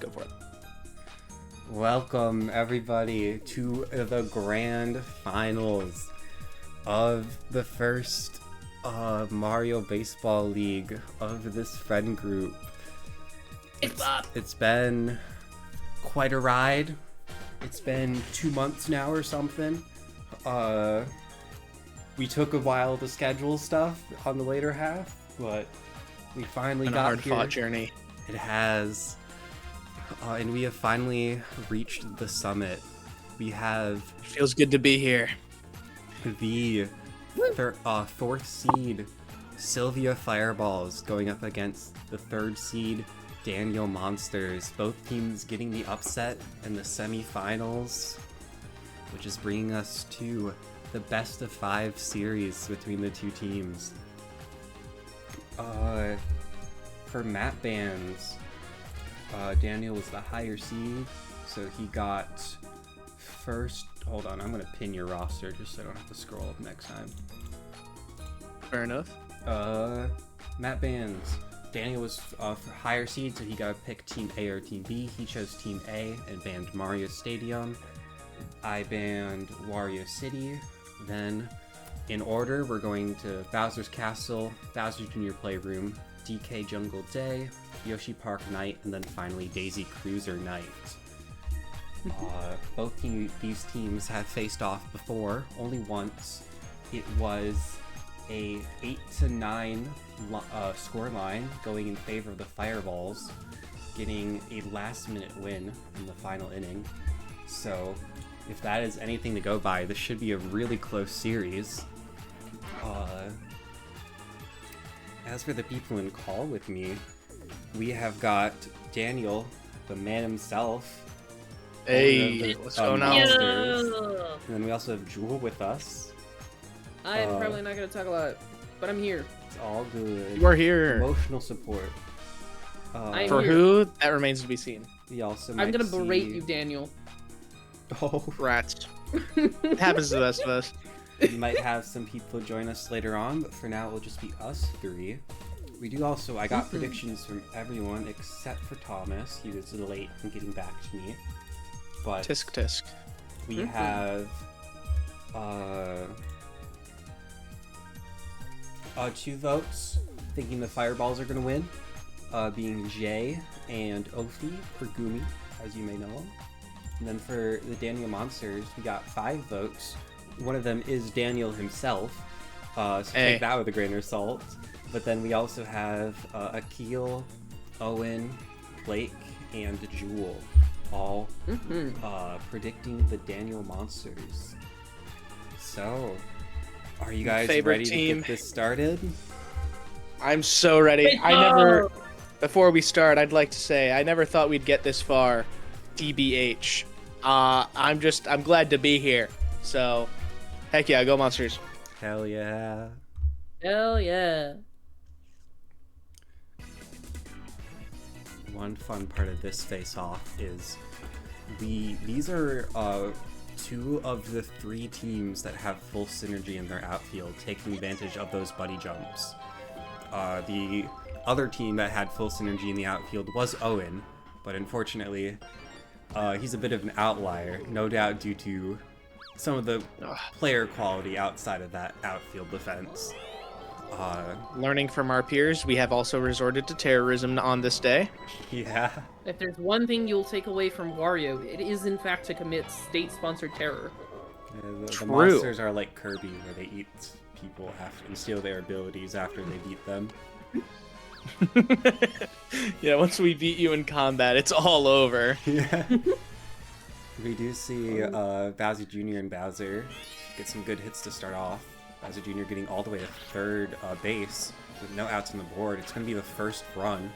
Go for it. Welcome everybody to the grand finals of the first Mario Baseball League of this friend group. It's been quite a ride. It's been 2 months now or something. We took a while to schedule stuff on the later half, but we finally got hard here. fought journey. It has. And we have finally reached the summit. We have Feels good to be here. the fourth seed Sylvia Fireballs going up against the third seed Daniel Monsters. Both teams getting the upset in the semifinals, which is bringing us to the best of 5 series between the two teams. For map bans, Daniel was the higher seed, so he got first. Hold on, I'm gonna pin your roster just so I don't have to scroll up next time. Fair enough. Map bans. Daniel was for higher seed, so he got to pick Team A or Team B. He chose Team A and banned Mario Stadium. I banned Wario City. Then, in order, we're going to Bowser's Castle, Bowser Jr. Playroom, DK Jungle Day, Yoshi Park Night, and then finally Daisy Cruiser Night. These teams have faced off before, only once. It was a 8-9 score line going in favor of the Fireballs, getting a last-minute win in the final inning. So, if that is anything to go by, this should be a really close series. As for the people in call with me, we have got Daniel, the man himself. Hey, what's going on? And then we also have Jewel with us. I'm probably not going to talk a lot, but I'm here. It's all good. We're here. Emotional support. For here. who? That remains to be seen. We also I'm might going to berate see- you, Daniel. Oh, Rats. It happens to the best of us. we might have some people join us later on, but for now it will just be us 3. We do also, I got predictions from everyone except for Thomas. He was late in getting back to me. But Tisk tisk. we have 2 votes thinking the Fireballs are going to win, being Jay and Ophi, or Gumi, as you may know him. And then for the Daniel Monsters, we got 5 votes. One of them is Daniel himself, so take that with a grain of salt. But then we also have Akil, Owen, Blake, and Jewel, all predicting the Daniel Monsters. So, are you guys Favorite ready team. to get this started? I'm so ready. Before we start, I'd like to say I never thought we'd get this far. TBH. I'm glad to be here. So, heck yeah, go Monsters. Hell yeah. Hell yeah. One fun part of this face-off is these are 2 of the 3 teams that have full synergy in their outfield, taking advantage of those buddy jumps. The other team that had full synergy in the outfield was Owen, but unfortunately, he's a bit of an outlier, no doubt due to some of the player quality outside of that outfield defense. Learning from our peers, we have also resorted to terrorism on this day. Yeah. If there's one thing you'll take away from Wario, it is in fact to commit state-sponsored terror. The True. monsters are like Kirby, where they eat people and steal their abilities after they beat them. Yeah, once we beat you in combat, it's all over. Yeah. We do see Bowser Jr. and Bowser get some good hits to start off. Bowser Jr. getting all the way to third base with no outs on the board. It's going to be the first run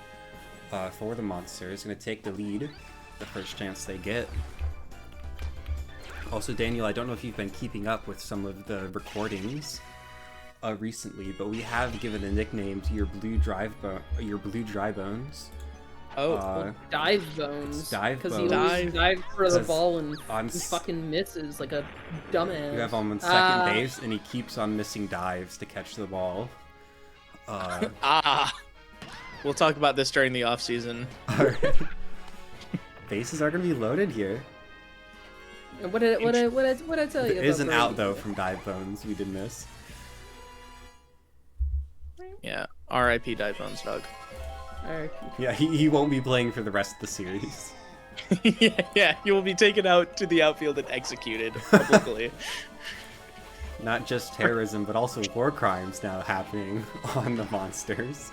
for the Monsters. It's going to take the lead the first chance they get. Also, Daniel, I don't know if you've been keeping up with some of the recordings recently, but we have given a nickname to your blue dry bones. Dive bones. Dive Because bones. he always dives for the Because ball and on he fucking misses like a dumbass. You have him on second base, and he keeps on missing dives to catch the ball. We'll talk about this during the off season. Alright. bases are gonna be loaded here. What did I tell you? There is an about out though from Dive Bones. We did miss. Yeah, R.I.P. Dive Bones, Doug. Alright. Yeah, he won't be playing for the rest of the series. yeah, you will be taken out to the outfield and executed publicly. Not just terrorism, but also war crimes now happening on the monsters.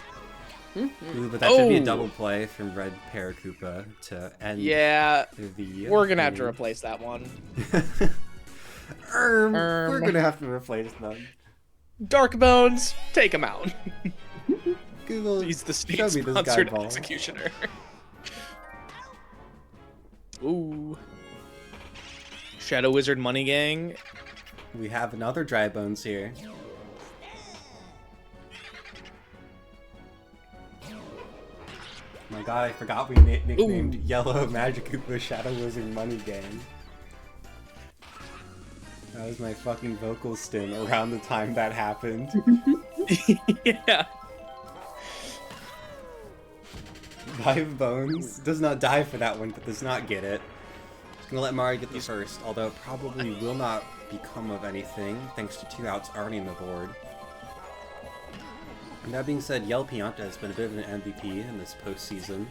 Ooh, but that should be a double play from Red Paracupa to end the we're gonna have to replace that one. We're gonna have to replace them. Dark Bones, take him out. Google, He's the show me this guy state-sponsored ball. executioner. Ooh. Shadow Wizard Money Gang. We have another Dry Bones here. My god, I forgot we nicknamed Yellow Magic Shadow Wizard Money Gang. That was my fucking vocal sting around the time that happened. Yeah. Dive Bones does not die for that one, but does not get it. Just gonna let Mario get the first, although it probably will not become of anything, thanks to 2 outs already on the board. And that being said, Yell Pianta has been a bit of an MVP in this postseason.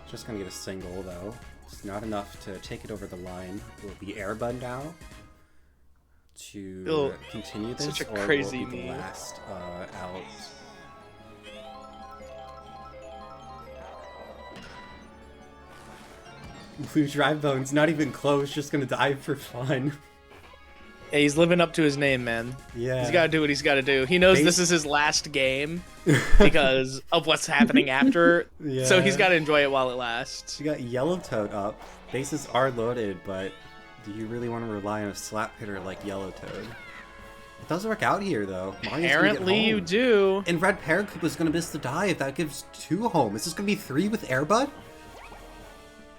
Just gonna get a single, though. It's not enough to take it over the line. Will it be Airbud now to continue this, such a or crazy will it be the meme. last out? Blue Dry Bones, not even close, just gonna dive for fun. Yeah, he's living up to his name, man. Yeah. He's gotta do what he's gotta do. He knows this is his last game because of what's happening after. Yeah. So he's gotta enjoy it while it lasts. You got Yellow Toad up. Bases are loaded, but do you really want to rely on a slap hitter like Yellow Toad? It does work out here, though. Mario's gonna get Apparently you home. do. And Red Paracupa is going to miss the dive. That gives 2 home. Is this going to be 3 with Airbud?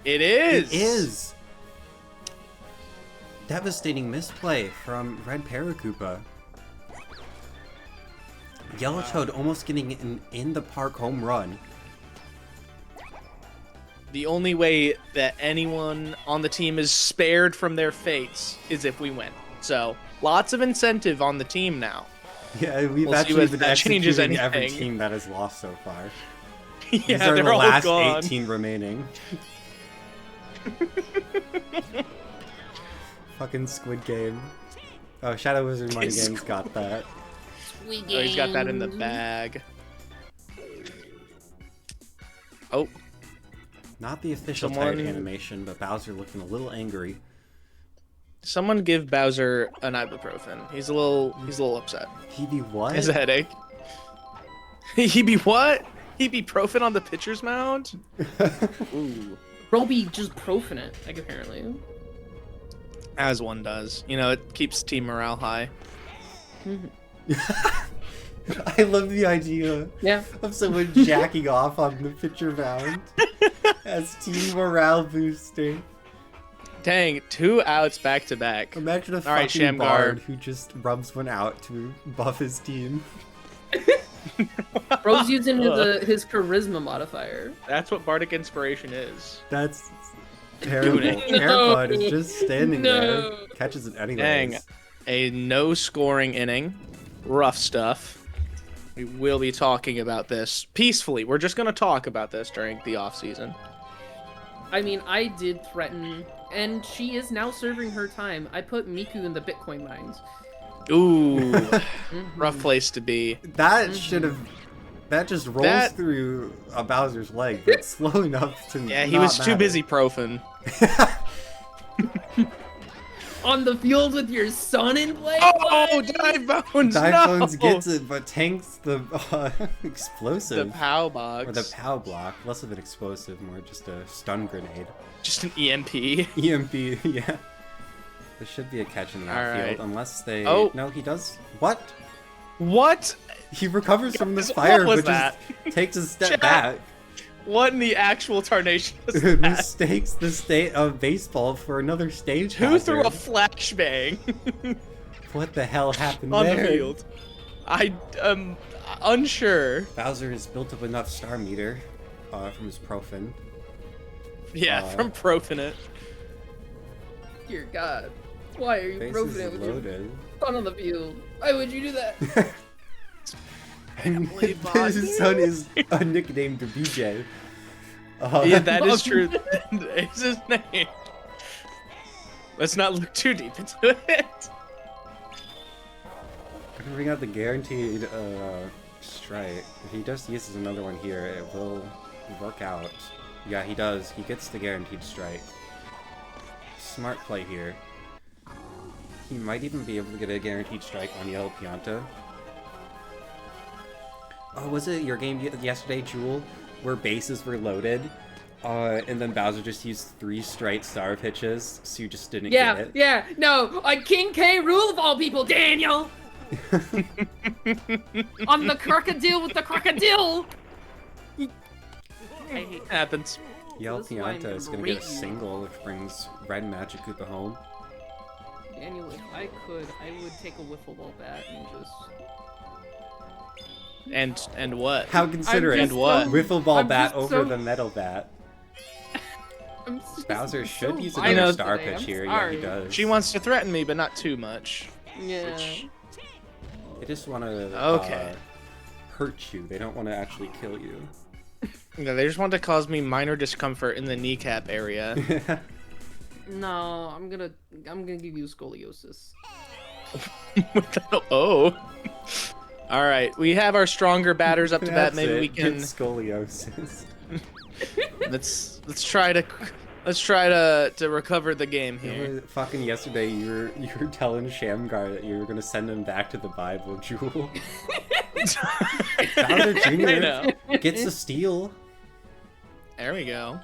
It is. It is. Devastating misplay from Red Paracupa. Yellow Toad almost getting an in-the-park home run. The only way that anyone on the team is spared from their fates is if we win. So, lots of incentive on the team now. Yeah, we've We'll see actually if been that changes executing every anything. team that has lost so far. Yeah, These are they're the all last gone. 18 remaining. Fucking Squid Game. Oh, Shadow Wizard Money Game's got that. Oh, he's got that in the bag. Oh, Not the official Someone- tired animation, but Bowser looking a little angry. someone give Bowser an ibuprofen. He's a little upset. He be what? He has a headache. He be what? He be profin on the pitcher's mound? Ooh. Roby just profin it, like apparently. As one does. You know, it keeps team morale high. I love the idea of someone jacking off on the pitcher mound as team morale booster. Dang, 2 outs back to back. Imagine a All right, fucking Shamgar. bard who just rubs one out to buff his team. Bro's using his charisma modifier. That's what Bardic Inspiration is. That's terrible. Doing it. Airbud is just standing there, No. catches it anyways. Dang. A no scoring inning. Rough stuff. We will be talking about this peacefully. We're just going to talk about this during the off season. I mean, I did threaten, and she is now serving her time. I put Miku in the Bitcoin mines. Ooh, rough place to be. That should have. That just rolls through a Bowser's leg, but it's slow enough to. Yeah, he not was too matter. busy profin. On the field with your son in play? Oh, Dive Bones! Dive No! Bones gets it, but tanks the explosive. The POW box. Or the POW block. Less of an explosive, more just a stun grenade. Just an EMP. EMP, yeah. There should be a catch in the outfield, right. unless they. Oh. No, he does. What? What? He recovers from this What fire, was but that? just takes a step Chat. back. What in the actual tarnation was that? Mistakes the state of baseball for another stage Who threw a hazard. flashbang What the hell happened on there? the field? I am unsure. Bowser has built up enough star meter from his profin. Yeah, from Profinite. Dear God. Why are you Base broken is it with your loaded. son on the field? Why would you do that? Family bond. His son is a nickname to BJ. Yeah, that is true. It's his name. Let's not look too deep into it. I'm gonna bring out the guaranteed strike. If he just uses another one here, it will work out. Yeah, he does. He gets the guaranteed strike. Smart play here. He might even be able to get a guaranteed strike on Yellow Pianta. Oh, was it your game yesterday, Jewel, where bases were loaded, and then Bowser just used 3 straight star pitches, so you just didn't get it? Yeah, no, King K rule of all people, Daniel! I'm the crocodile with the crocodile! I hate Happens. Yellow This is why I'm Pianta is gonna gonna get a rate you. single, which brings Red Magic Koopa home. Daniel, if I could, I would take a wiffle ball bat and just... And what? How considerate! And what? Wiffle ball I'm bat just over so- the metal bat. I'm just Bowser so should use violent another know- star today, pitch I'm here. Yeah, he sorry. does. She wants to threaten me, but not too much. Yeah. They just want to Okay. hurt you. They don't want to actually kill you. Yeah, they just want to cause me minor discomfort in the kneecap area. No, I'm gonna give you scoliosis. Oh. All right, we have our stronger batters up to bat. That's Maybe it. we Get can scoliosis. let's try to recover the game here. Fucking yesterday, you were telling Shamgar that you were gonna send him back to the Bible, Jewel. Bowser I Jr. know. gets a steal. There we go.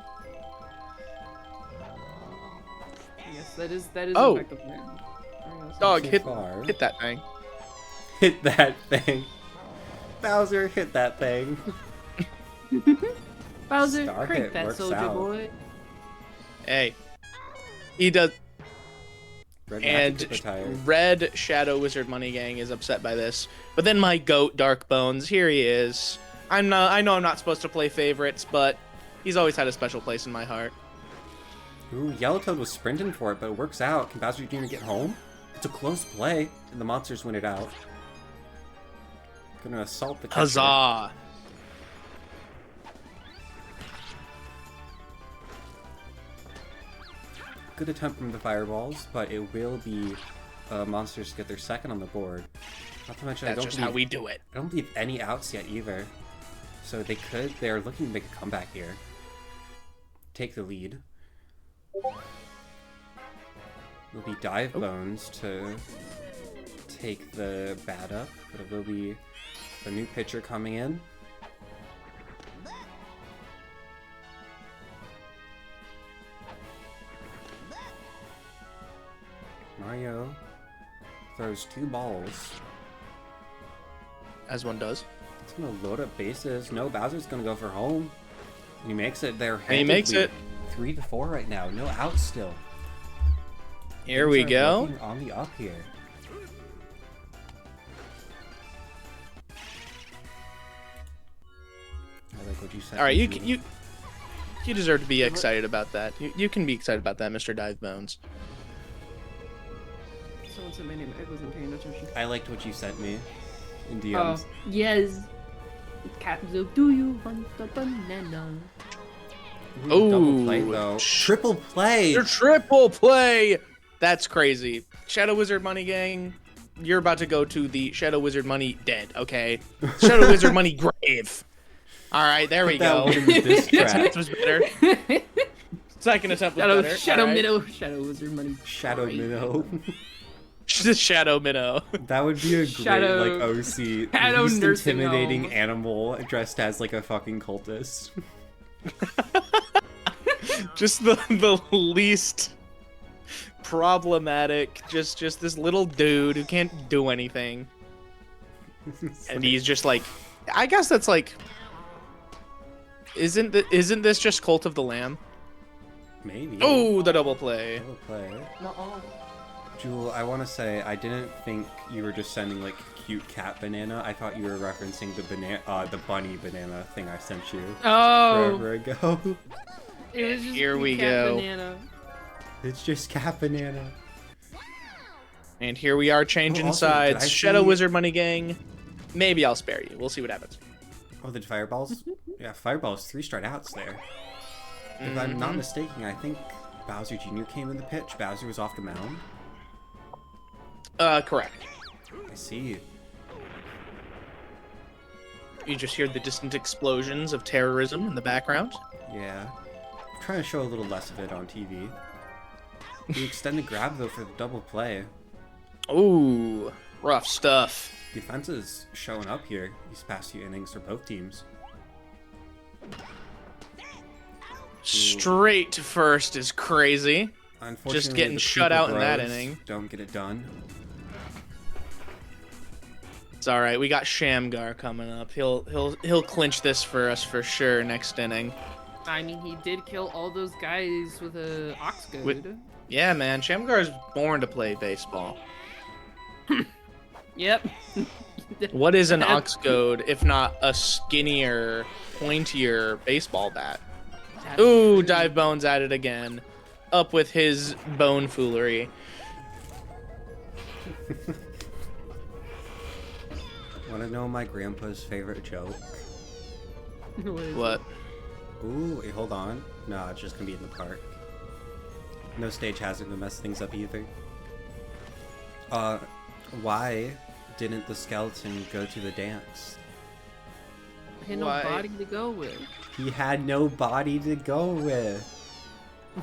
Yes, that is Oh. in fact the plan. Dog, So hit far. that thing. Hit that thing. Bowser, hit that thing. Bowser, Star crank hit that works soldier out. boy. Hey, he does. Red And Magic Koopa tired. Red Shadow Wizard Money Gang is upset by this. But then my goat, Dark Bones, here he is. I know I'm not supposed to play favorites, but he's always had a special place in my heart. Ooh, Yellowtoad was sprinting for it, but it works out. Can Bowser Jr. get home? It's a close play, and the monsters win it out. Gonna assault the catcher. Huzzah! Good attempt from the fireballs, but it will be monsters get their second on the board. Not to mention, That's just how we do it. I don't believe any outs yet either. So they're looking to make a comeback here. Take the lead. Will be Dive Bones to take the bat up, but it will be a new pitcher coming in. Mario throws 2 balls. As one does. It's gonna load up bases. No, Bowser's gonna go for home. And he makes it there. And he makes it. 3-4 right now. No outs still. Here Things we are go. looking on the up here. I like what you said. All right, Eugene. you deserve to be excited about that. You can be excited about that, Mr. Dive Bones. Someone said my name. I wasn't paying attention. I liked what you sent me in Oh, DMs. yes. Captain, do you want the banana? Ooh, double Ooh, play though. Triple play. Your triple play! That's crazy. Shadow Wizard Money Gang, you're about to go to the Shadow Wizard Money dead, okay? Shadow Wizard Money grave. All right, there we That go. was in the diss track. This was better. Second attempt was better. Shadow All right. Minnow, Shadow Wizard Money. Shadow Great. Minnow. Shadow Minnow. That would be a great Shadow- like OC Shadow least nursing intimidating home. animal dressed as like a fucking cultist. Just the least problematic. Just this little dude who can't do anything, and he's just like, I guess that's like, isn't this just Cult of the Lamb? Maybe. Oh, the double play. Double play. No. Jewel, I want to say I didn't think you were just sending like cute cat banana. I thought you were referencing the bunny banana thing I sent you Oh. forever ago. It was just Here we Cat go. Banana. It's just Cat Banana. And here we are changing also, did sides. I Shadow see- Wizard Money Gang. Maybe I'll spare you. We'll see what happens. Oh, the fireballs? Yeah, fireballs, 3 straight outs there. If I'm not mistaken, I think Bowser Jr. came in the pitch. Bowser was off the mound. Correct. I see. You just hear the distant explosions of terrorism in the background. Yeah. I'm trying to show a little less of it on TV. The extended grab, though, for the double play. Ooh, rough stuff. Defense is showing up here these past few innings for both teams. Straight to first is crazy. Unfortunately, Just getting the shut Super out in that Bros inning. Don't get it done. It's all right. We got Shamgar coming up. He'll clinch this for us for sure next inning. I mean, he did kill all those guys with a ox goad. Yeah, man. Shamgar is born to play baseball. Yep. What is an ox goad if not a skinnier, pointier baseball bat? That's Ooh, true. Dive Bones at it again. Up with his bone foolery. Want to know my grandpa's favorite joke? What is What? Ooh, wait, hold on. No, it's just gonna be in the park. No stage hazard to mess things up either. Why didn't the skeleton go to the dance? it? Had no Why? body to go with. He had no body to go with.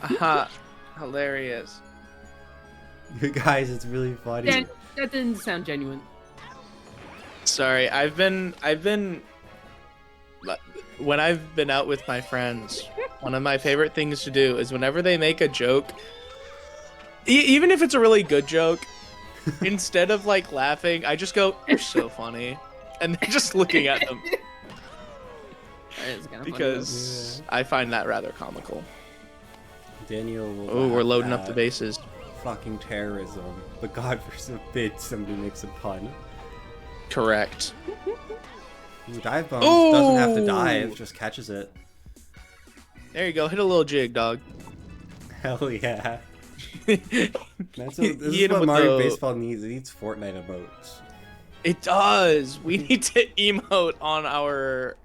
Aha. Hilarious. You guys, it's really funny. That didn't sound genuine. Sorry, I've been when I've been out with my friends, one of my favorite things to do is whenever they make a joke, even if it's a really good joke, instead of like laughing, I just go, "You're so funny," and they're just looking at them That is kind of because I find that rather comical. Daniel will Oh, we're laugh loading up the at bases. fucking terrorism, but God forbid somebody makes a pun. Correct. Ooh, Dive Bones doesn't have to Ooh. dive, just catches it. There you go. Hit a little jig, dog. Hell yeah. It This Hit is him what with Mario the- Baseball needs. It needs Fortnite emotes. does. We need to emote on our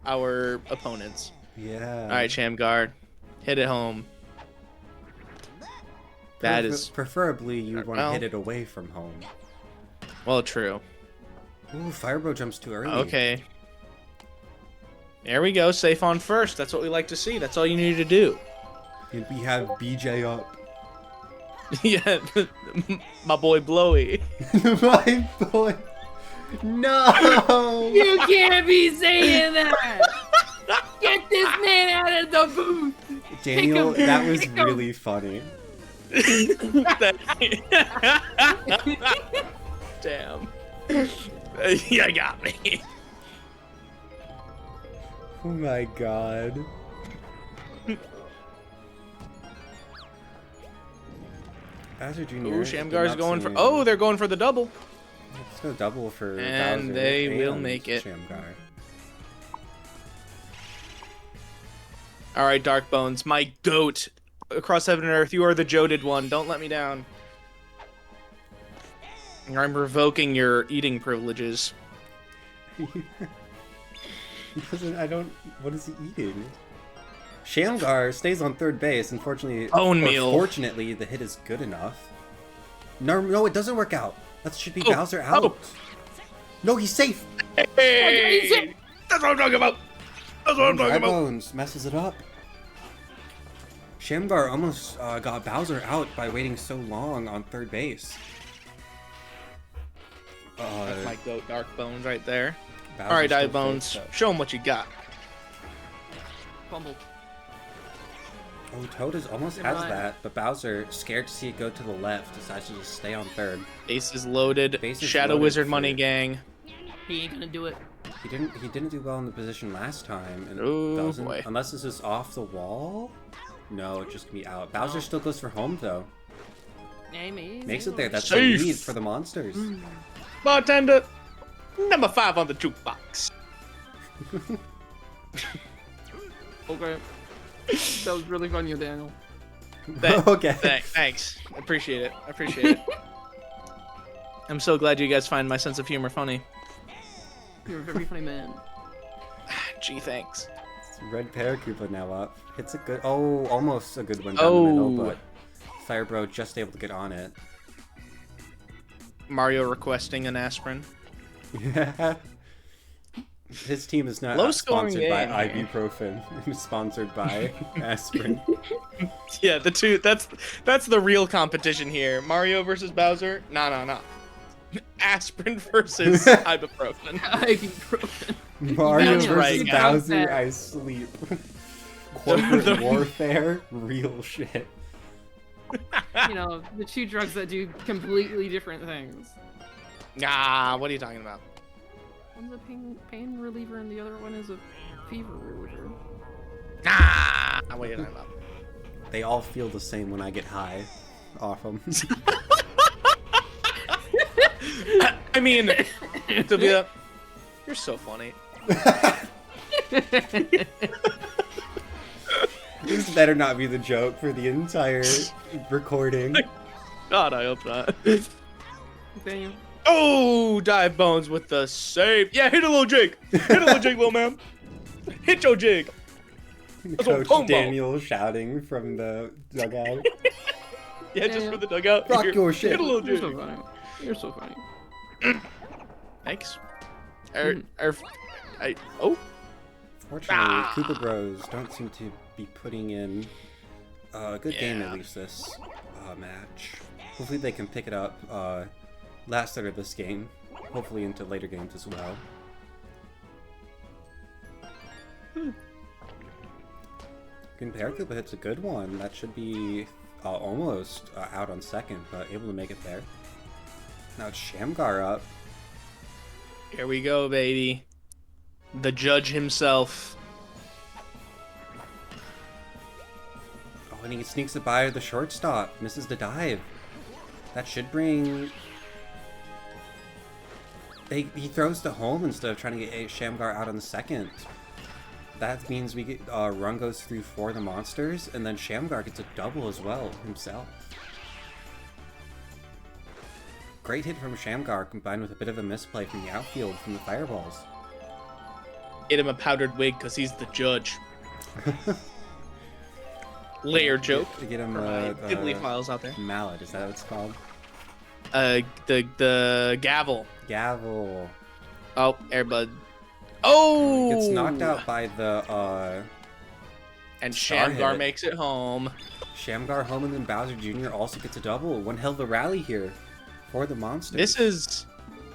opponents. Yeah. All right, Shamgar, hit it home. That is Preferably you want to well. hit it away from home. well true. Ooh, Firebro jumps too early. Okay. There we go. Safe on first. That's what we like to see. That's all you need to do. And we have BJ up. Yeah, my boy Blowy. My boy. No! You can't be saying that! Get this man out of the booth! Daniel, Pick 'em. that was Pick 'em. really funny. Damn. You got me. Oh my god. Bowser Jr. Ooh, did Shamgar's not going for. seem- Oh, they're going for the double. Let's go double for And Bowser they will and make it. Shamgar. All right, Dark Bones, my goat across heaven and earth. You are the joded one. Don't let me down. I'm revoking your eating privileges. I don't. What is he eating? Shamgar stays on third base. Unfortunately, Bone or meal. fortunately, the hit is good enough. No, it doesn't work out. That should be Oh, Bowser out. oh. No, he's safe. Hey! That's what I'm talking about. That's what I'm talking about. Bones messes it up. Shamgar almost got Bowser out by waiting so long on third base. That's my goat, Dark Bones, right there. Bowser's All right, still Dive Bones, safe, though. show him what you got. Fumble. Oh, Toad is almost Never has mind. that, but Bowser, scared to see it go to the left, decides to just stay on third. Bases loaded. Bases Shadow loaded Wizard for- Money Gang. He ain't gonna do it. He didn't do well in the position last time, and Oh, doesn't boy. unless this is off the wall. No, it just can be out. Bowser still goes for home though. Amy. Makes it there. That's Safe. what we need for the monsters. Bartender, number 5 on the jukebox. Okay. That was really funny, Daniel. Okay. Thanks. Appreciate it. Appreciate it. I'm so glad you guys find my sense of humor funny. You're a very funny man. Gee, thanks. It's Red Paracupa now up. It's a good, almost a good one down the middle, but Firebro just able to get on it. Mario requesting an aspirin. Yeah. His team is not sponsored by ibuprofen. It's sponsored by aspirin. Yeah, the two. That's the real competition here. Mario versus Bowser. No. Aspirin versus ibuprofen. Ibuprofen. Mario That's versus right, Bowser. I sleep. Corporate warfare. Real shit. You know, the two drugs that do completely different things. Nah, what are you talking about? One's a pain reliever and the other one is a fever reliever. Nah, what are you talking about? They all feel the same when I get high off them. I mean, Sylvia, you're so funny. This better not be the joke for the entire recording. God, I hope not. Daniel. Oh, dive bones with the save. Yeah, hit a little jig. Hit a little jig, little man. Hit your jig. Coach Daniel shouting from the dugout. Yeah, just for the dugout. Rock your shit. Hit a little You're jig. so funny. You're so funny. Thanks. Fortunately, Koopa Bros don't seem to be putting in a good game at least this match. Hopefully they can pick it up last out of this game. Hopefully into later games as well. Paracupa hits a good one. That should be almost out on second, but able to make it there. Now it's Shamgar up. Here we go, baby. The judge himself. Oh, and he sneaks it by the shortstop. Misses the dive. That should bring... He throws to home instead of trying to get Shamgar out on the second. That means we get run goes through for the monsters, and then Shamgar gets a double as well himself. Great hit from Shamgar combined with a bit of a misplay from the outfield from the fireballs. Get him a powdered wig because he's the judge. Layer joke. Get him Ghibli files out there. mallet, is that what it's called? The gavel. Gavel. Oh, Airbud. Oh! Gets knocked out by the And Star Shamgar hit. makes it home. Shamgar home, and then Bowser Jr. also gets a double. One hell of a rally here for the monsters. This is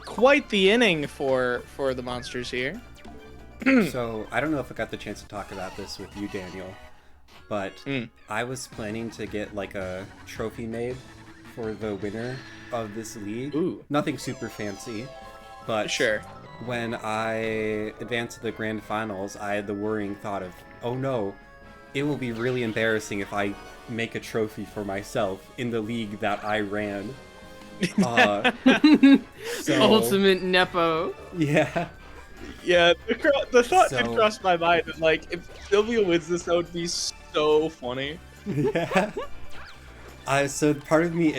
quite the inning for the monsters here. So, I don't know if I got the chance to talk about this with you, Daniel, but I was planning to get like a trophy made for the winner of this league. Ooh. Nothing super fancy, but Sure. when I advanced to the grand finals, I had the worrying thought of, oh no, it will be really embarrassing if I make a trophy for myself in the league that I ran. So, Ultimate Nepo. yeah. Yeah, the thought did So- cross my mind. And, like, if Sylvia wins this, that would be so funny. Yeah. So part of me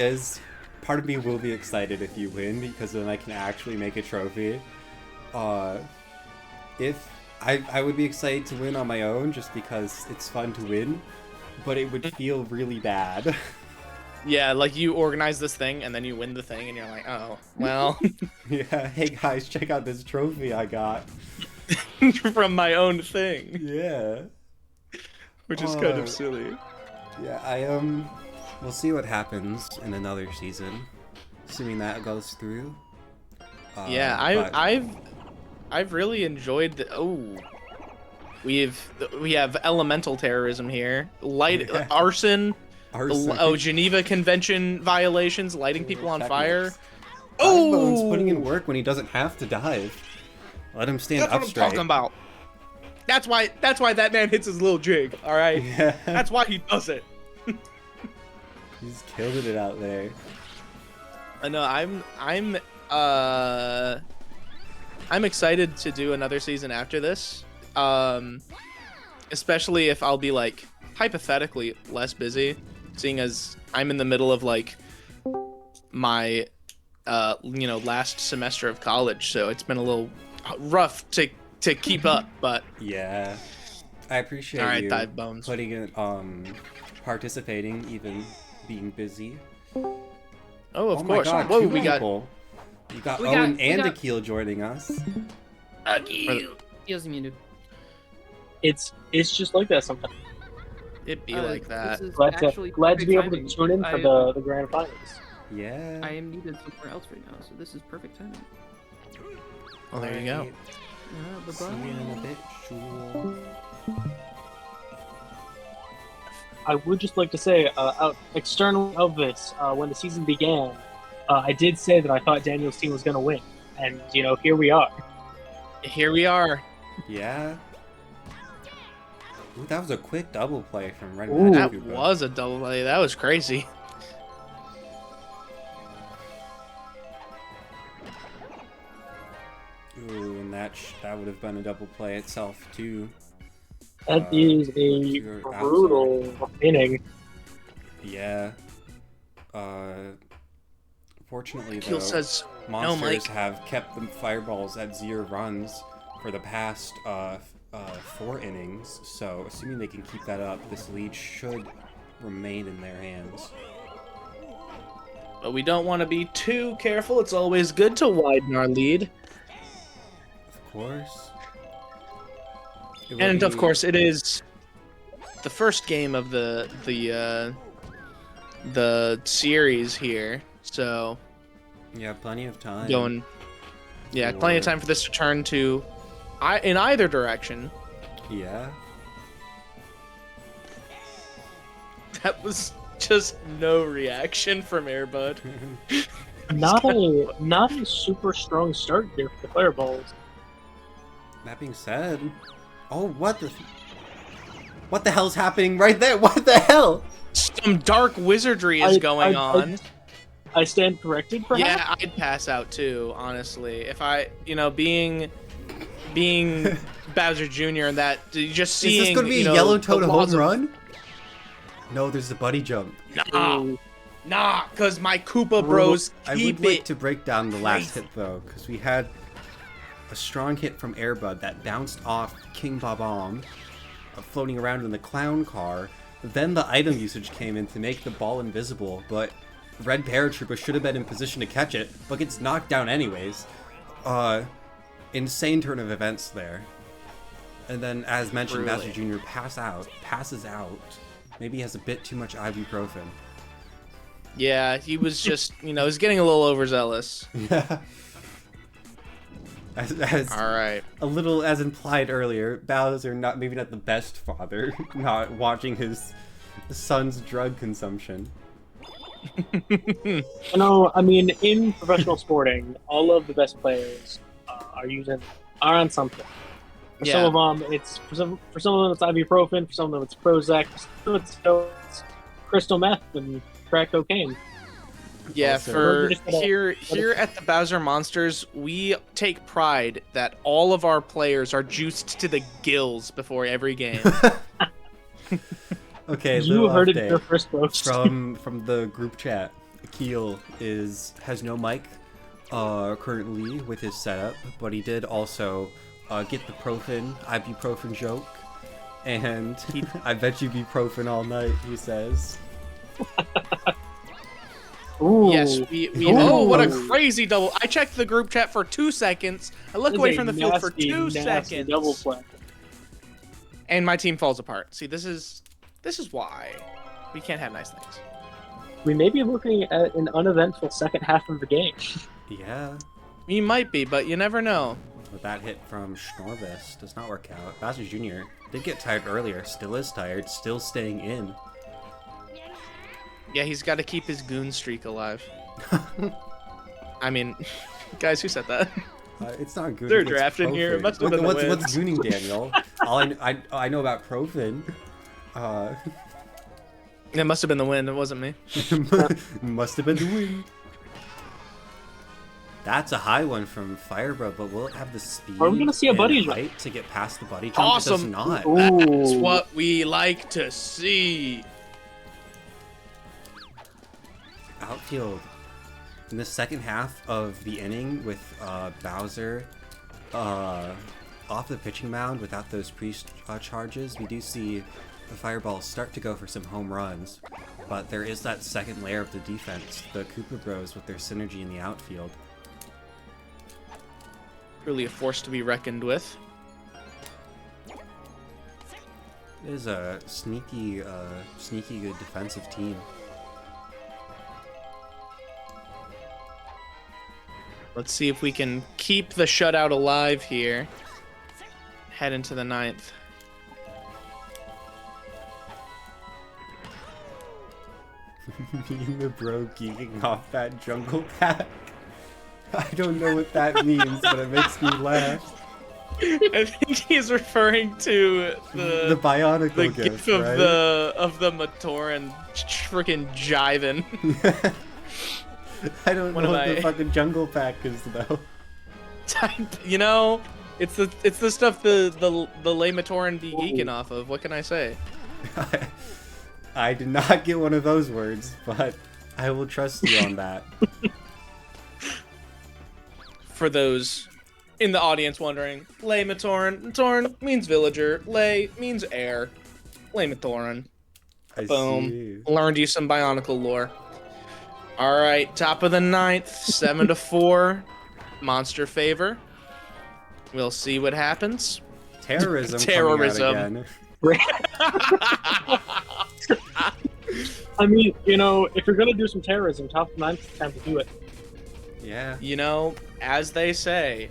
will be excited if you win, because then I can actually make a trophy. If I would be excited to win on my own just because it's fun to win, but it would feel really bad. Yeah, like you organize this thing and then you win the thing and you're like, oh, well, Yeah, hey guys, check out this trophy I got. from my own thing, Yeah. which is kind of silly. Yeah, we'll see what happens in another season, assuming that goes through. Yeah, but- I've really enjoyed we have elemental terrorism here, Yeah. arson. Arson. Geneva Convention violations, lighting people on fire. Bone's putting in work when he doesn't have to dive. Let him stand That's up what I'm straight. talking about. That's why that man hits his little jig. All right. Yeah. That's why he does it. He's killing it out there. I know. I'm excited to do another season after this. Especially if I'll be like hypothetically less busy, seeing as I'm in the middle of like my last semester of college, so it's been a little rough to keep up, but Yeah, I appreciate all right, you Dive Bones. putting it, participating, even being busy. Oh, of my course. God, Whoa, two we got people. You got We Owen got- and we got- Akil joining us. He was muted. It's just like that sometimes. it be like that. This is Glad actually to be able to timing. tune in for I- the grand finals. Yeah. I am needed somewhere else right now, so this is perfect timing. Well, there you go. Alright, Yeah, see you in a bit, Shul. I would just like to say, external of this, when the season began, I did say that I thought Daniel's team was going to win, and here we are. Here we are. Yeah. Ooh, that was a quick double play from Red Ooh. That Magic Kuba. was a double play. That was crazy. Ooh, and that would have been a double play itself too. That is a you're brutal inning. Yeah. Fortunately Keel though, says, Monsters Mike. have kept the fireballs at 0 runs for the past 4 innings. So assuming they can keep that up, this lead should remain in their hands. but we don't want to be too careful. It's always good to widen our lead. Of course. It will And of be- course, it is the first game of the series here. So Yeah, plenty of time. going, yeah, plenty of time for this to turn to, in either direction. Yeah. That was just no reaction from Airbud. Not a super strong start here for the fireballs. That being said, oh, what the hell's happening right there? What the hell? Some dark wizardry is going on. I stand corrected, perhaps? Yeah, I'd pass out too, honestly. If I, being Bowser Jr. and that, just seeing. Is this gonna be a yellow toad home run? No, there's the buddy jump. Nah, cause my Koopa bros I would keep like it. to break down the last crazy. hit though, because we had a strong hit from Airbud that bounced off King Bob-omb, floating around in the clown car. Then the item usage came in to make the ball invisible, but Red Paratrooper should have been in position to catch it, but gets knocked down anyways. Insane turn of events there. And then, as mentioned, Really? Bowser Jr. passes out. Maybe he has a bit too much ibuprofen. Yeah, he was just, he's getting a little overzealous. Yeah. As All right. a little as implied earlier, Bowser maybe not the best father, not watching his son's drug consumption. I mean, in professional sporting, all of the best players are on something. For Yeah. some of them, for some of them it's ibuprofen. For some of them, it's Prozac. For some of them, it's crystal meth and crack cocaine. Yeah, Also- for Just gonna- here at the Bowser Monsters, we take pride that all of our players are juiced to the gills before every game. Okay, You little heard it update here first, folks. from the group chat. Akil has no mic currently with his setup, but he did also get the ibuprofen joke, and I bet you ibuprofen all night, he says. Ooh. Yes, we Ooh. oh, what a crazy double. I checked the group chat for 2 seconds. I look This is away a from the field for nasty, 2 nasty seconds. double play. And my team falls apart. See, this is why we can't have nice things. We may be looking at an uneventful second half of the game. Yeah, We might be, but you never know. but that hit from Schnorvis does not work out. Bowser Jr. did get tired earlier, still is tired, still staying in. Yeah, he's got to keep his goon streak alive. I mean, guys, who said that? It's not good. They're it's drafting here. It Profin. must have been the what's Wiz. gooning, Daniel? All I know about Profin. It must have been the wind. It wasn't me. Must have been the wind. That's a high one from Firebro, but will it have the speed Are we gonna see a buddy and jump? height to get past the buddy jump? Awesome. It does not. That's Ooh. what we like to see. Outfield. In the second half of the inning with Bowser off the pitching mound without those charges, we do see the Fireballs start to go for some home runs. But there is that second layer of the defense, the Koopa Bros with their synergy in the outfield. Really a force to be reckoned with. It is a sneaky good defensive team. Let's see if we can keep the shutout alive here. Head into the 9th. Me and the bro geeking off that jungle pack. I don't know what that means, but it makes me laugh. I think he's referring to The Bionicle the gif, gif of right? the Matoran freaking jiving. I don't One know of what the my- fucking jungle pack is though. You know, it's the stuff the lay Matoran be geeking off of. What can I say? I did not get one of those words, but I will trust you on that. For those in the audience wondering, lay Matoran. Matoran means villager. Lay means air. Lay Matoran. I Boom. see. Learned you some Bionicle lore. All right, top of the 9th, 7-4, monster favor. We'll see what happens. Terrorism. Terrorism. Coming out again. I mean, you know, if you're gonna do some terrorism, top 9th time to do it. Yeah. You know, as they say,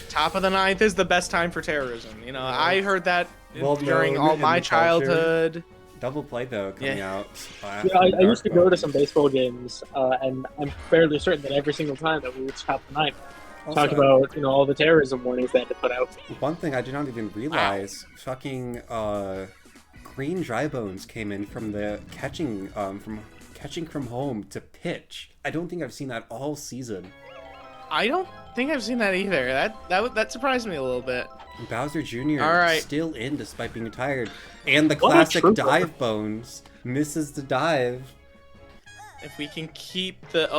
top of the 9th is the best time for terrorism. You know, I heard that Well during known all in my the culture. childhood. Double play though coming out. Yeah, I used to go to some baseball games, and I'm fairly certain that every single time that we would top 9th, talk about, you know, all the terrorism warnings they had to put out. One thing I did not even realize, fucking green dry bones came in from the catching from home to pitch. I don't think I've seen that all season. I don't think I've seen that either. That surprised me a little bit. Bowser Jr. All right. still in despite being retired. And the What a classic trooper. dive bones misses the dive. If we can keep the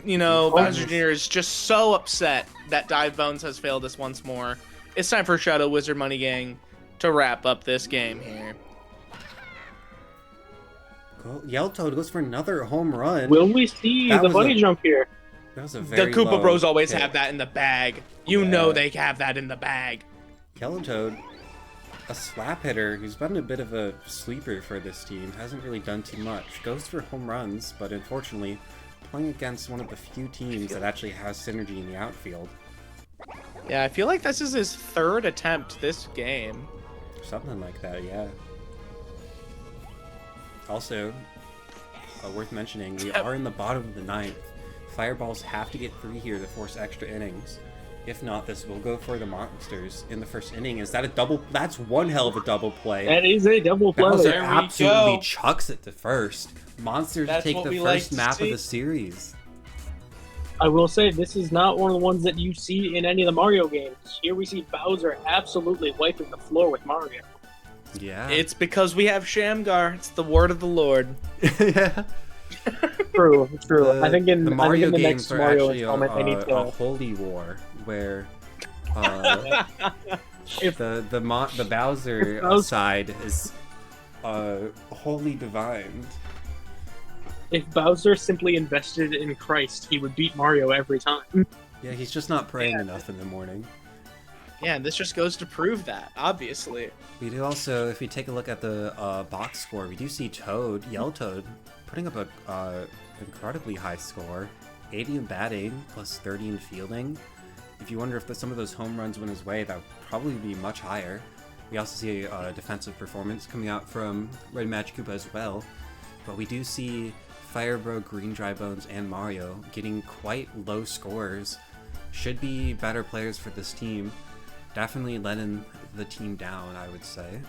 you know, Bowser Jr. is just so upset that Dive Bones has failed us once more. It's time for Shadow Wizard Money Gang to wrap up this game here. Yell Toad goes for another home run. Will we see That the was bunny a- jump here? That was a The very Koopa low Bros always hit. have that in the bag. You Yeah. know they have that in the bag. Yellow Toad, a slap hitter who's been a bit of a sleeper for this team, hasn't really done too much. Goes for home runs, but unfortunately, playing against one of the few teams that actually has synergy in the outfield. Yeah, I feel like this is his 3rd attempt this game. Something like that, yeah. Also, worth mentioning, we are in the bottom of the 9th. Fireballs have to get 3 here to force extra innings. If not, this will go for the Monsters in the first inning. Is that a double? That's one hell of a double play. That is a double play. Bowser There we absolutely go. chucks it to first. Monsters That's take what the we like first to map see. of the series. I will say, this is not one of the ones that you see in any of the Mario games. Here we see Bowser absolutely wiping the floor with Mario. Yeah. It's because we have Shamgar. It's the word of the Lord. yeah. True, true. I think in the Mario the games next are Mario actually installment, they need a to. holy war where If- the Bowser if Bowser- side is wholly divine. If Bowser simply invested in Christ, he would beat Mario every time. Yeah, he's just not praying enough in the morning. Yeah, and this just goes to prove that, obviously. We do also, if we take a look at the box score, we do see Toad, Yell Toad, putting up a incredibly high score, 80 in batting plus 30 in fielding. If you wonder if some of those home runs went his way, that would probably be much higher. We also see a defensive performance coming out from Red Magic Koopa as well, but we do see Firebro, Green Dry Bones, and Mario getting quite low scores. Should be better players for this team. Definitely letting the team down, I would say.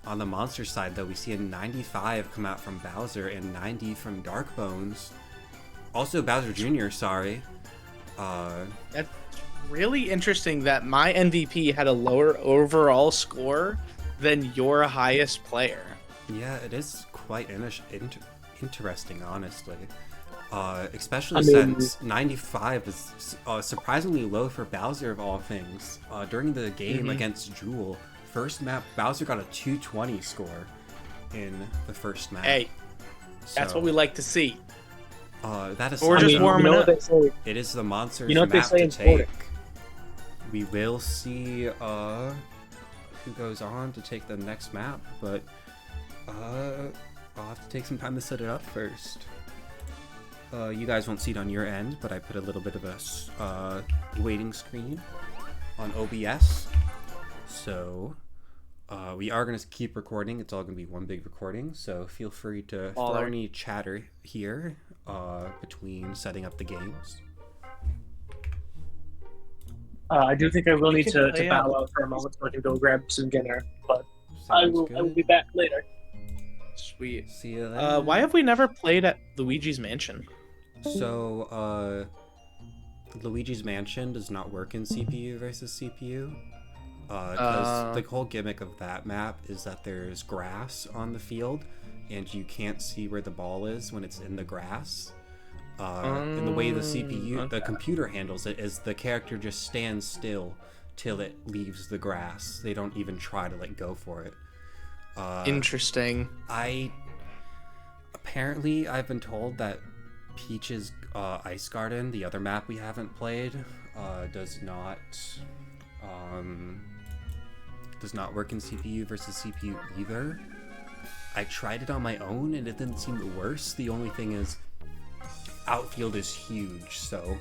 On the monster side, though, we see a 95 come out from Bowser and 90 from Dark Bones. Also, Bowser Jr., sorry. That's really interesting that my MVP had a lower overall score than your highest player. Yeah, it is quite interesting, honestly. Especially since 95 is surprisingly low for Bowser of all things. During the game against Jewel, first map, Bowser got a 220 score in the first map. Hey, that's what we like to see. That is We're just warming up. It is the monster's You know what they map say to in sports? take. We will see who goes on to take the next map, but I'll have to take some time to set it up first. You guys won't see it on your end, but I put a little bit of a waiting screen on OBS. So we are going to keep recording. It's all going to be one big recording, so feel free to throw any chatter here between setting up the games. I do think I will need to bow out for a moment so I can go grab some dinner, but I will be back later. Sweet. See you later. Why have we never played at Luigi's Mansion? So, Luigi's Mansion does not work in CPU versus CPU. Because the whole gimmick of that map is that there's grass on the field, and you can't see where the ball is when it's in the grass. And the way the CPU, the computer handles it is the character just stands still till it leaves the grass. They don't even try to go for it. Interesting. Apparently, I've been told that Peach's Ice Garden, the other map we haven't played, does not work in CPU versus CPU either. I tried it on my own and it didn't seem the worst. The only thing is, outfield is huge, so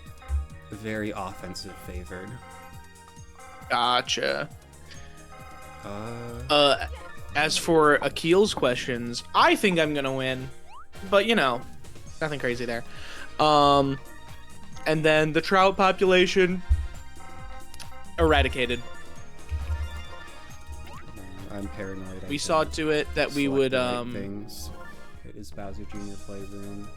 very offensive favored. Gotcha. As for Akil's questions, I think I'm gonna win, but nothing crazy there. And then the trout population eradicated. I'm paranoid. We saw to it that we would things. It is Bowser Jr. Playroom.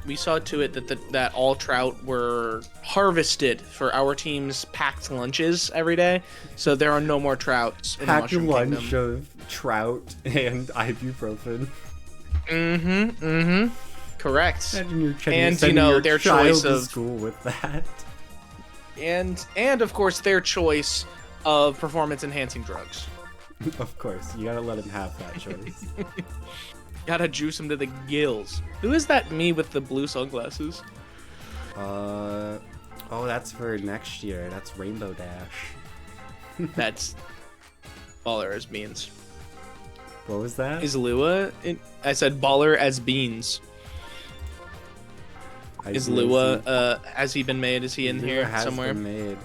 We saw to it that all trout were harvested for our team's packed lunches every day, so there are no more trouts in the Mushroom lunch Kingdom. of trout and ibuprofen. Correct. Imagine you're and sending your their child choice to of school with that. and of course their choice of performance enhancing drugs. Of course, you gotta let him have that choice. Gotta juice him to the gills. Who is that me with the blue sunglasses? Oh, that's for next year. That's Rainbow Dash. That's baller as beans. What was that? Is Lua in? I said baller as beans. Is Lua, has he been made? Is he in here somewhere? Been made.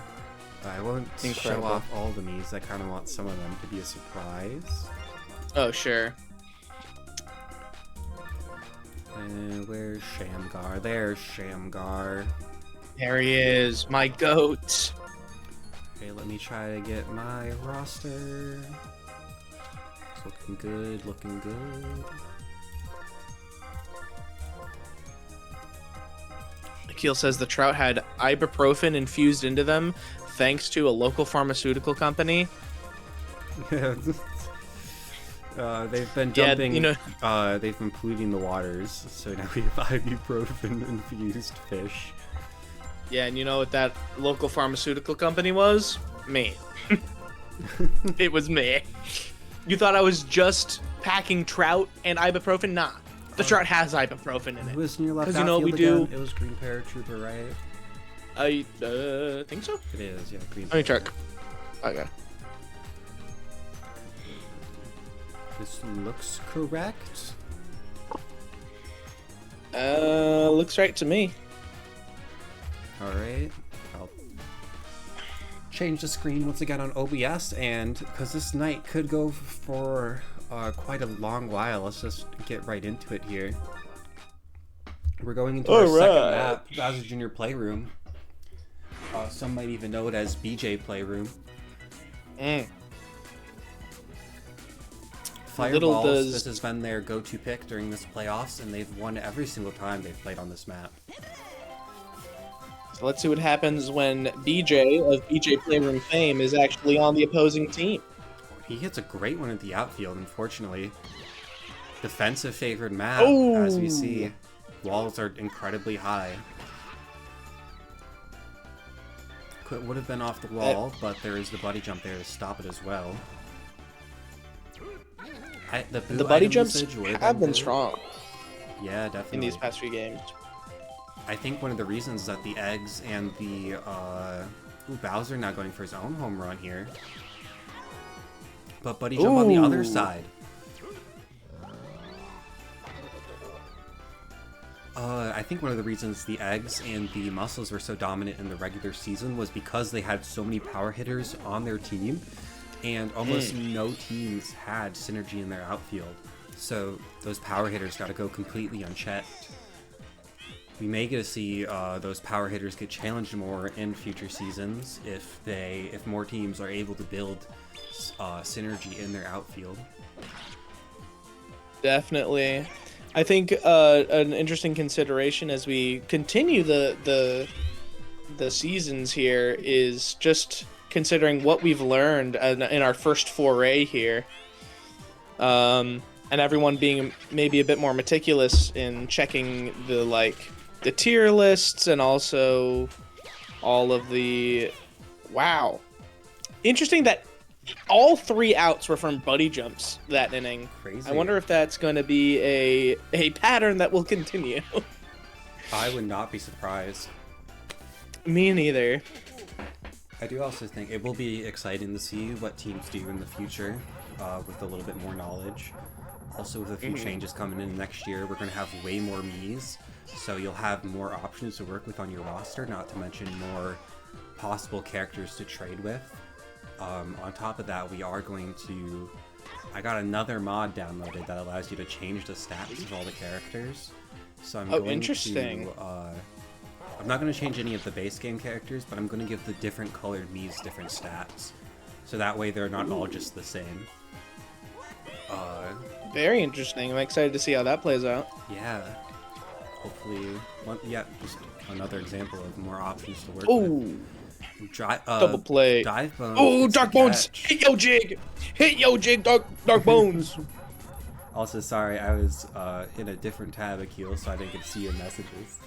I won't Incredible. show off all the me's. I kind of want some of them to be a surprise. Oh, sure. Where's Shamgar? There's Shamgar. There he is, my goat. Okay, let me try to get my roster. It's looking good, looking good. Akil says the trout had ibuprofen infused into them thanks to a local pharmaceutical company. They've been dumping, they've been polluting the waters, so now we have ibuprofen-infused fish. Yeah, and you know what that local pharmaceutical company was? Me. It was me. You thought I was just packing trout and ibuprofen? Nah. The trout has ibuprofen in it. Who was in your left 'Cause outfield we again? do. It was Green Paratrooper, right? I think so. It is, yeah. Green. Let me check. Okay. This looks correct. Looks right to me. Alright. I'll change the screen once again on OBS, and because this night could go for quite a long while, let's just get right into it here. We're going into our second map, Bowser Jr. Playroom. Some might even know it as Fireballs, does... this has been their go-to pick during this playoffs, and they've won every single time they've played on this map. So let's see what happens when BJ of BJ Playroom fame is actually on the opposing team. He hits a great one at the outfield, unfortunately. Defensive favored map, as we see. Walls are incredibly high. Would have been off the wall, but there is the buddy jump there to stop it as well. The buddy jumps have been strong. Yeah, definitely. In these past few games. I think one of the reasons that the eggs and the Bowser not going for his own home run here. But buddy jump on the other side. I think one of the reasons the eggs and the muscles were so dominant in the regular season was because they had so many power hitters on their team, and almost no teams had synergy in their outfield. So those power hitters got to go completely unchecked. We may get to see those power hitters get challenged more in future seasons if more teams are able to build synergy in their outfield. Definitely. I think an interesting consideration as we continue the seasons here is just considering what we've learned in our first foray here, and everyone being maybe a bit more meticulous in checking the tier lists and also all of the... Wow. Interesting that all 3 outs were from buddy jumps that inning. Crazy. I wonder if that's going to be a pattern that will continue. I would not be surprised. Me neither. I do also think it will be exciting to see what teams do in the future with a little bit more knowledge. Also, with a few changes coming in next year, we're going to have way more Miis, so you'll have more options to work with on your roster, not to mention more possible characters to trade with. On top of that, we are going to... I got another mod downloaded that allows you to change the stats of all the characters. So I'm going interesting. to... I'm not going to change any of the base game characters, but I'm going to give the different colored Miis different stats. So that way they're not all just the same. Very interesting. I'm excited to see how that plays out. Yeah. Hopefully... yeah, just another example of more options to work Ooh. with. Double play. Dive bones. Oh, Dark Bones! Hit yo jig! Hit yo jig, Dark Bones! Also, sorry, I was in a different tab, Akil, so I didn't get to see your messages.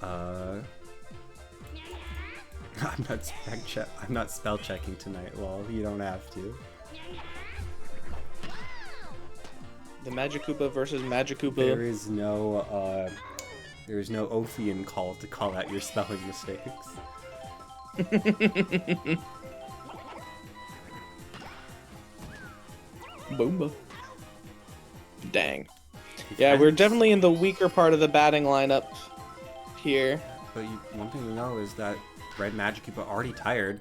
I'm not spell checking tonight. Well, you don't have to. The Magikoopa versus Magikoopa. There is no Ophian call to call out your spelling mistakes. Boomba. Dang. Yeah, we're definitely in the weaker part of the batting lineup here. But one thing to know is that Red Magikoopa already tired.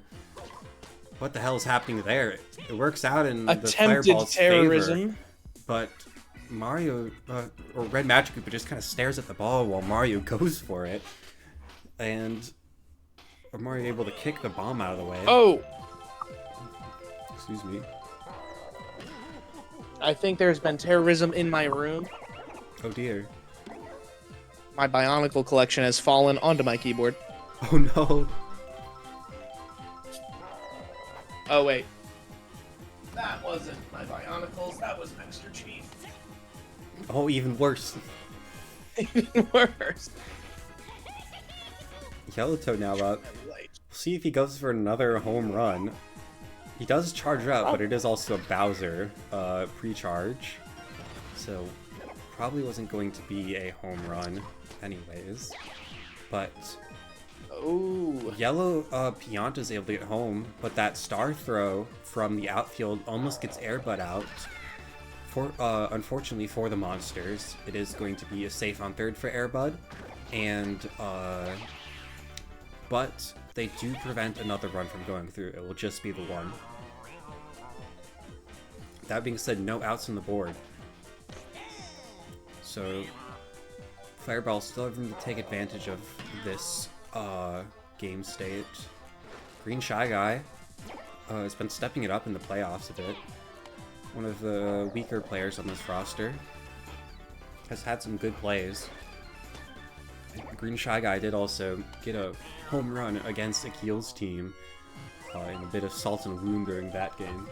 What the hell is happening there? It works out in the Fireball's terrorism. favor, but Mario or Red Magikoopa just kind of stares at the ball while Mario goes for it, and Mario able to kick the bomb out of the way. Oh! Excuse me. I think there's been terrorism in my room. Oh dear. My Bionicle collection has fallen onto my keyboard. Oh no. Oh wait. That wasn't my Bionicles, that was Master Chief. Oh, even worse. Even worse. Yellowtoad now up. See if he goes for another home run. He does charge up, but it is also a Bowser pre-charge. So probably wasn't going to be a home run anyways. But Yellow Pianta's able to get home, but that star throw from the outfield almost gets Airbud out. Unfortunately for the monsters, it is going to be a safe on third for Airbud, and but they do prevent another run from going through. It will just be the one. That being said, no outs on the board. So Fireball still have room to take advantage of this game state. Green Shy Guy has been stepping it up in the playoffs a bit. one of the weaker players on this roster. Has had some good plays. Green Shy Guy did also get a home run against Akil's team in a bit of salt and wound during that game.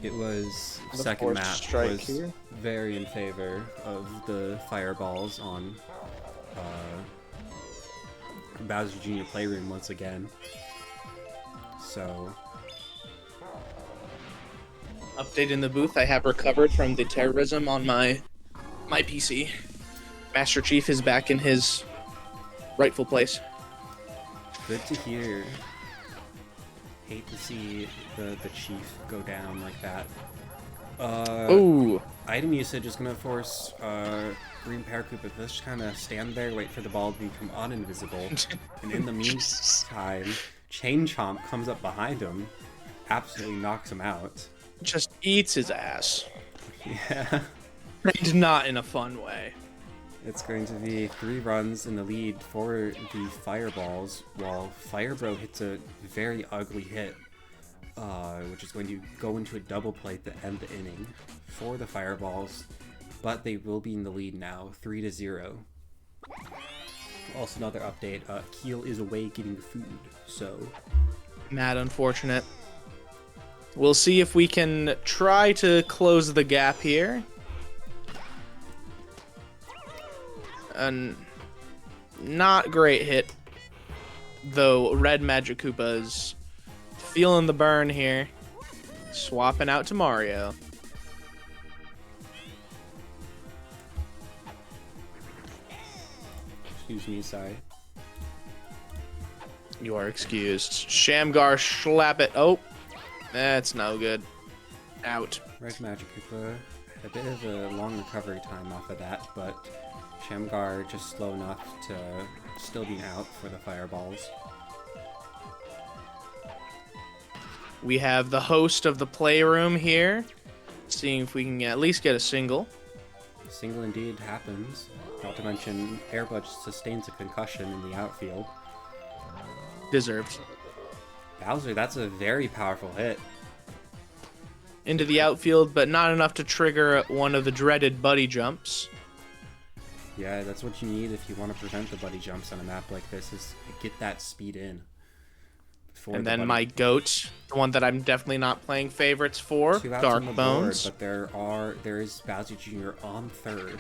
It was The second fourth map strike was here. very in favor of the Fireballs on Bowser Jr. Playroom once again. So Update in the booth. I have recovered from the terrorism on my PC. Master Chief is back in his rightful place. good to hear. Hate to see the chief go down like that. Ooh. Item usage is gonna force Green Parakeet to just kind of stand there, wait for the ball to become uninvisible, and in the meantime, Chain Chomp comes up behind him, absolutely knocks him out. Just eats his ass. Yeah. And not in a fun way. It's going to be 3 runs in the lead for the Fireballs, while Firebro hits a very ugly hit, which is going to go into a double play at the end of the inning for the Fireballs, but they will be in the lead now, 3-0. Also another update, Keel is away getting food, so... Mad unfortunate. We'll see if we can try to close the gap here. And not great hit, though. Red Magic Koopa is feeling the burn here, swapping out to Mario. Excuse me, sorry. You are excused. Shamgar slap it. Oh, that's no good. Out. Red Magic Koopa had a bit of a long recovery time off of that, but Shamgar just slow enough to still be out for the Fireballs. We have the host of the playroom here, seeing if we can at least get a single. A single indeed happens, not to mention Airbud sustains a concussion in the outfield. Deserved. Bowser, that's a very powerful hit. Into the outfield, but not enough to trigger one of the dreaded buddy jumps. Yeah, that's what you need if you want to prevent the buddy jumps on a map like this, is get that speed in. And then my goat, the one that I'm definitely not playing favorites for, Dark Bones. But there is Bowser Jr. on third.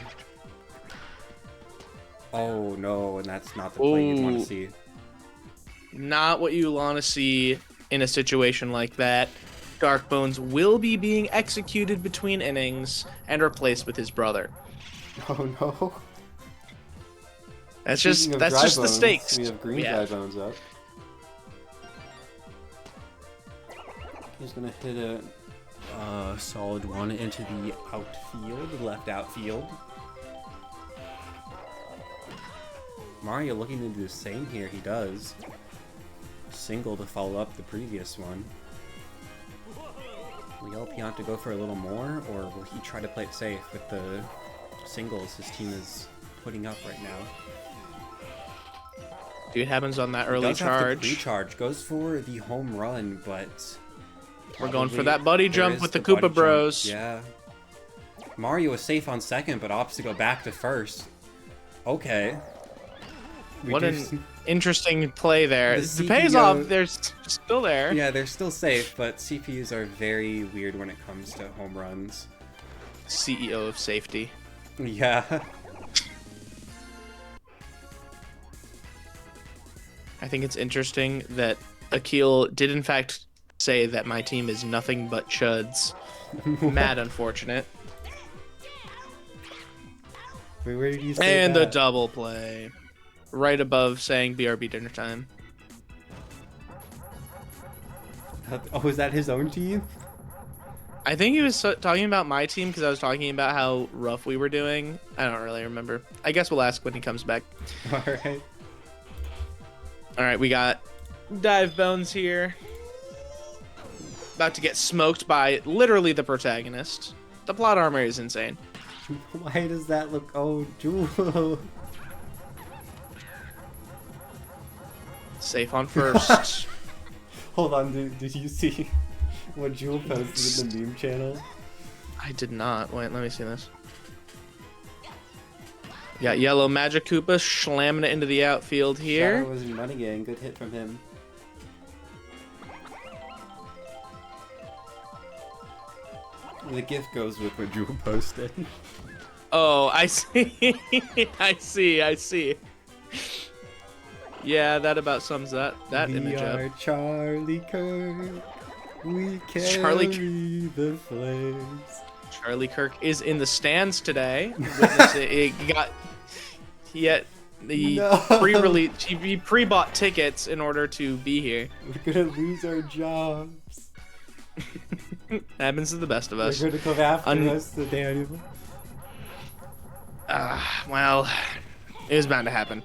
Oh no, and that's not the play you want to see. Not what you want to see in a situation like that. Dark Bones will be being executed between innings and replaced with his brother. Oh no. That's just the stakes. We have Green Dry Bones up. He's gonna hit a solid one into the outfield, the left outfield. Mario looking to do the same here. He does. Single to follow up the previous one. Will Yellow Pianta go for a little more, or will he try to play it safe with the singles his team is putting up right now? See what happens on that early charge. Recharge goes for the home run, but we're going for that buddy jump with the Koopa Bros. Yeah. Mario is safe on second, but opts to go back to first. Okay. What an interesting play there. It pays off. They're still there. Yeah, they're still safe, but CPUs are very weird when it comes to home runs. CEO of safety. Yeah. I think it's interesting that Akil did in fact say that my team is nothing but chuds. Mad unfortunate. Wait, where did you say and that? the double play. Right above saying BRB dinner time. Oh, is that his own team? I think he was talking about my team because I was talking about how rough we were doing. I don't really remember. I guess we'll ask when he comes back. Alright. Alright, we got Dive Bones here. About to get smoked by literally the protagonist. The plot armor is insane. Why does that look... Oh, Jewel. Safe on first. Hold on, did you see what Jewel posted in the meme channel? I did not. Wait, let me see this. Got yellow Magic Koopa slamming it into the outfield here. Shadow was running again. Good hit from him. The gift goes with what Jewel posted. Oh, I see. I see. Yeah, that about sums that image up. We are Charlie Kirk. We carry Charlie the flames. Charlie Kirk is in the stands today. Witness it. Pre-release. He pre-bought tickets in order to be here. We're gonna lose our jobs. Happens to the best of us. They're gonna come after us, the Daniel. Well, it was bound to happen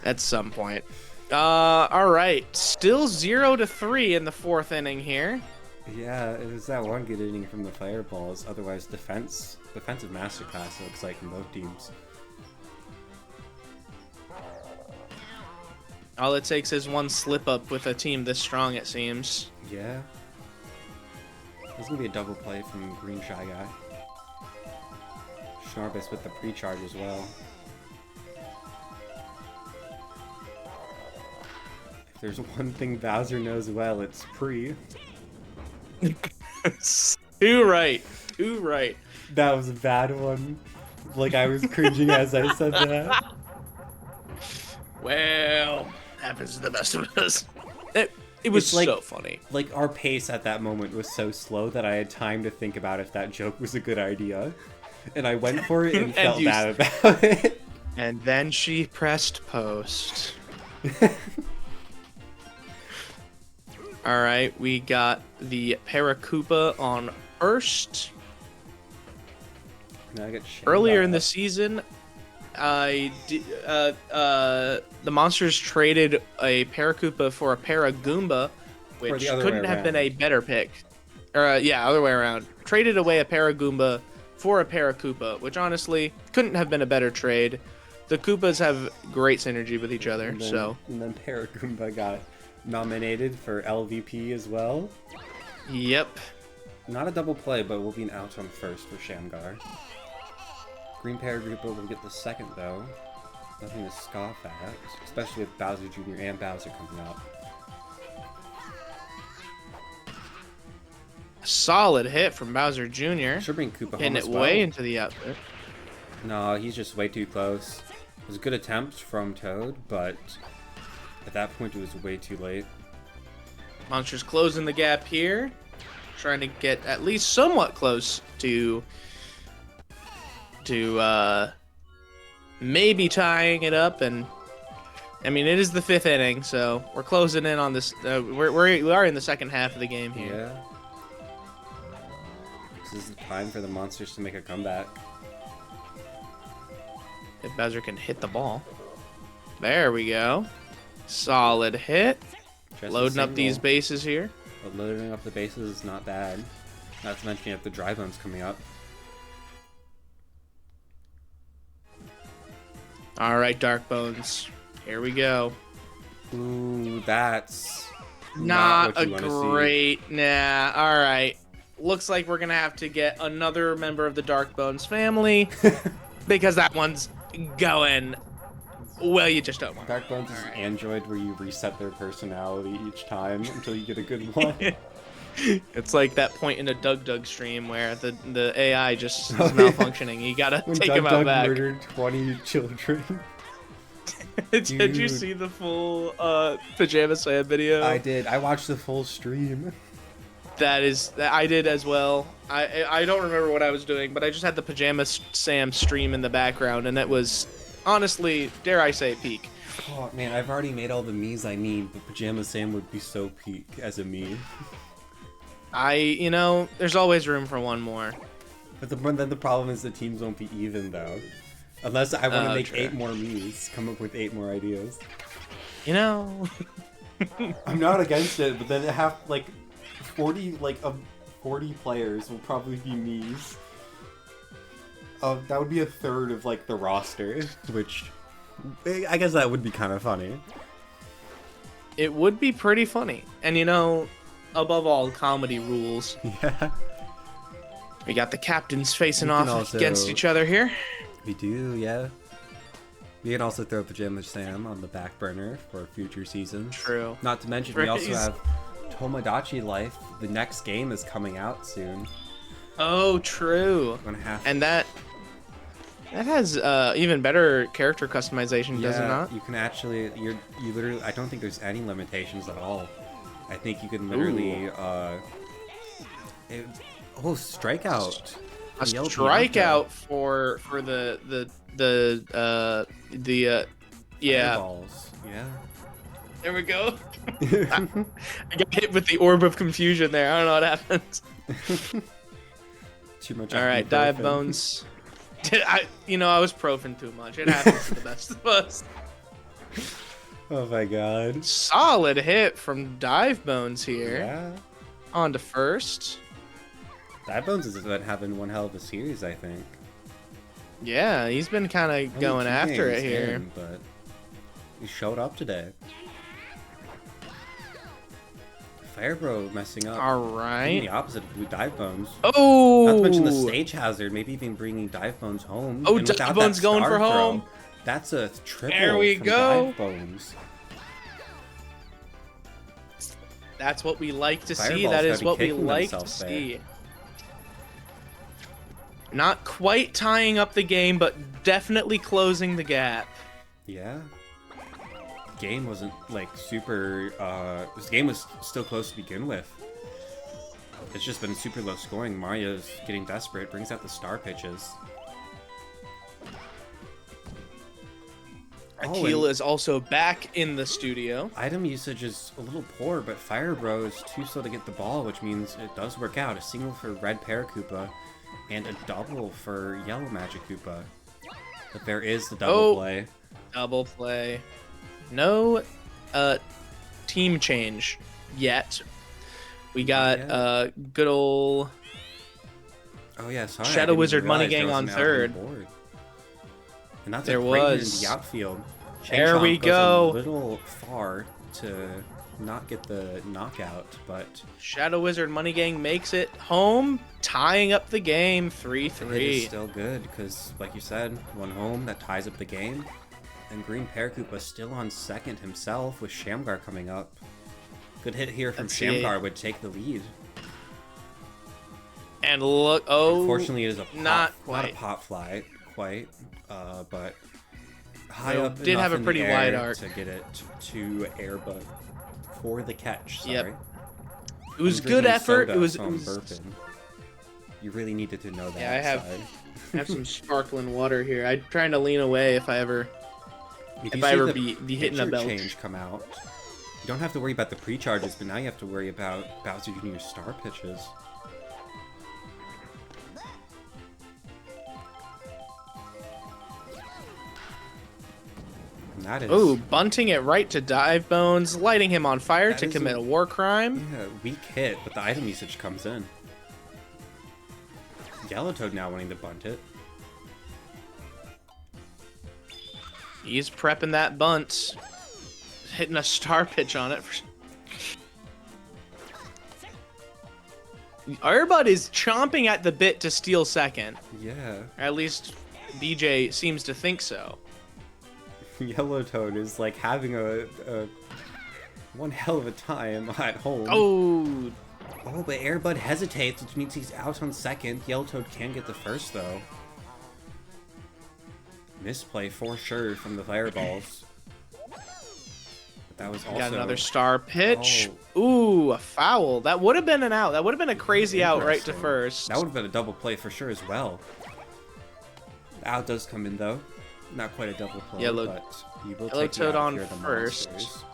at some point. All right, still 0-3 in the 4th inning here. Yeah, it was that one good inning from the fireballs. Otherwise, defensive masterclass. It looks like in both teams. All it takes is one slip up with a team this strong, it seems. Yeah. There's gonna be a double play from Green Shy Guy. Schnorbus with the pre-charge as well. If there's one thing Bowser knows well, it's pre. Too right. Too right. That was a bad one. Like, I was cringing as I said that. Well, happens to the best of us. It was like, so funny. Like, our pace at that moment was so slow that I had time to think about if that joke was a good idea. And I went for it and felt bad about it. And then she pressed post. Alright, we got the Paracoopa on first. Now I get Earlier in the season, the Monsters traded a Paracoopa for a Paragoomba, which couldn't have been a better pick. Or, yeah, other way around. Traded away a Paragoomba for a Paracoopa, which honestly couldn't have been a better trade. The Koopas have great synergy with each other, and then Paragoomba got nominated for LVP as well. Yep. Not a double play, but we'll be an out on first for Shamgar. Green Paragoopa will get the second, though. Nothing to scoff at, especially with Bowser Jr. and Bowser coming up. Solid hit from Bowser Jr. Should bring Koopa home hitting as it well. way into the outfit. No, he's just way too close. It was a good attempt from Toad, but at that point it was way too late. Monsters closing the gap here. Trying to get at least somewhat close to maybe tying it up. And I mean, it is the 5th inning, so we're closing in on this. We are in the second half of the game here. Yeah. This is the time for the Monsters to make a comeback. If Bowser can hit the ball. There we go. Solid hit. Just Loading up these bases here. But loading up the bases is not bad. Not to mention you have the dry bones coming up. Alright, Dark Bones. Here we go. Ooh, that's Not what a you wanna great... See. Nah, alright. Looks like we're gonna have to get another member of the Dark Bones family. Because that one's going... Well, you just don't want Dark Bones is an android where you reset their personality each time until you get a good one. It's like that point in a Doug stream where the AI just is malfunctioning. You gotta when take him out back. Murdered 20 children. Did you see the full Pajama Sam video? I did. I watched the full stream. I did as well. I don't remember what I was doing, but I just had the Pajama Sam stream in the background, and it was honestly, dare I say, peak. Oh man, I've already made all the me's I need, but Pajama Sam would be so peak as a me. There's always room for one more. But then the problem is the teams won't be even though. Unless I want to make true. 8 more me's, come up with 8 more ideas. I'm not against it, but then have like 40 of 40 players will probably be me's. That would be a third of like the roster, which I guess that would be kind of funny. It would be pretty funny. And you know, above all, comedy rules. Yeah. We got the captains facing We can off also- against each other here. We do, yeah. We can also throw Pajama Sam on the back burner for future seasons. True. Not to mention, we also Praise. have Tomodachi Life. The next game is coming out soon. Oh, true. I'm gonna have And that has even better character customization, does it not? You can actually, you literally, I don't think there's any limitations at all. I think you can literally, strikeout. A From Yellow strikeout for yeah. Balls. Yeah. There we go. I got hit with the orb of confusion there. I don't know what happened. Too much. All right, dive ibuprofen. bones. I was profing too much. It happens to the best of us. Oh my god. Solid hit from dive bones here. Yeah. On to first. Dive Bones has been having one hell of a series, I think. Yeah, he's been kind of Only going 2 after it games here. in, but he showed up today. Firebro messing up. All Doing right. the opposite of Blue Dive Bones. Oh. Not to mention the stage hazard, maybe even bringing Dive Bones home. Oh, And Dive without Bones that going star for home. throw, that's a triple There we from go. Dive Bones. That's what we like to see. Fireball's That gotta is be what we kicking like to themselves there. see. Not quite tying up the game, but definitely closing the gap. Yeah. Game wasn't like super. This game was still close to begin with. It's just been super low scoring. Mario's getting desperate, brings out the star pitches. Akil is also back in the studio. Item usage is a little poor, but Fire Bro is too slow to get the ball, which means it does work out. A single for Red Paracupa and a double for Yellow Magic Koopa. But there is the double play. Double play. No team change yet. We got good old Oh yeah, sorry. I Shadow didn't Wizard Money realize there Gang was on an out third. board. And that's There a great hit was. in the outfield. There we Chomp goes go. A little far to not get the knockout, but Shadow Wizard Money Gang makes it home, tying up the game the hit is 3-3. still good because, like you said, one home that ties up the game. And Green Paracupa still on second himself with Shamgar coming up. Good hit here from Let's see. Shamgar would take the lead. And look, oh, Unfortunately, it is a pop, not not quite. a pop fly, but high It up did enough have a in the pretty air wide arc. to get it to Airbud for the catch. Sorry. Yep. It was I'm good drinking effort. soda, It was. so I'm burping. You really needed to know that. Yeah, I have- side. I have some sparkling water here. I'm trying to lean away if I ever If if you I see ever the be hitting a pitcher belt. change come out, you don't have to worry about the pre-charges, but now you have to worry about Bowser Jr.'s star pitches. And that is Oh, bunting it right to Dive Bones, lighting him on fire That to is commit a- a war crime. yeah, weak hit, but the item usage comes in. Yellow Toad now wanting to bunt it. He's prepping that bunt, hitting a star pitch on it. Airbud is chomping at the bit to steal second. Yeah. Or at least BJ seems to think so. Yellow Toad is like having a one hell of a time at home. Oh, Oh, but Airbud hesitates, which means he's out on second. Yellow Toad can get the first, though. Misplay for sure from the Fireballs. But that was also... got another star pitch. Ooh, a foul. That would have been an out. That would have been a crazy out right to Interesting. first. That would have been a double play for sure as well. The out does come in, though. Not quite a double play, Yellow- but you will Yellow take the Toad out on here, the first. monsters.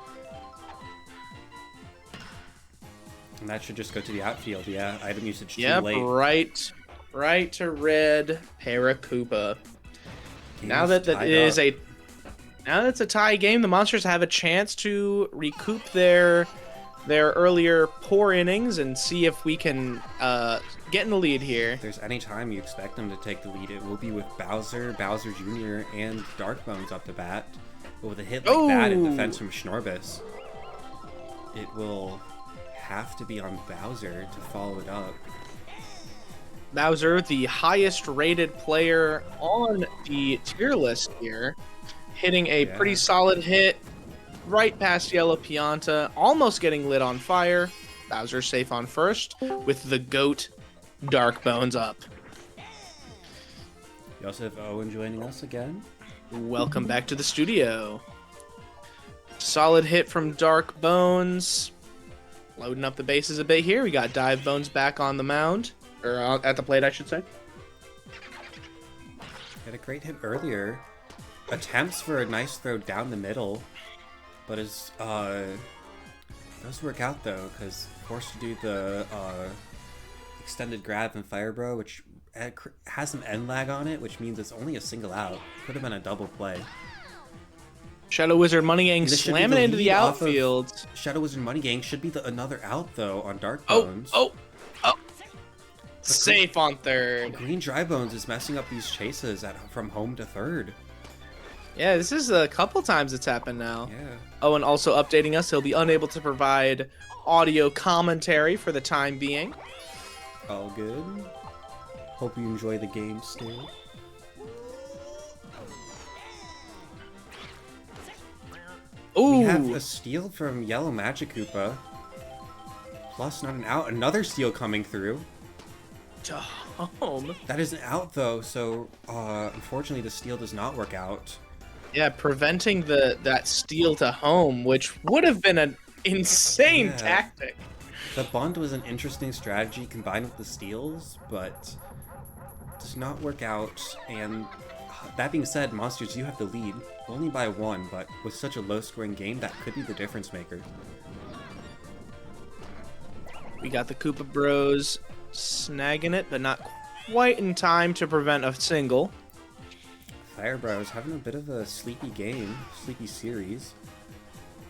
And that should just go to the outfield, yeah. Item usage too Yep, late. right to red Paracupa. Game Now is that tied is up. now that it's a tie game, the monsters have a chance to recoup their earlier poor innings and see if we can get in the lead here. If there's any time you expect them to take the lead, it will be with Bowser, Bowser Jr., and Dark Bones up to bat. But with a hit like that, it Oh! defends from Schnorbus. it will have to be on Bowser to follow it up. Bowser, the highest rated player on the tier list here, hitting a pretty solid hit right past Yellow Pianta, almost getting lit on fire. Bowser safe on first with the GOAT Dark Bones up. You also have Owen joining us again. Welcome back to the studio. Solid hit from Dark Bones. Loading up the bases a bit here. We got Dive Bones back on the mound. Or at the plate, I should say. Had a great hit earlier. Attempts for a nice throw down the middle. But does work out though, because forced to do the extended grab and Fire Bro, which has some end lag on it, which means it's only a single out. Could have been a double play. Shadow Wizard Money Gang slamming into the outfield. Shadow Wizard Money Gang should be another out though on Dark Bones. Oh! Safe on third. Green Dry Bones is messing up these chases from home to third. Yeah, this is a couple times it's happened now. Yeah. Oh, and also updating us, he'll be unable to provide audio commentary for the time being. All good. Hope you enjoy the game still. Ooh! We have a steal from Yellow Magic Koopa. Plus not an out. Another steal coming through. To home. That is an out though, so unfortunately the steal does not work out. Yeah, preventing that steal to home, which would have been an insane tactic. The bunt was an interesting strategy combined with the steals, but does not work out. And that being said, Monsters, you have the lead, only by 1, but with such a low-scoring game, that could be the difference maker. We got the Koopa Bros snagging it, but not quite in time to prevent a single. Fire Bros having a bit of a sleepy game, sleepy series.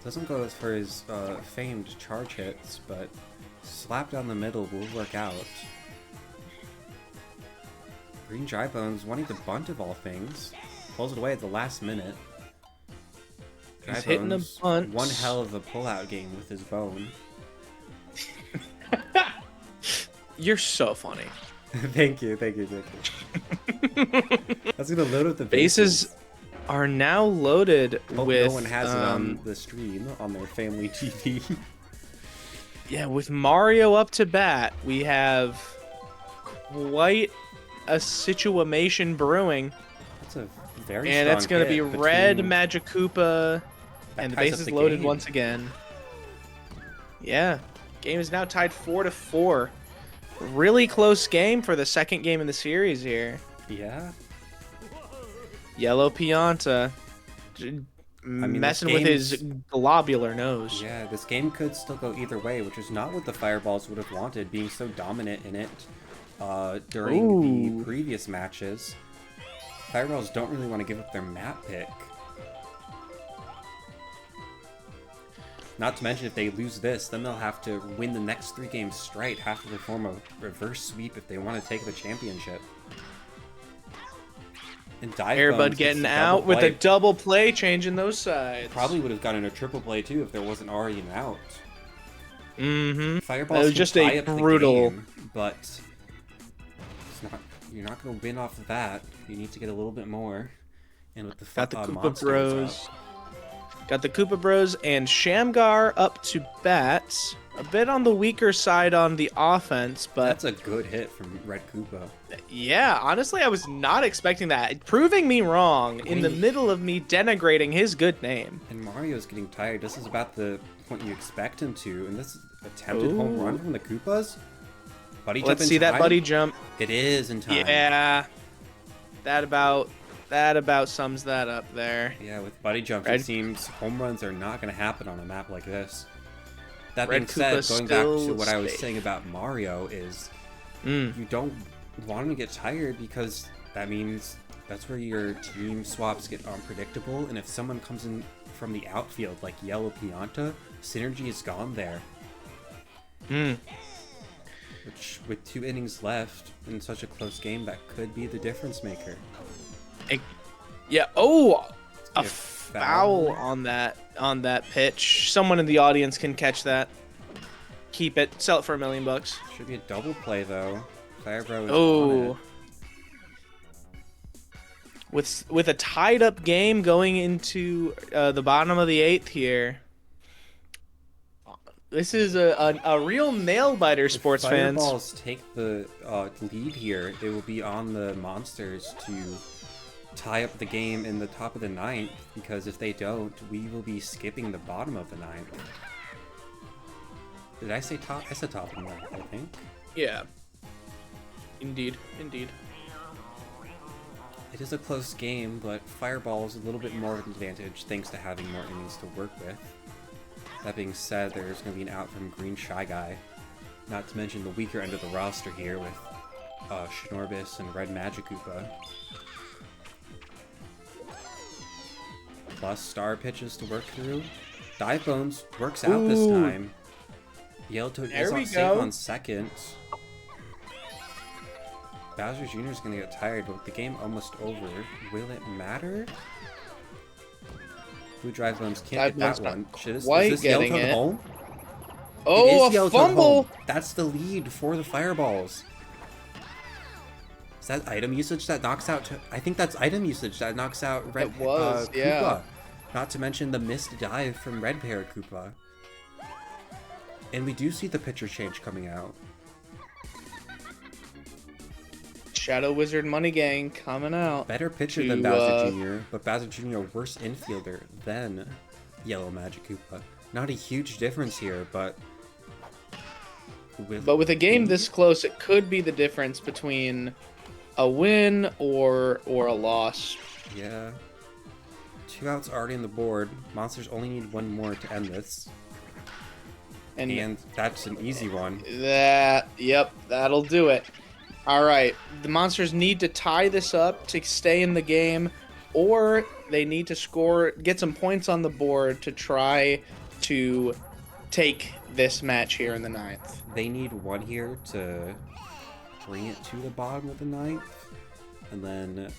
Doesn't go as for his famed charge hits, but slap down the middle will work out. Green Dry Bones wanting to bunt of all things. Pulls it away at the last minute. He's hitting a bunt. One hell of a pullout game with his bone. You're so funny. Thank you. That's gonna load up the bases. Are now loaded with. No one has it on the stream on their family TV. Yeah, with Mario up to bat, we have quite a situation brewing. That's a very and strong it's going to be hit red Magic Koopa, and the base is loaded once again. Yeah, game is now tied 4-4. Really close game for the second game in the series here. Yeah. Yellow Pianta messing with his globular nose. Yeah, this game could still go either way, which is not what the Fireballs would have wanted, being so dominant in it during the previous matches. Fireballs don't really want to give up their map pick. Not to mention, if they lose this, then they'll have to win the next 3 games straight, have to perform a reverse sweep if they want to take the championship. And Airbud getting out with a double play, changing those sides. Probably would have gotten a triple play too if there wasn't already an out. Mm-hmm. Fireballs it was just a brutal. Game, but it's not. You're not going to win off of that. You need to get a little bit more. And with the got the Koopa Bros. Got the Koopa Bros and Shamgar up to bat. A bit on the weaker side on the offense, but... That's a good hit from Red Koopa. Yeah, honestly, I was not expecting that. Proving me wrong in the middle of me denigrating his good name. And Mario's getting tired. This is about the point you expect him to. And this attempted home run from the Koopas. Buddy jump. Let's see that buddy jump. It is in time. Yeah. That about sums that up there. Yeah, with buddy jumps, it seems home runs are not going to happen on a map like this. That being said, going back to what I was saying about Mario is you don't want him to get tired because that means that's where your team swaps get unpredictable, and if someone comes in from the outfield like Yellow Pianta, synergy is gone there. Which, with 2 innings left in such a close game, that could be the difference maker. Yeah, a foul on that pitch. Someone in the audience can catch that. Keep it. Sell it for $1 million. Should be a double play though. Firebro is on Oh. it. With a tied up game going into the bottom of the 8th here. This is a real nail biter, sports fans. If Fireballs take the lead here, it will be on the Monsters to tie up the game in the top of the 9th, because if they don't, we will be skipping the bottom of the 9th. Did I say top? I said top of the 9th, I think. Yeah. Indeed. Indeed. It is a close game, but Fireball is a little bit more of an advantage thanks to having more innings to work with. That being said, there's going to be an out from Green Shy Guy. Not to mention the weaker end of the roster here with Shinorbis and Red Magikoopa. Plus star pitches to work through. Dive Bones works out this time. Yellow Toad is on safe on second. Bowser Jr. is going to get tired, but with the game almost over, will it matter? Blue Drive Bones can't get that one. Is this Yellow Toad home? Oh, a fumble! That's the lead for the Fireballs. Is that item usage that knocks out... I think that's item usage that knocks out Red Koopa. Yeah. Not to mention the missed dive from Red Paratroopa. And we do see the pitcher change coming out. Shadow Wizard Money Gang coming out. Better pitcher than Bowser Jr., but Bowser Jr. a worse infielder than Yellow Magikoopa. Not a huge difference here, but... with a game this close, it could be the difference between a win or a loss. Yeah. 2 outs already on the board. Monsters only need 1 more to end this. And that's an easy one. Yep, that'll do it. Alright, the Monsters need to tie this up to stay in the game, or they need to get some points on the board to try to take this match here in the 9th. They need 1 here to bring it to the bottom of the 9th, and then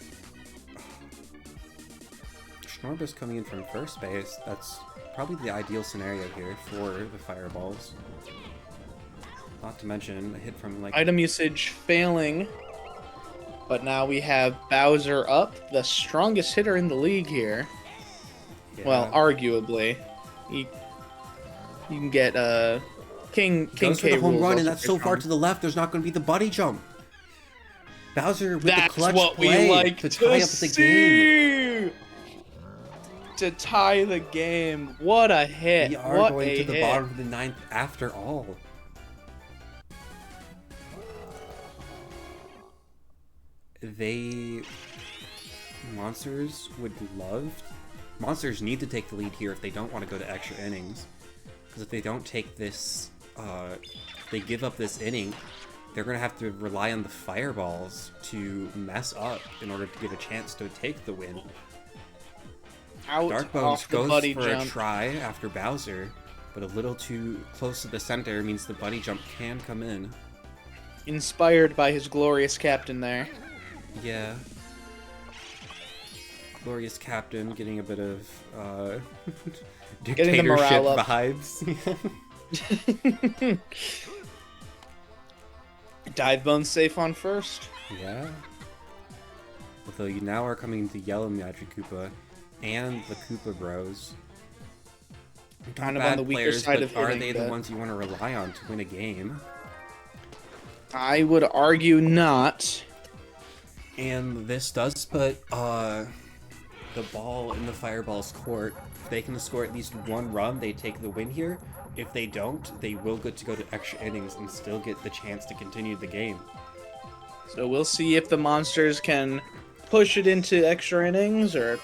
Schnorbus coming in from first base. That's probably the ideal scenario here for the Fireballs. Not to mention a hit from item usage failing, but now we have Bowser up, the strongest hitter in the league here. Yeah. Well, arguably, you can get King goes K for the home run, and that's so far to the left. There's not going to be the buddy jump. Bowser with the clutch what play we like to tie up the game. To tie the game, what a hit! We are going to the bottom of the 9th after all. Monsters need to take the lead here if they don't want to go to extra innings. Because if they don't take this, they give up this inning, they're going to have to rely on the Fireballs to mess up in order to give a chance to take the win. Dark Bones goes for a try after Bowser, but a little too close to the center means the buddy jump can come in. Inspired by his glorious captain there. Yeah. Glorious captain getting a bit of dictatorship vibes. Dive Bones safe on first. Yeah. Although you now are coming to Yellow Magikoopa and the Koopa Bros. Kind of on the weaker side of hitting. Are they the ones you want to rely on to win a game? I would argue not. And this does put the ball in the Fireball's court. If they can score at least 1 run, they take the win here. If they don't, they will get to go to extra innings and still get the chance to continue the game. So we'll see if the Monsters can push it into extra innings or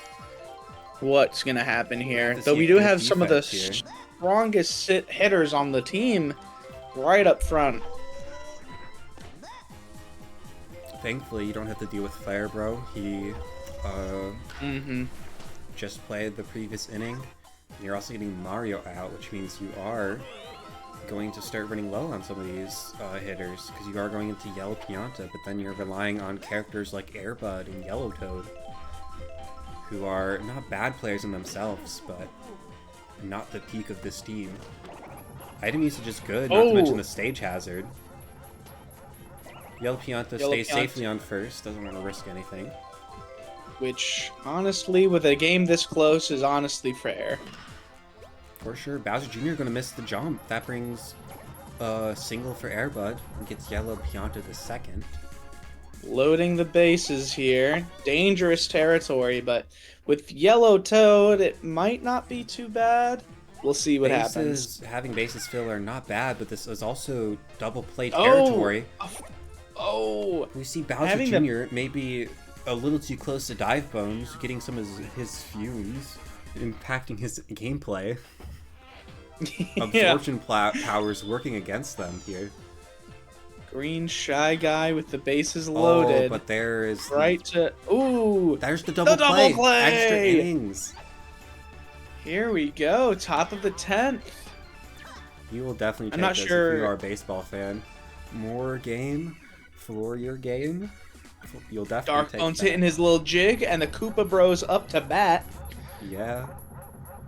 what's going to happen here. Though we do have some of the strongest hitters on the team right up front. Thankfully, you don't have to deal with Firebro. He just played the previous inning. You're also getting Mario out, which means you are going to start running low on some of these hitters, because you are going into Yellow Pianta, but then you're relying on characters like Airbud and Yellow Toad, who are not bad players in themselves, but not the peak of this team. Item usage is good, not to mention the stage hazard. Yellow Pianta stays safely on first, doesn't want to risk anything. Which, honestly, with a game this close, is honestly fair. For sure, Bowser Jr. going to miss the jump. That brings a single for Airbud and gets Yellow Pianta the second. Loading the bases here. Dangerous territory, but with Yellow Toad, it might not be too bad. We'll see what happens. Having bases fill are not bad, but this is also double play territory. Oh! We see Bowser Jr. maybe a little too close to Dive Bones, getting some of his fumes, impacting his gameplay. Absorption powers working against them here. Green Shy Guy with the bases loaded. Oh, but there is... Ooh! There's the double play! Extra innings! Here we go, top of the 10th. You will definitely take this if you are a baseball fan. More game for your game. You'll definitely take Darkbone's hitting his little jig, and the Koopa Bros up to bat. Yeah.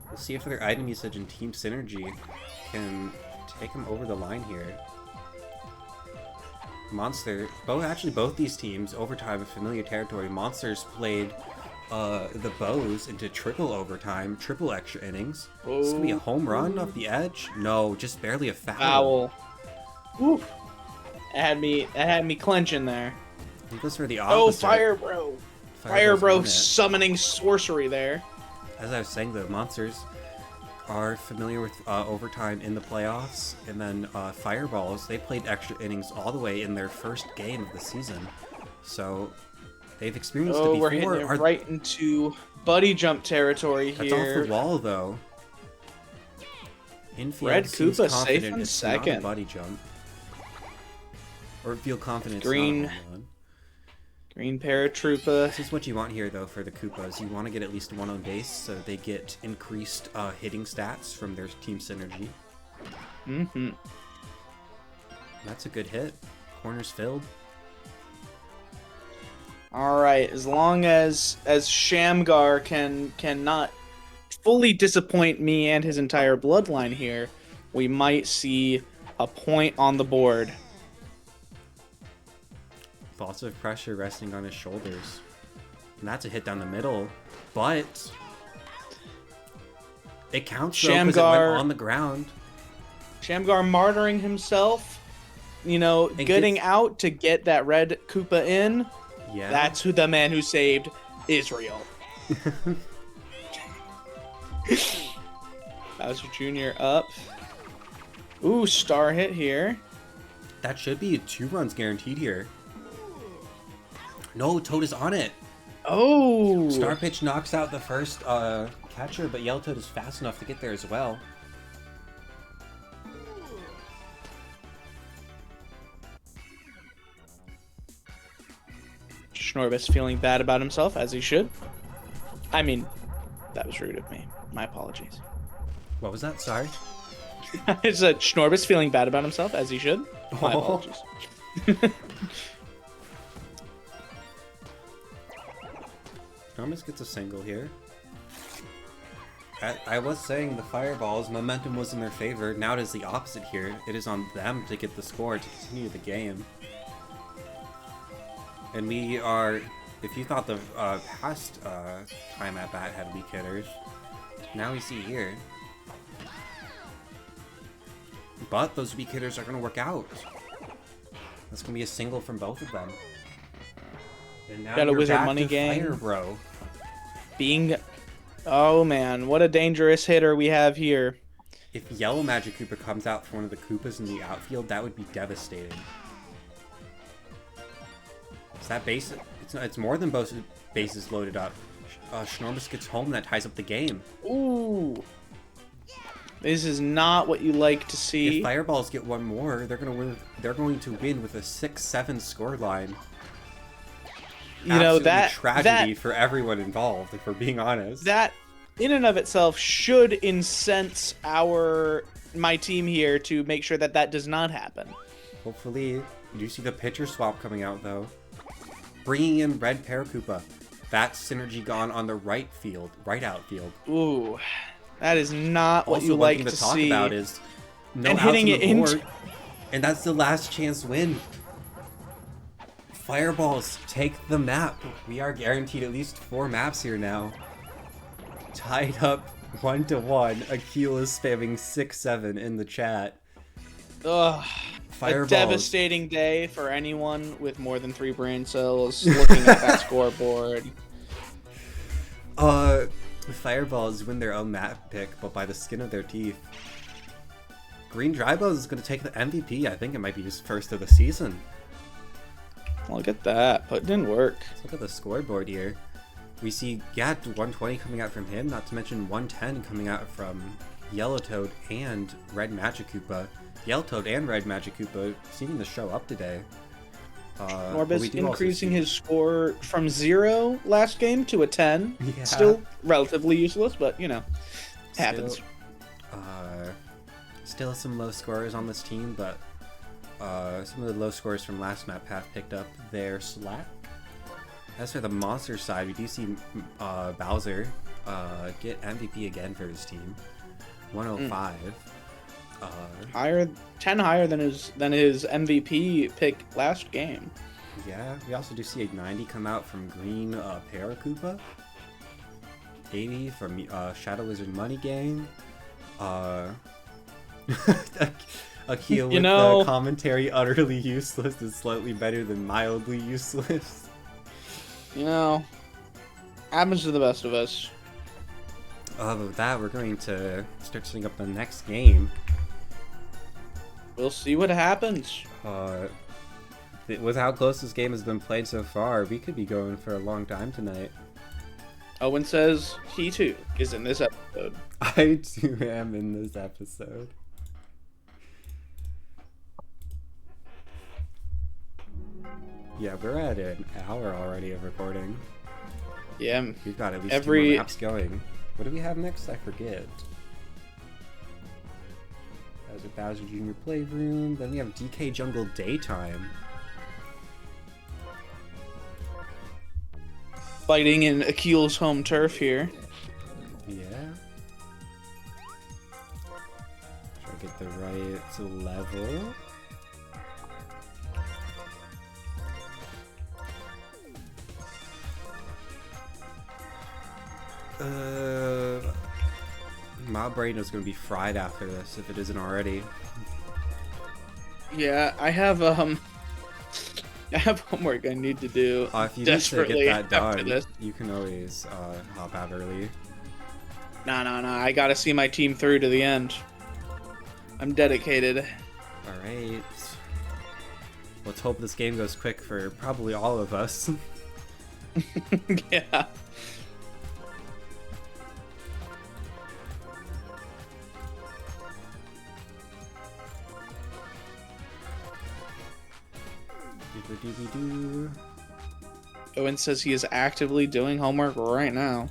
We'll see if their item usage and team synergy can take them over the line here. Monster, both these teams, overtime and familiar territory. Monsters played the Bows into triple overtime, triple extra innings. Oh. This could be a home run off the edge. No, just barely a foul. Oof. That had me clenching there. He goes for the opposite. Oh, Fire Bro! Fire Bro summoning sorcery there. As I was saying, the Monsters are familiar with overtime in the playoffs, and then Fireballs, they played extra innings all the way in their first game of the season. So they've experienced it before. We're hitting it right into buddy jump territory here. That's off the wall, though. Infield Red Koopa safe in it's second. Not a buddy jump. Or feel confident Green. It's not one. Green Paratroopa. This is what you want here, though, for the Koopas. You want to get at least one on base, so they get increased hitting stats from their team synergy. Mm-hmm. That's a good hit. Corner's filled. All right, as long as Shamgar cannot fully disappoint me and his entire bloodline here, we might see a point on the board. Lots of pressure resting on his shoulders. And that's a hit down the middle, but it counts though because it went on the ground. Shamgar martyring himself, getting out to get that red Koopa in. Yeah. That's who the man who saved Israel. Bowser Jr. up. Ooh, star hit here. That should be 2 runs guaranteed here. No, Toad is on it. Oh! Star Pitch knocks out the first catcher, but Yellow Toad is fast enough to get there as well. Schnorbus feeling bad about himself, as he should. I mean, that was rude of me. My apologies. What was that? Sorry? It's a Schnorbus feeling bad about himself, as he should. My apologies. Schnorbus gets a single here. I was saying the Fireballs, momentum was in their favor. Now it is the opposite here. It is on them to get the score to continue the game. And we are, if you thought the past time at bat had weak hitters, now we see here. But those weak hitters are going to work out. That's going to be a single from both of them. And now got a Wizard back Money to game. Fire Bro. Oh man, what a dangerous hitter we have here. If Yellow Magic Koopa comes out for one of the Koopas in the outfield, that would be devastating. Is that base? It's more than both bases loaded up. Schnorbus gets home, that ties up the game. Ooh. This is not what you like to see. If Fireballs get one more, they're going to win with a 6-7 score line. That tragedy for everyone involved, if we're being honest. That in and of itself should incense my team here to make sure that does not happen. Hopefully. You do see the pitcher swap coming out though, bringing in Red Parakoopa. That synergy gone on the right outfield. Ooh, that is not what Also, you one like thing to to talk see. about is no And outs hitting on the it board, into- and that's the last chance win. Fireballs, take the map. We are guaranteed at least 4 maps here now. Tied up 1-1. Akil is spamming 6-7 in the chat. Ugh. Fireballs. A devastating day for anyone with more than 3 brain cells looking at that scoreboard. Fireballs win their own map pick, but by the skin of their teeth. Green Drybos is going to take the MVP. I think it might be his first of the season. Look at that, but it didn't work. Let's look at the scoreboard here. We see 120 coming out from him, not to mention 110 coming out from Yellowtoad and Red Magikoopa. Yellowtoad and Red Magikoopa seeming to show up today. Norbis increasing his score from 0 last game to a 10. Yeah. Still relatively useless, but you know, happens. Still some low scorers on this team, but some of the low scores from last map have picked up their slack. As for the monster side, we do see Bowser get MVP again for his team. 105. 10 higher than his MVP pick last game. Yeah, we also do see a 90 come out from Green Paracoopa. 80 from Shadow Wizard Money Gang. Akil with the commentary utterly useless is slightly better than mildly useless. You know, happens to the best of us. With that, we're going to start setting up the next game. We'll see what happens. With how close this game has been played so far, we could be going for a long time tonight. Owen says he too is in this episode. I too am in this episode. Yeah, we're at an hour already of recording. Yeah. We've got at least 2 more maps going. What do we have next? I forget. There's a Bowser Jr. Playroom. Then we have DK Jungle Daytime. Fighting in Akil's home turf here. Yeah. Try to get the right level. My brain is going to be fried after this if it isn't already. Yeah, I have homework I need to do. If you need to get that done, you can always hop out early. No, I gotta see my team through to the end. I'm dedicated. Alright. Let's hope this game goes quick for probably all of us. Yeah. Owen says he is actively doing homework right now.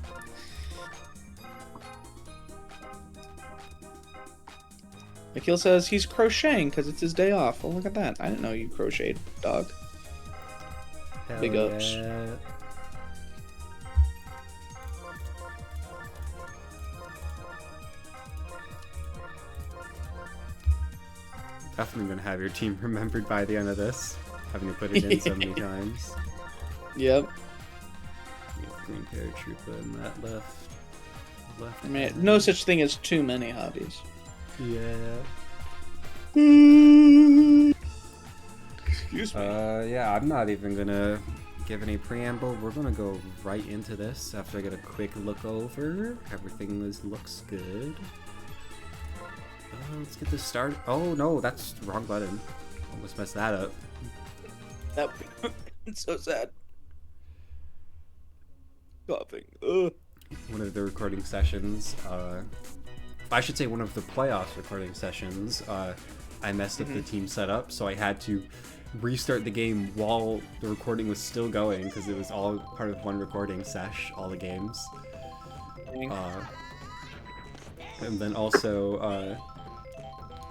Akil says he's crocheting because it's his day off. Oh, look at that. I didn't know you crocheted, dog. Hell Big ups. Yeah. Definitely gonna have your team remembered by the end of this, having to put it in so many times. Yep. We have Green Paratrooper and that left. I mean, no such thing as too many hobbies. Yeah. Excuse me. Yeah, I'm not even gonna give any preamble. We're gonna go right into this after I get a quick look over. Everything looks good. Let's get this started. Oh no, that's the wrong button. Almost messed that up. That it's so sad. Coughing. Ugh. One of the recording sessions, I should say one of the playoffs recording sessions, I messed up the team setup, so I had to restart the game while the recording was still going because it was all part of one recording sesh, all the games. And then also,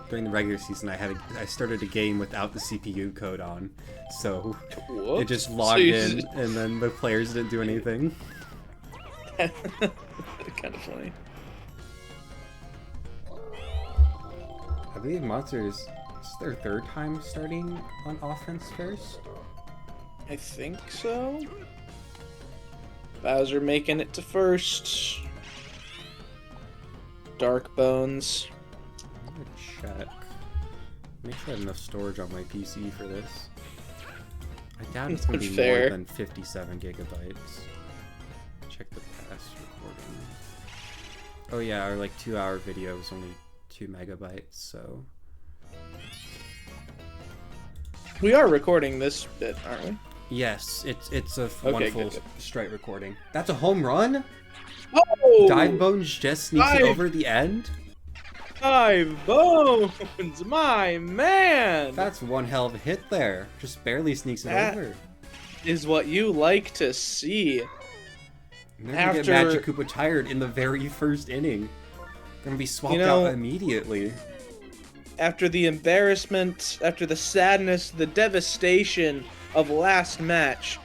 during the regular season, I started a game without the CPU code on, so Whoops. it just logged in, and then the players didn't do anything. Kind of funny. I believe Monsters, this is their third time starting on offense first. I think so. Bowser making it to first. Dark Bones. I'm gonna check. Make sure I have enough storage on my PC for this. I doubt it's gonna be Fair. more than 57 gigabytes. Check the past recordings. Oh yeah, our like 2-hour video is only 2 megabytes, so. We are recording this bit, aren't we? Yes, it's a Okay, wonderful good. straight recording. That's a home run? Oh! Dive Bones just sneaks it over the end? Dive Bones, my man! That's one hell of a hit there. Just barely sneaks it That- over. Is what you like to see. And then we get Magic Koopa tired in the very first inning. Gonna be swapped out immediately. After the embarrassment, after the sadness, the devastation of last match,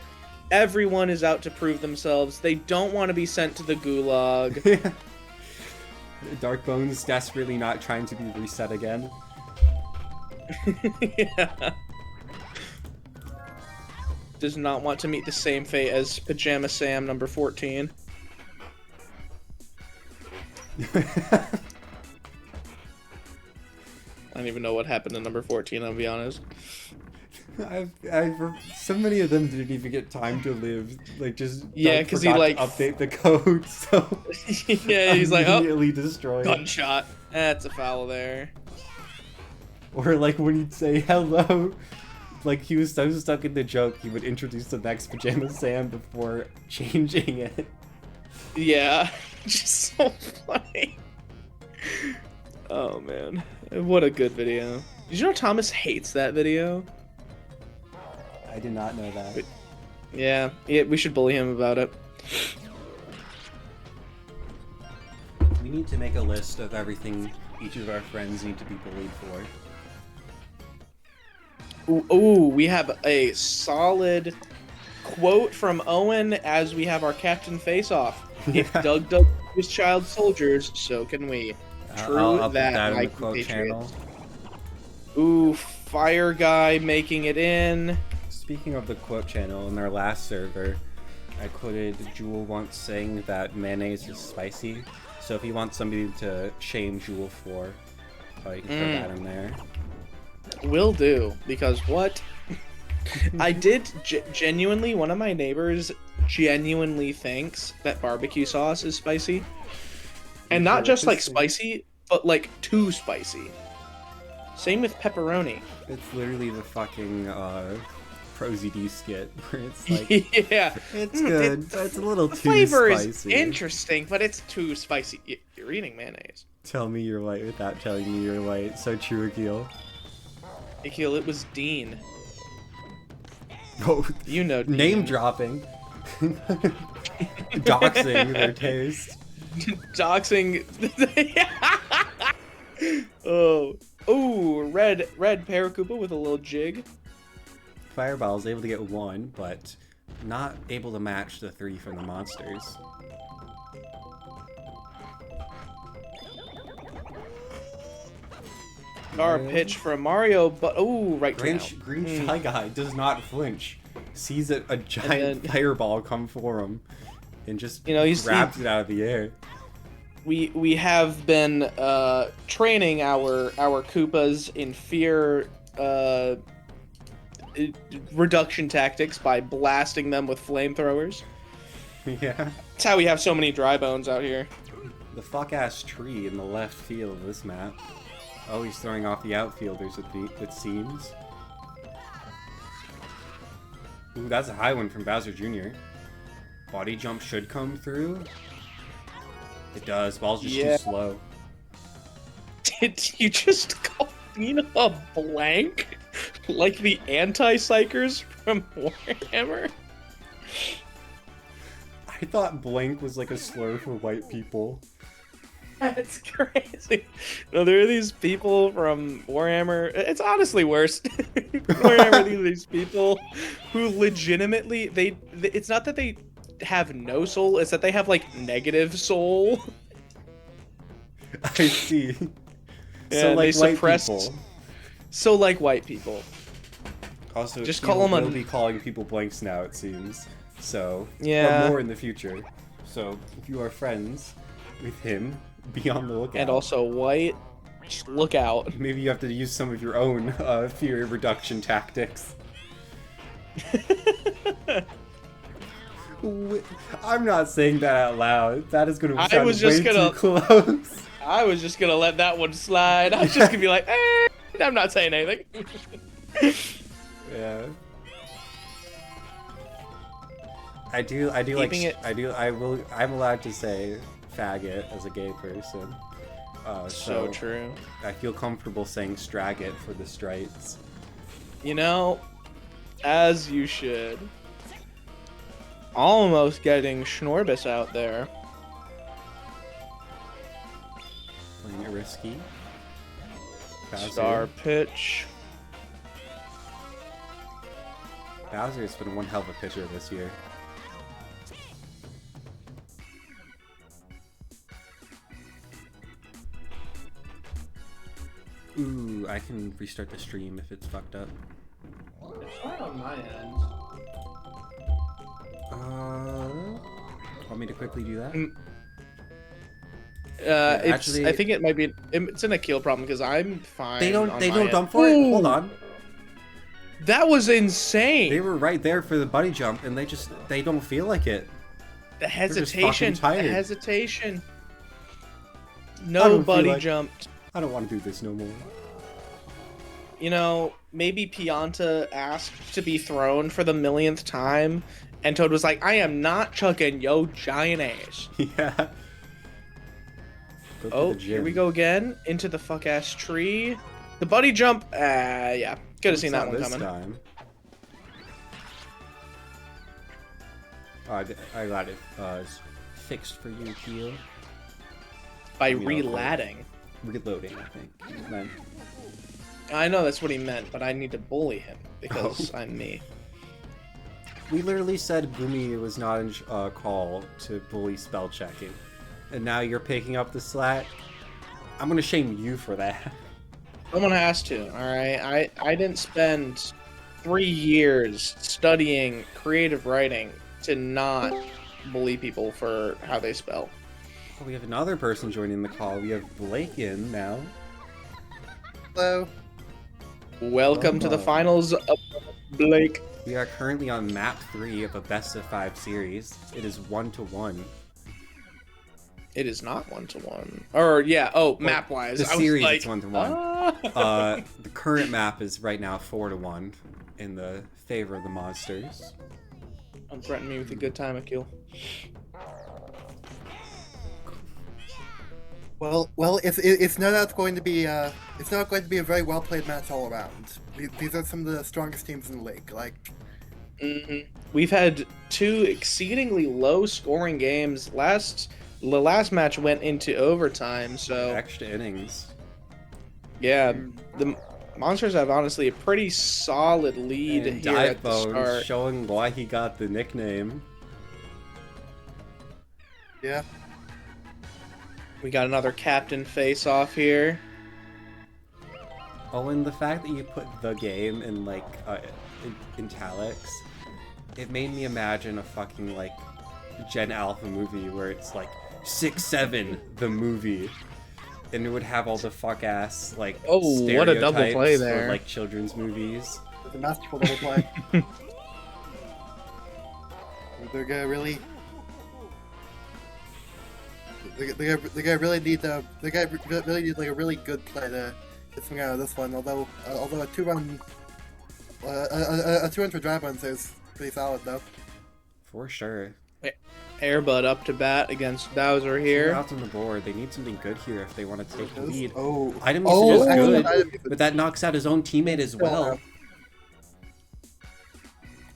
everyone is out to prove themselves. They don't want to be sent to the gulag. Dark Bones desperately not trying to be reset again. Yeah. Does not want to meet the same fate as Pajama Sam number 14. I don't even know what happened to number 14, I'll be honest. So many of them didn't even get time to live. Like, just Yeah, because he, like, update the code, so Yeah, he's like, oh, immediately destroyed. gunshot. That's a foul there. Or like when he'd say hello, like he was so stuck in the joke, he would introduce the next Pajama Sam before changing it. Yeah, just so funny. Oh man, what a good video. Did you know Thomas hates that video? I did not know that. Yeah, we should bully him about it. We need to make a list of everything each of our friends need to be bullied for. Ooh, we have a solid quote from Owen as we have our captain face-off. If Doug does his child soldiers, so can we. True I'll put that, that my in the quote compatriots. channel. Ooh, Fire Guy making it in. Speaking of the quote channel, in our last server, I quoted Jewel once saying that mayonnaise is spicy. So if you want somebody to shame Jewel for, you can throw that in there. Will do, because what? I did genuinely, one of my neighbors genuinely thinks that barbecue sauce is spicy. And not just like spicy, but like too spicy. Same with pepperoni. It's literally the fucking ProZD skit where it's like, Yeah. it's good, but it's a little The too flavor spicy. is interesting, but it's too spicy. You're eating mayonnaise. Tell me you're white without telling me you're white. So true, Akil. Akil, it was Dean. Oh, You know Dean. name dropping. Doxing their taste. Doxing. Oh, red Paracupa with a little jig. Fireball is able to get 1, but not able to match the 3 from the monsters. Our pitch from Mario, but right Green now. Shy Guy does not flinch. Sees a giant fireball come for him, and just grabs it out of the air. We have been training our Koopas in fear reduction tactics by blasting them with flamethrowers. Yeah. That's how we have so many dry bones out here. The fuck-ass tree in the left field of this map. Oh, he's throwing off the outfielders, it seems. Ooh, that's a high one from Bowser Jr. Body jump should come through. It does. Ball's just too slow. Did you just call Nina a blank? Like the anti-psychers from Warhammer? I thought blank was like a slur for white people. That's crazy. No, there are these people from Warhammer. It's honestly worse. Warhammer, these people who legitimately it's not that they have no soul, it's that they have like negative soul. I see. Yeah, So like they white suppress. people. So like white people. Also, Just people call them will be calling people blanks now, it seems. So, Yeah. or more in the future. So, if you are friends with him, be on the lookout. And also white. Just look out. Maybe you have to use some of your own fear reduction tactics. I'm not saying that out loud. That is going to sound way too close. I was just gonna let that one slide. I was just gonna be like, I'm not saying anything. Yeah. I'm allowed to say faggot as a gay person. So true. I feel comfortable saying straggot for the straights. You know, as you should. Almost getting Schnorbus out there. Playing it risky. Bowser. Star pitch. Bowser's been one hell of a pitcher this year. Ooh, I can restart the stream if it's fucked up. It's fine on my end. Want me to quickly do that? Actually, I think it might be. It's an Akil problem because I'm fine. They don't end. dump for it. Hold on. That was insane. They were right there for the buddy jump, and they don't feel like it. The hesitation. Just fucking tired. The hesitation. Nobody jumped. I don't want to do this no more. You know, maybe Pianta asked to be thrown for the millionth time, and Toad was like, I am not chucking yo giant ass. Yeah. Oh, here we go again. Into the fuck-ass tree. The buddy jump, yeah. Could have seen that one coming. Time. Oh, I got it fixed for you, Keel. By relatting. Reloading, I think. Man. I know that's what he meant, but I need to bully him because I'm me. We literally said Gumi was not in call to bully spell checking, and now you're picking up the slack. I'm gonna shame you for that. Someone has to, alright? I didn't spend 3 years studying creative writing to not bully people for how they spell. Oh, we have another person joining the call. We have Blake in now. Hello. Welcome to the finals of Blake. We are currently on map 3 of a best of 5 series. It is 1-1. It is not 1-1. Or yeah, map-wise. The series is 1-1. The current map is right now 4-1 in the favor of the monsters. Don't threaten me with a good time, Akil. Well, it's not going to be a very well played match all around. These are some of the strongest teams in the league. We've had 2 exceedingly low scoring games. The last match went into overtime, so extra innings. Yeah, the Monsters have honestly a pretty solid lead and here at the start. Showing why he got the nickname. Yeah. We got another captain face-off here. Oh, and the fact that you put the game in like italics, it made me imagine a fucking like Gen Alpha movie where it's like 6-7 the movie, and it would have all the fuck ass like what a double play there for, like children's movies. It's a masterful double play. They're gonna really. The guy really need like a really good play to get something out of this one. Although a 2-run for drive runs is pretty solid though. For sure. Airbud up to bat against Bowser here. Out on the board. They need something good here if they want to take the lead. Item usage is good, but that knocks out his own teammate as well.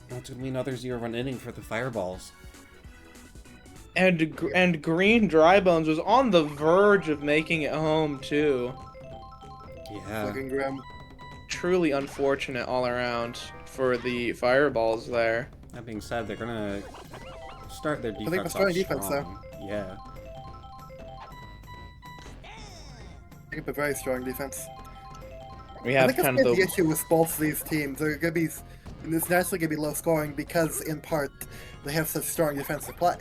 That's gonna be another 0-run inning for the Fireballs. And Green Dry Bones was on the verge of making it home too. Yeah. Fucking grim. Truly unfortunate all around for the Fireballs there. That being said, they're gonna start their think defense we're off starting defense, strong. Yeah. They have a very strong defense. We I have think that's kind of the the issue with both of these teams. They're gonna be, it's naturally gonna be low scoring because, in part, they have such strong defensive play.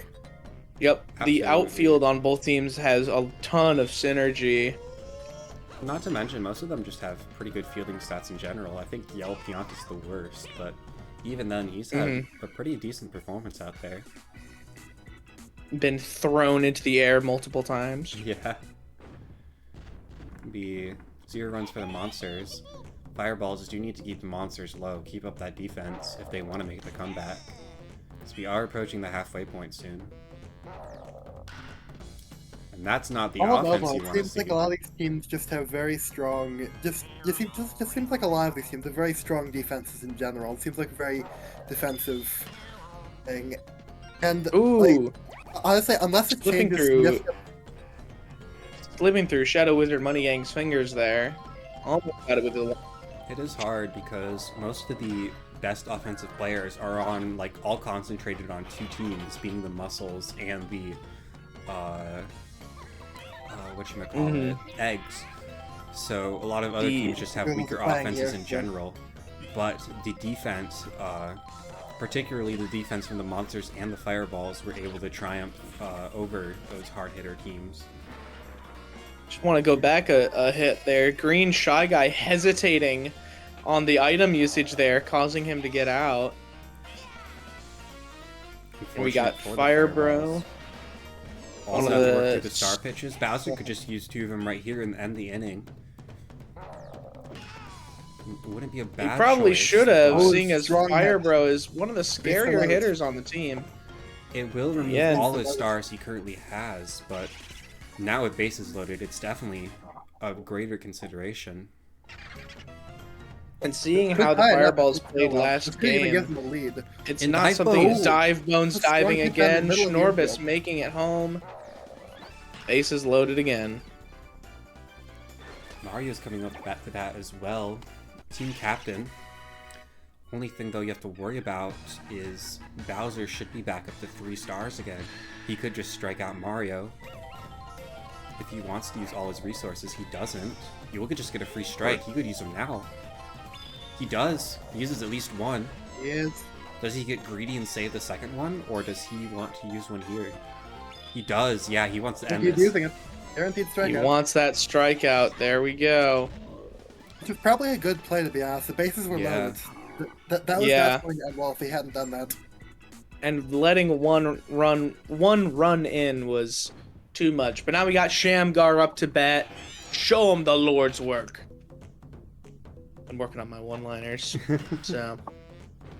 Yep, the Absolutely. outfield on both teams has a ton of synergy. Not to mention, most of them just have pretty good fielding stats in general. I think Yellow Pianta's the worst, but even then, he's had a pretty decent performance out there. Been thrown into the air multiple times. Yeah. Be 0 runs for the Monsters. Fireballs do need to keep the Monsters low, keep up that defense if they want to make the comeback. So we are approaching the halfway point soon. And that's not the offense you It want to seems see. like a lot of these teams just have very strong. Just seems like a lot of these teams have very strong defenses in general. It seems like a very defensive thing. And Ooh, honestly, unless it Slipping changes, through- slipping through Shadow Wizard Money Gang's fingers there. Almost got it with the. It is hard because most of the best offensive players are on, like, all concentrated on two teams, being the Muscles and the, whatchamacallit, Eggs. So a lot of other teams just have weaker offenses in general. But the defense, particularly the defense from the Monsters and the Fireballs, were able to triumph over those hard-hitter teams. Just want to go back a hit there. Green Shy Guy hesitating on the item usage there, causing him to get out. And we got Unfortunate for the Fire Fireballs. Bro. Also One have of to work the through the star pitches. Bowser could just use 2 of them right here and end the inning. It wouldn't be a He bad probably choice, should have, but seeing as strong Fire hit. Bro is one of the scarier load. hitters on the team. It will remove Yeah. all the stars he currently has, but now with bases loaded, it's definitely a greater consideration. And seeing Good how the tie, not Fireballs to played go up. last This could even give game, them a lead. it's And not Dive something. Bones. Dive Bones That's a strong diving hit down the again. middle of the Schnorbus infield. making it home. Bases loaded again. Mario's coming up bat to bat as well. Team captain. Only thing though you have to worry about is Bowser should be back up to 3 stars again. He could just strike out Mario. If he wants to use all his resources, he doesn't. You could just get a free strike. He could use them now. He does. He uses at least one. He is. Does he get greedy and save the second one, or does he want to use one here? He does. Yeah, he wants to end He's this. using it. Guaranteed He strikeout. wants that strikeout. There we go. Which was probably a good play, to be honest. The bases were Yeah. loaded. That was Yeah. not going to end well if he hadn't done that. And letting one run in was too much. But now we got Shamgar up to bat. Show him the Lord's work. I'm working on my one-liners, so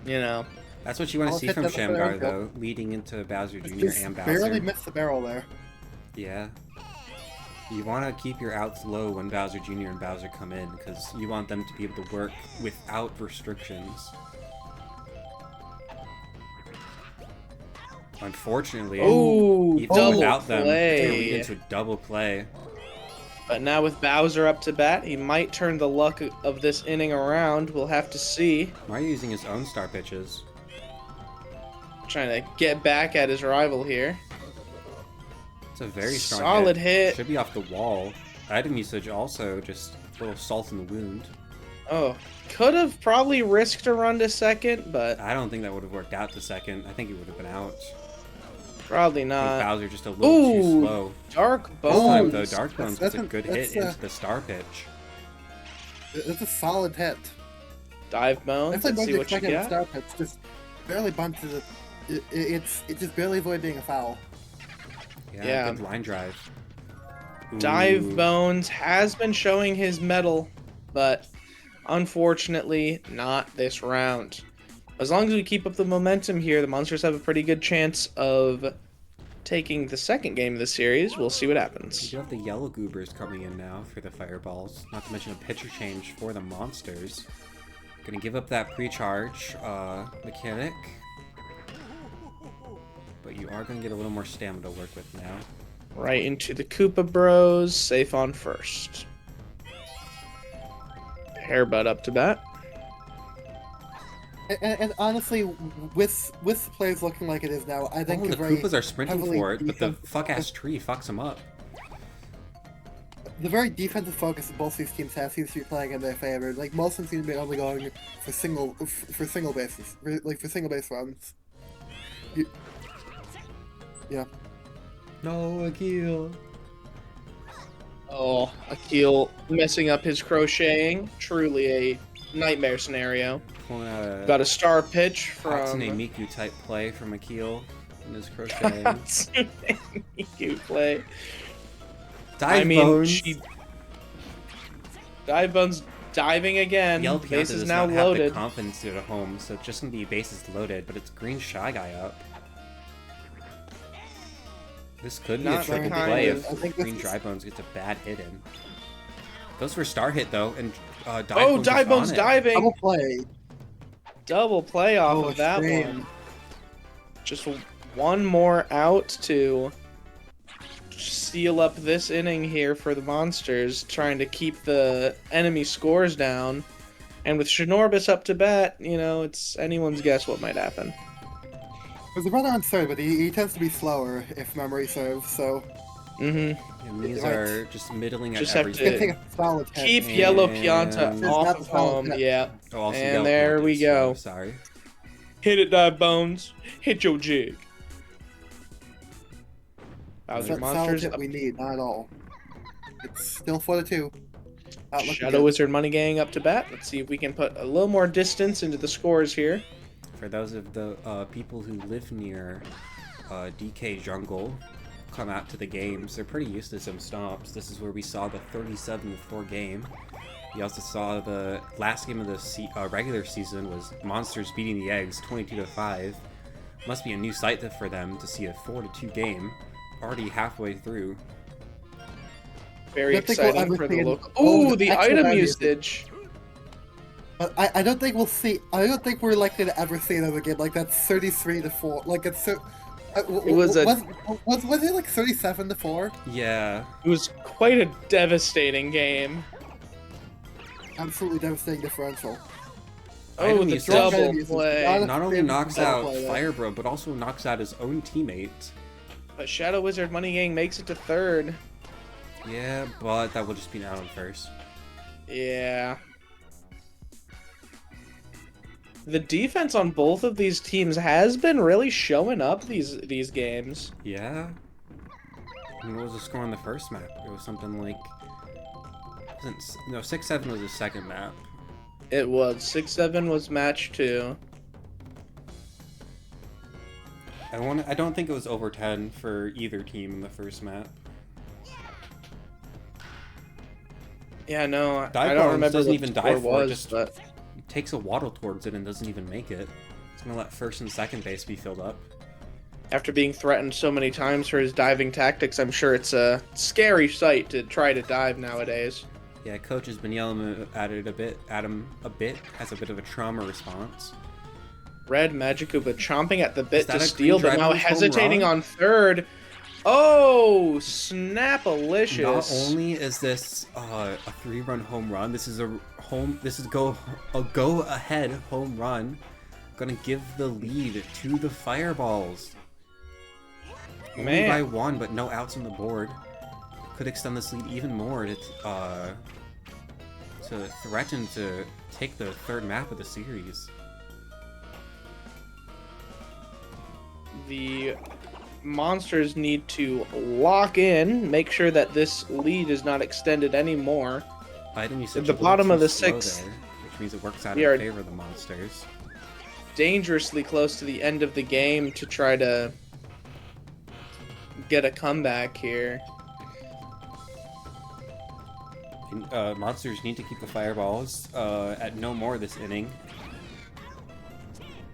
you know. That's what you want to I'll see hit from that with the Shamgar, arrow. though, leading into Bowser Jr. Just and barely Bowser. missed the barrel there. Yeah. You want to keep your outs low when Bowser Jr. and Bowser come in, because you want them to be able to work without restrictions. Unfortunately, Ooh, even double without them, it's going to lead play. into a double play. But now with Bowser up to bat, he might turn the luck of this inning around. We'll have to see. Mario using his own star pitches. Trying to get back at his rival here. It's a very strong Solid hit. Should be off the wall. Item usage also just a little salt in the wound. Oh, could have probably risked a run to second, but I don't think that would have worked out to second. I think he would have been out. probably I think not. Bowser just a little too Ooh. slow. Dark This time, though, Bones. Dark Bones that's gets a good hit that's, into the star pitch. It's a solid hit. Dive Bones. That's like Let's going see to what you expect in a got. star pitch. Just barely bunches it. It's just barely avoid being a foul. Yeah. Good line drive. Dive Ooh. Bones has been showing his mettle, but unfortunately not this round. As long as we keep up the momentum here, the Monsters have a pretty good chance of taking the second game of the series. We'll see what We happens. do have the yellow goobers coming in now for the Fireballs. Not to mention a pitcher change for the Monsters. Gonna give up that pre-charge mechanic. But but you are going to get a little more stamina to work with now. Right into the Koopa Bros, safe on first. Hairbud up to bat. And honestly, with the plays looking like it is now, I think the Koopas are sprinting heavily for it, but the fuck-ass tree fucks them up. The very defensive focus that both these teams have seems to be playing in their favor. Like, most of them seem to be only going for single bases, like for single base runs. Yeah. No, Akil. Oh, Akil messing up his crocheting. Truly a nightmare scenario. Pulling out a Got a star pitch from Hatsune Miku type play from Akil in his crocheting. Hatsune Miku play. Dive bones. Dive bones diving again. Yell Base Pianta is does now not have loaded. the confidence to go home, so it's just gonna be bases loaded, but it's green Shy Guy up. This could be a Not tricky kind play of- if Green Dry Bones gets a bad hit in. Goes for a star hit though, and Dive Oh, Bones Dive is Bones on it. diving. Double play. Double play off Oh, of that shame. one. Just one more out to seal up this inning here for the Monsters, trying to keep the enemy scores down. And with Shinorbis up to bat, you know, it's anyone's guess what might happen. There's a runner on third, but he tends to be slower if memory serves, so Mm-hmm. And these Right. are just middling Just at have he can everything. take a solid hit. Keep Yellow And- Pianta It's off not of a foul home. hit. Yeah. Oh, also And Yellow there Pianta we is go. slow, sorry. Hit it, Dive Bones. Hit your jig. It's Bowser that solid Monsters hit up. we need, not at all. It's still 4-2. Not looking Shadow good. Wizard Money Gang up to bat. Let's see if we can put a little more distance into the scores here. For those of the people who live near DK Jungle, come out to the games, they're pretty used to some stomps. This is where we saw the 37-4 game. We also saw the last game of the regular season was Monsters beating the Eggs 22-5. Must be a new sight for them to see a 4-2 game already halfway through. Very I don't think we'll exciting ever for see the an- local. oh, Ooh, the the actual item value. usage. But I don't think we'll see. I don't think we're likely to ever see another game like that. 33-4. Like it's so. It was a- was it like 37-4? Yeah. It was quite a devastating game. Absolutely devastating differential. Oh, Item the usage. double Item usage. play. Not only knocks Double out play there. Firebro, but also knocks out his own teammate. But Shadow Wizard Money Gang makes it to third. Yeah, but that will just be down on first. Yeah. The defense on both of these teams has been really showing up these games. Yeah. I mean, what was the score on the first map? It was something like... No, 6-7 was the second map. It was 6-7 was match 2. I don't think it was over 10 for either team in the first map. Yeah, no, I Dive don't Bones remember doesn't what even the score dive for it, was, just but takes a waddle towards it and doesn't even make it. It's gonna let first and second base be filled up. after being threatened so many times for his diving tactics, I'm sure it's a scary sight to try to dive nowadays. Yeah, coach has been yelling at him a bit as a bit of a trauma response. Red Magikoopa chomping at the bit Is that to a steal, green but now drive home hesitating run? on third. Oh, snap-alicious. Not only is this a 3-run home run, this is a go-ahead home run. Gonna give the lead to the Fireballs. Only Man. by 1, but no outs on the board. Could extend this lead even more to threaten to take the third map of the series. The Monsters need to lock in, make sure that this lead is not extended anymore. Item usage the a little bottom of too the slow sixth. there, which means it works out We in are- favor of the Monsters. Dangerously close to the end of the game to try to get a comeback here. Monsters need to keep the Fireballs at no more this inning.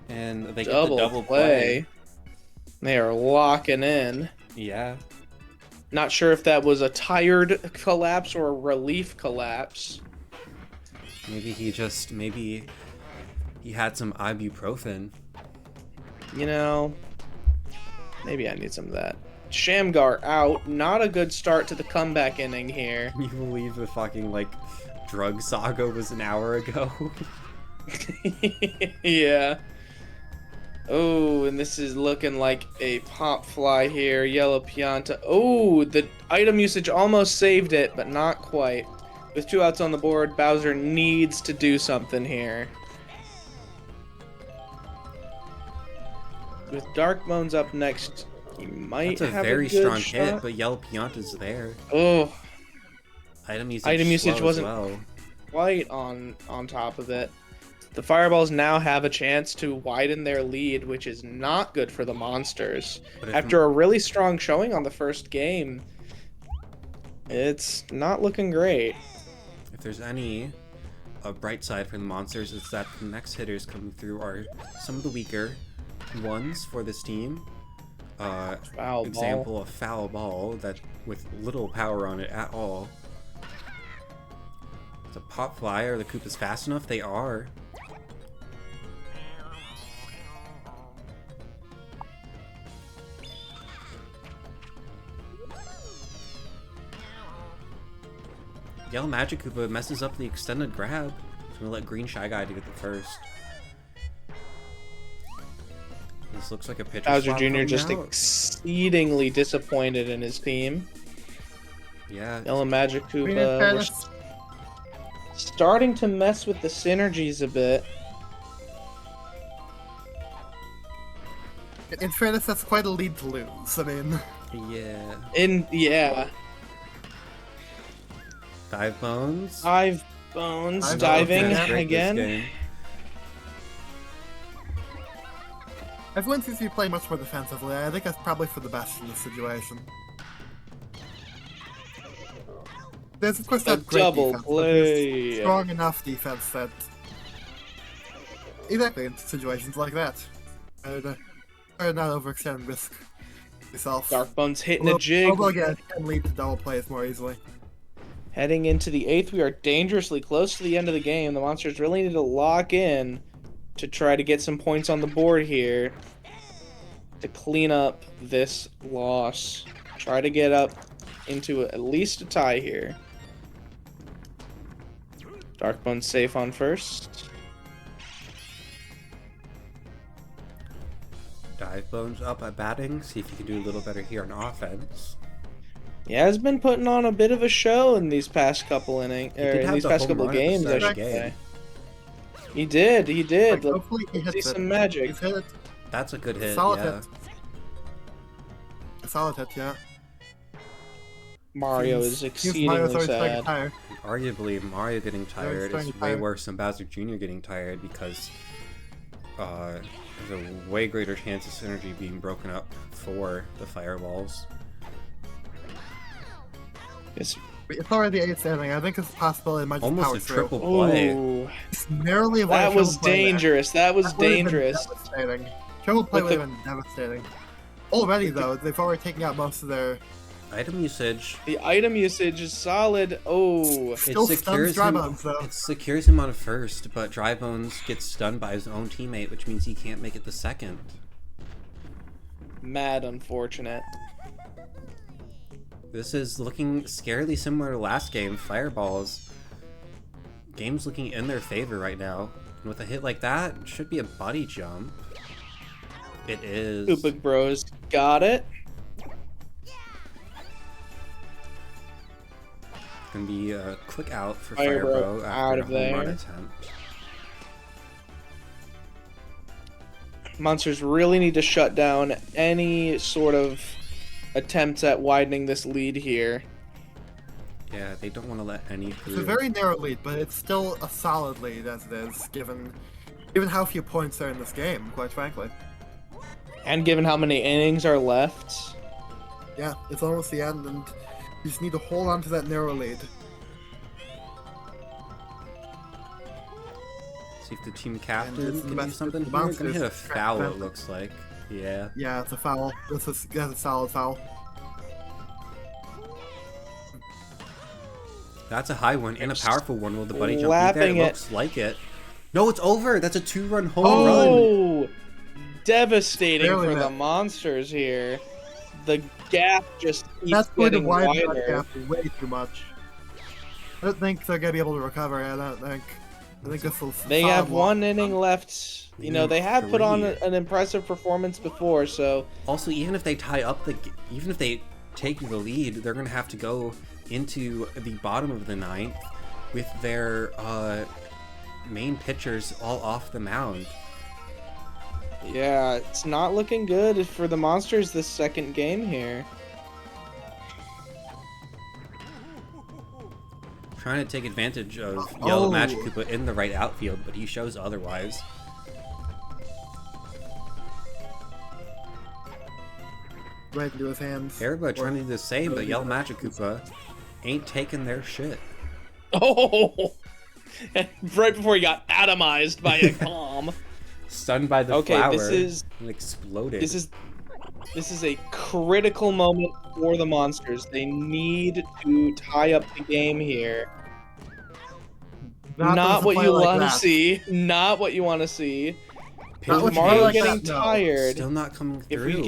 And they get the double play. They are locking in. Yeah. Not sure if that was a tired collapse or a relief collapse. Maybe he had some ibuprofen. You know, Maybe I need some of that. Shamgar out. Not a good start to the comeback inning here. Can you believe the fucking, like, drug saga was an hour ago? Yeah. Oh, and this is looking like a pop fly here. Yellow Pianta. Oh, the item usage almost saved it, but not quite. With 2 outs on the board, Bowser needs to do something here. With Dark Bones up next, he might That's a have very a good strong shot. hit, but Yellow Pianta's there. Oh, Item usage, Item usage slow wasn't- as well. quite on top of it. The Fireballs now have a chance to widen their lead, which is not good for the Monsters. But if After a really strong showing on the first game, it's not looking great. If there's any bright side for the Monsters, it's that the next hitters coming through are some of the weaker ones for this team. Foul Example, ball. a foul ball that with little power on it at all. It's a pop fly. Are the Koopas fast enough? They are. Yellow Magic Koopa messes up the extended grab. So I'm gonna let Green Shy Guy do it first. This looks like a pitcher Bowser swap Jr. coming just out. exceedingly disappointed in his team. Yeah. Yellow Magic I mean, in Koopa. We're fairness, starting to mess with the synergies a bit. that's quite a lead to lose. I mean, Yeah. Yeah. Dive Bones. Dive Bones Dive diving Bones, That's great this again. game. everyone seems to be playing much more defensively. I think that's probably for the best in this situation. There's of course A that great double defense, but there's play. strong enough defense that exactly in situations like that, try to not overextend and risk yourself. Dark Bones hitting a jig. Although again, it can lead to double plays more easily. Heading into the 8th, we are dangerously close to the end of the game. The Monsters really need to lock in to try to get some points on the board here to clean up this loss. Try to get up into at least a tie here. Darkbone's safe on first. Dive Bones up at batting. See if you can do a little better here on offense. He has been putting on a bit of a show in these past couple innings, He did in have these the past home couple run at the games, I start of should the game. say. He did. Like, hopefully he hits See it. some magic. He's hit it. That's a good hit. Solid Yeah. hit. A solid hit, yeah. Mario is Seems Mario's exceedingly already sad. tired. Arguably, Mario getting tired starting is to way tire. worse than Bowser Jr. getting tired because there's a way greater chance of synergy being broken up for the fireballs. It's It's already 8th inning. I think it's possible it might just Almost power a through. triple play. Ooh, It's narrowly avoided that was triple play there. dangerous. That was That would've been dangerous. Devastating. Triple play With would have been devastating. Already though, they've already taken out most of their. Item usage. The item usage is solid. Oh, Still stuns Dry Bones, though. It secures him on a first, but Dry Bones gets stunned by his own teammate, which means he can't make it the second. mad unfortunate. This is looking scarily similar to last game, Fireballs. Game's looking in their favor right now. And with a hit like that, it should be a body jump. It is. Koopa Bros got it. Gonna be a quick out for Fire Bro Firebro out after of a home run there. attempt. Monsters really need to shut down any sort of attempts at widening this lead here. Yeah, they don't want to let any It's a through. very narrow lead, but it's still a solid lead as it is, given how few points are in this game. Quite frankly, And given how many innings are left, yeah, it's almost the end, and you just need to hold on to that narrow lead. See if the team And captain it's the can do best something the here. Gonna Monsters hit a track foul, them. it looks like. Yeah. Yeah, it's a foul. That's a solid foul. That's a high one and a powerful one. Will the buddy jump beat that? Lapping It it. looks like it. No, it's over. That's a 2-run home run. oh, devastating Barely for met. the monsters here. The gap just keeps That's going to getting widen that wider. gap way too much. I don't think they're gonna be able to recover. I think this will. They have one inning left. You know, they have put on Three. an impressive performance before, so Also, even if they tie up even if they take the lead, they're gonna have to go into the bottom of the ninth with their main pitchers all off the mound. yeah, it's not looking good for the monsters this second game here. Trying to take advantage of Yellow Oh. Magic Koopa in the right outfield, but he shows otherwise. right into his hands. Everybody trying to do the same, but Yellow Magic Koopa ain't taking their shit. Oh! Right before he got atomized by a bomb. Stunned by the Okay, flower this is and exploded. this is a critical moment for the monsters. They need to tie up the game here. Not what you want to see. Not what you want to see. Not what you Mario like getting that, no. tired. Still not coming If through.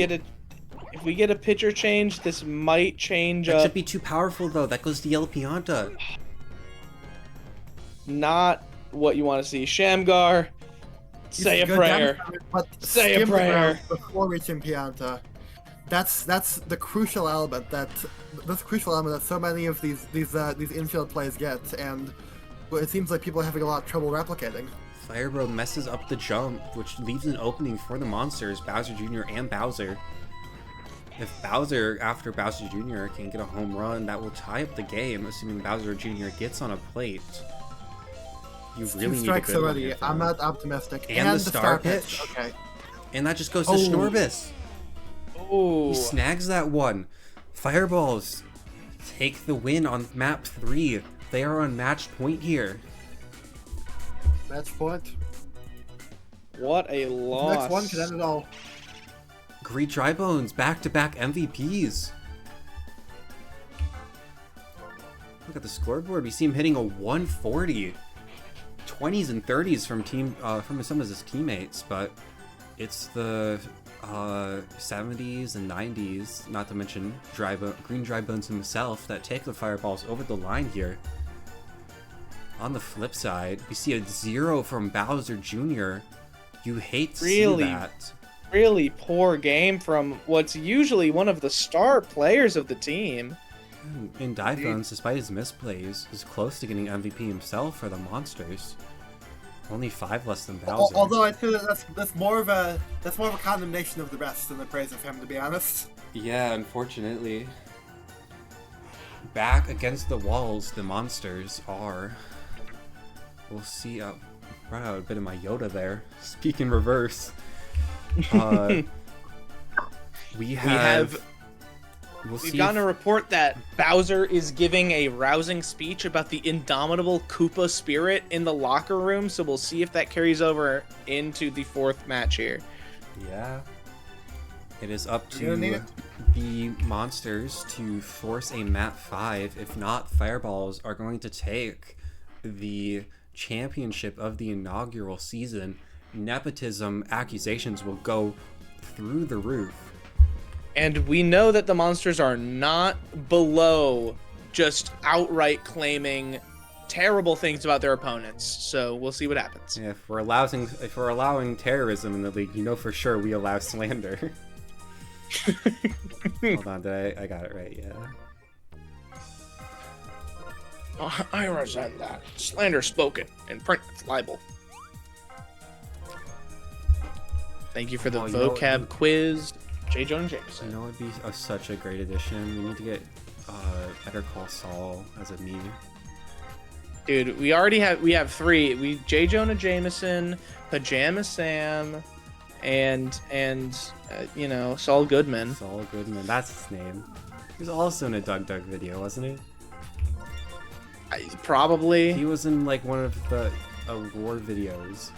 we get a pitcher change, this might change That up. should be too powerful though. That goes to Yellow Pianta. Not what you want to see. Shamgar, say a Go down prayer. the- but Say a skim the prayer. ground before reaching Pianta. That's the crucial element that's crucial element that so many of these infield plays get, and it seems like people are having a lot of trouble replicating. Firebro messes up the jump, which leaves an opening for the monsters, Bowser Jr. and Bowser. If Bowser, after Bowser Jr., can get a home run, that will tie up the game, assuming Bowser Jr. gets on a plate. You It's really two need a strikes good one already. here for I'm him. not optimistic. And the star pitch. Okay. And that just goes to Oh. Schnorbus. Ooh. He snags that one. Fireballs take the win on map 3. They are on match point here. Match point. What a loss. Next one could end it all. Great Drybones, back-to-back MVPs. Look at the scoreboard. We see him hitting a 140. 20s and 30s from some of his teammates, but it's the 70s and 90s, not to mention Green Drybones himself, that take the fireballs over the line here. On the flip side, we see a 0 from Bowser Jr. You hate to Really? see that. Really poor game from what's usually one of the star players of the team. And Drybones, despite his misplays, is close to getting MVP himself for the monsters. Only 5 less than Bowser. Although I feel that that's more of a condemnation of the rest than a praise of him, to be honest. Yeah, unfortunately. Back against the walls, the monsters are. We'll see. Brought out a bit of my Yoda there. Speak in reverse. We've gotten a report that Bowser is giving a rousing speech about the indomitable Koopa spirit in the locker room, so we'll see if that carries over into the 4th match here. Yeah. It is up You're gonna need to it. the monsters to force a map 5. If not, Fireballs are going to take the championship of the inaugural season. Nepotism accusations will go through the roof. And we know that the monsters are not below just outright claiming terrible things about their opponents. So we'll see what happens. Yeah, if we're allowing terrorism in the league, you know for sure we allow slander. Hold on, I got it right, yeah. I resent that. Slander spoken in print, it's libel. Thank you for the Oh, you know vocab what? quiz, J. Jonah Jameson. You know what would be such a great addition? We need to get Better Call Saul as a meme. Dude, we have 3. We J. Jonah Jameson, Pajama Sam, and you know, Saul Goodman. Saul Goodman, that's his name. He was also in a Doug video, wasn't he? Probably. He was in like one of the war videos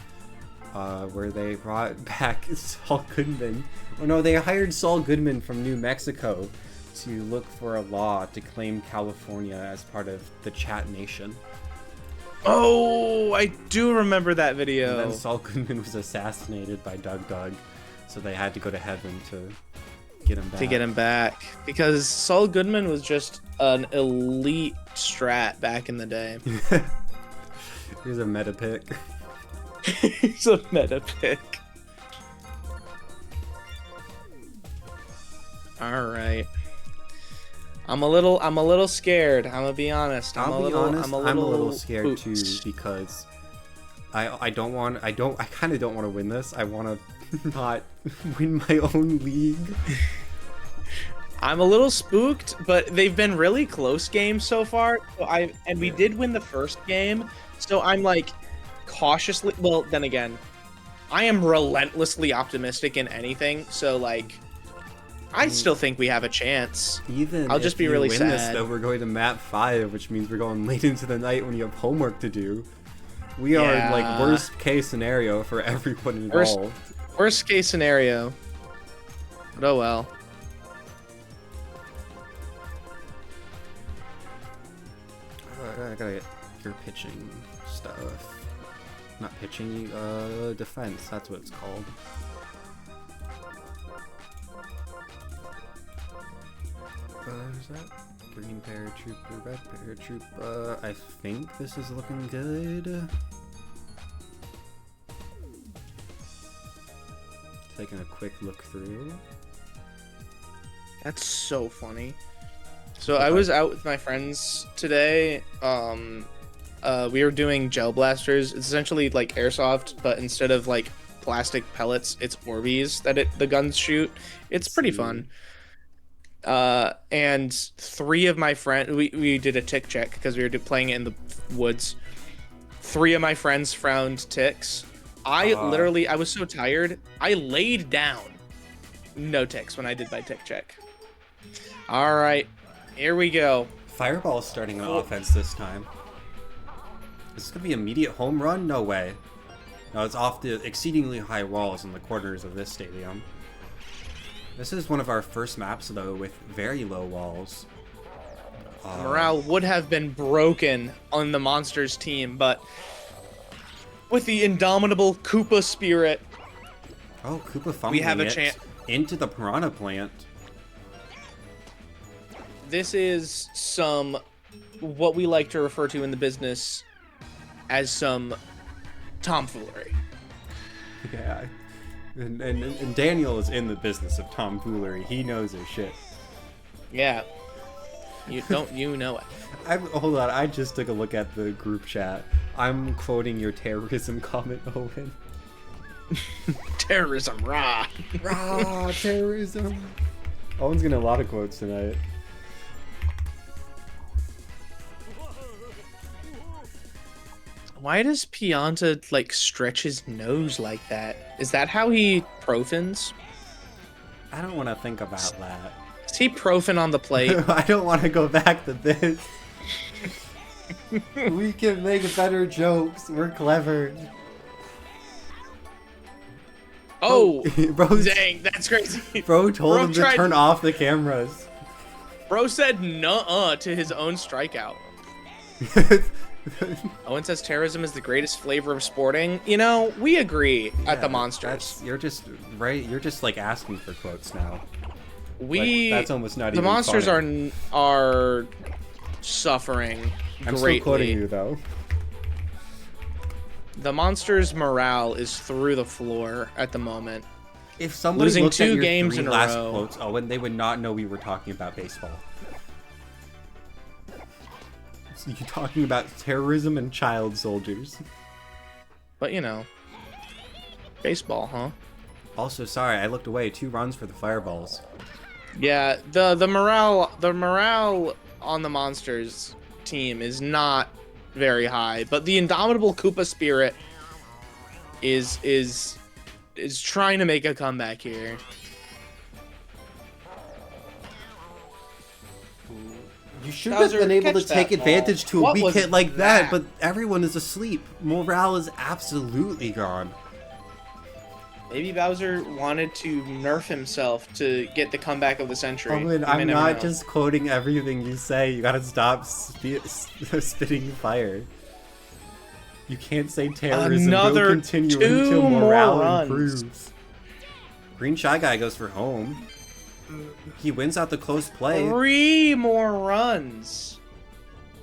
where they brought back Saul Goodman. Oh no, they hired Saul Goodman from New Mexico to look for a law to claim California as part of the Chat Nation. Oh, I do remember that video. And then Saul Goodman was assassinated by Doug. so they had to go to heaven to get him back. To get him back, because Saul Goodman was just an elite strat back in the day. Here's a meta pick. He's a meta pick. All right. I'm a little scared. I'm gonna be honest. I'm a little scared spooked. too, because I kind of don't want to win this. I want to not win my own league. I'm a little spooked, but they've been really close games so far. So we did win the first game, so I'm like cautiously. Well, then again, I am relentlessly optimistic in anything. So like, I still think we have a chance. Even I'll just if be you really win sad. this, though, we're going to map 5, which means we're going late into the night when you have homework to do. We are Yeah. like worst case scenario for everyone involved. Worst case scenario. But oh well. I gotta get your pitching stuff. Not pitching, defense. That's what it's called. Is that green paratrooper, red paratrooper? I think this is looking good. Taking a quick look through. That's so funny. So I was out with my friends today. We were doing gel blasters. It's essentially like airsoft, but instead of like plastic pellets, it's Orbeez that the guns shoot. It's pretty fun. And 3 of my friends, we did a tick check because we were playing it in the woods. 3 of my friends found ticks. I was so tired, I laid down. No ticks when I did my tick check. All right, here we go. Fireball is starting on offense this time. Is this gonna be immediate home run? No way. No, it's off the exceedingly high walls in the corners of this stadium. This is one of our first maps, though, with very low walls. Morale would have been broken on the Monsters team, but with the indomitable Koopa spirit, Oh, Koopa fumbling we have a it chance. into the piranha plant. This is some what we like to refer to in the business as some tomfoolery. Yeah. And Daniel is in the business of tomfoolery. He knows his shit. Yeah. You know it. Hold on, I just took a look at the group chat. I'm quoting your terrorism comment, Owen. Terrorism, rah. Rah, terrorism. Owen's getting a lot of quotes tonight. Why does Pianta like stretch his nose like that? Is that how he profans? I don't want to think about that. Is he profan on the plate? I don't want to go back to this. We can make better jokes. We're clever. Oh, Bro, dang, that's crazy. Bro told Bro him to tried- turn off the cameras. Bro said nuh-uh to his own strikeout. Owen says terrorism is the greatest flavor of sporting. You know, we agree at the Monsters. You're just right. You're just like asking for quotes now. We Like, that's almost not the even Monsters funny. are suffering I'm greatly. still quoting you though. The Monsters' morale is through the floor at the moment. If somebody Losing looked at 2 your games 3 in a last row. quotes, Owen, they would not know we were talking about baseball. So you're talking about terrorism and child soldiers. But you know, baseball, huh? Also, sorry, I looked away. 2 runs for the Fireballs. Yeah, the morale on the Monsters team is not very high, but the indomitable Koopa spirit is trying to make a comeback here. You should have Bowser, been able to catch that take advantage ball. to a What weak was hit like that, that? but everyone is asleep. Morale is absolutely gone. Maybe Bowser wanted to nerf himself to get the comeback of the century. Owen, You may I'm never not know. just quoting everything you say. You gotta stop spitting fire. You can't say terrorism Another will continue 2 until more morale runs. improves. Green Shy Guy goes for home. He wins out the close play. 3 more runs.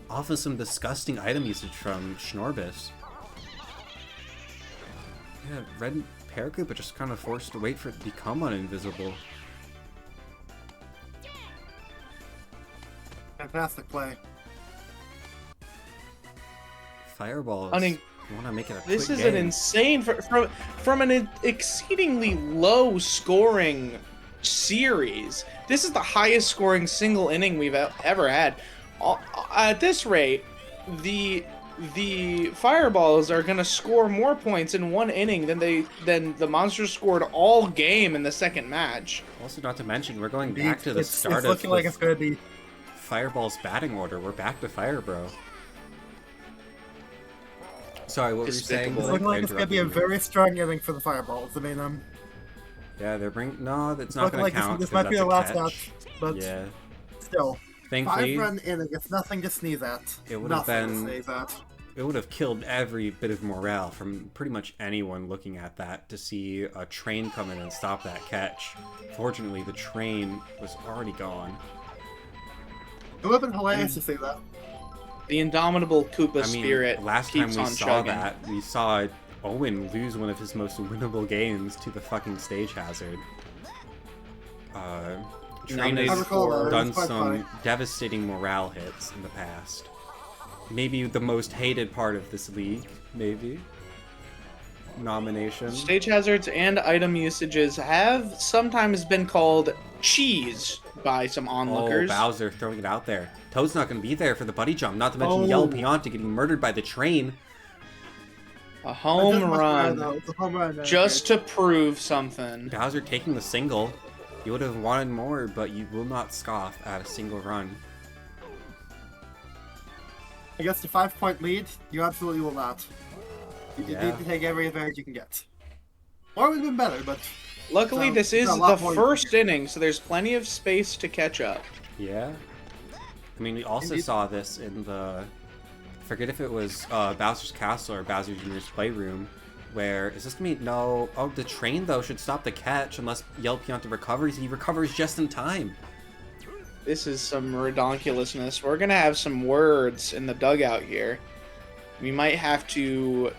Off of some disgusting item usage from Schnorbus. Yeah, Red Paracupa just kind of forced to wait for it to become uninvisible. Fantastic play. Fireballs. I mean, want to make it a this quick is game. an insane from an exceedingly low scoring series. This is the highest scoring single inning we've ever had. At this rate, the Fireballs are gonna score more points in 1 inning than the Monsters scored all game in the second match. Also, not to mention, we're going back to the start it's of looking like it's gonna be Fireball's batting order. We're back to Fire Bro. Sorry, what were you saying? It's Despicable. looking like it's gonna be a very strong inning for the Fireballs. I mean, Yeah, they're bringing. No, that's not looking gonna like count. this 'cause might be that's the a last catch. match, but Yeah, still, thankfully, 5-run inning. It's nothing to sneeze at. It would have Nothing been- to sneeze at. it would have killed every bit of morale from pretty much anyone looking at that to see a train come in and stop that catch. Fortunately, the train was already gone. It would have been hilarious to see that. The indomitable Koopa I mean, spirit last time keeps we on saw chugging. that, we saw Owen lose one of his most winnable games to the fucking Stage Hazard. Train Nominated has I recall that. It done was quite some funny. devastating morale hits in the past. Maybe the most hated part of this league, maybe. Nomination. Stage hazards and item usages have sometimes been called cheese by some Oh, onlookers. Bowser throwing it out there. Toad's not going to be there for the buddy jump, not to mention Yellow Pianta getting murdered by the train. A home run, It's a home run. just to prove something. Bowser taking the single. You would have wanted more, but you will not scoff at a single run. Against a 5-point lead, you absolutely will not. You Yeah. need to take every advantage you can get. Or it would have been better, but Luckily, So, this is a lot the more- first inning, so there's plenty of space to catch up. Yeah. I mean, we also Indeed. saw this in the... I forget if it was Bowser's Castle or Bowser Jr.'s Playroom, where... Is this gonna be... No... Oh, the train, though, should stop the catch unless Yellow Pianta recovers. He recovers just in time. This is some redonkulousness. We're gonna have some words in the dugout here. We might have to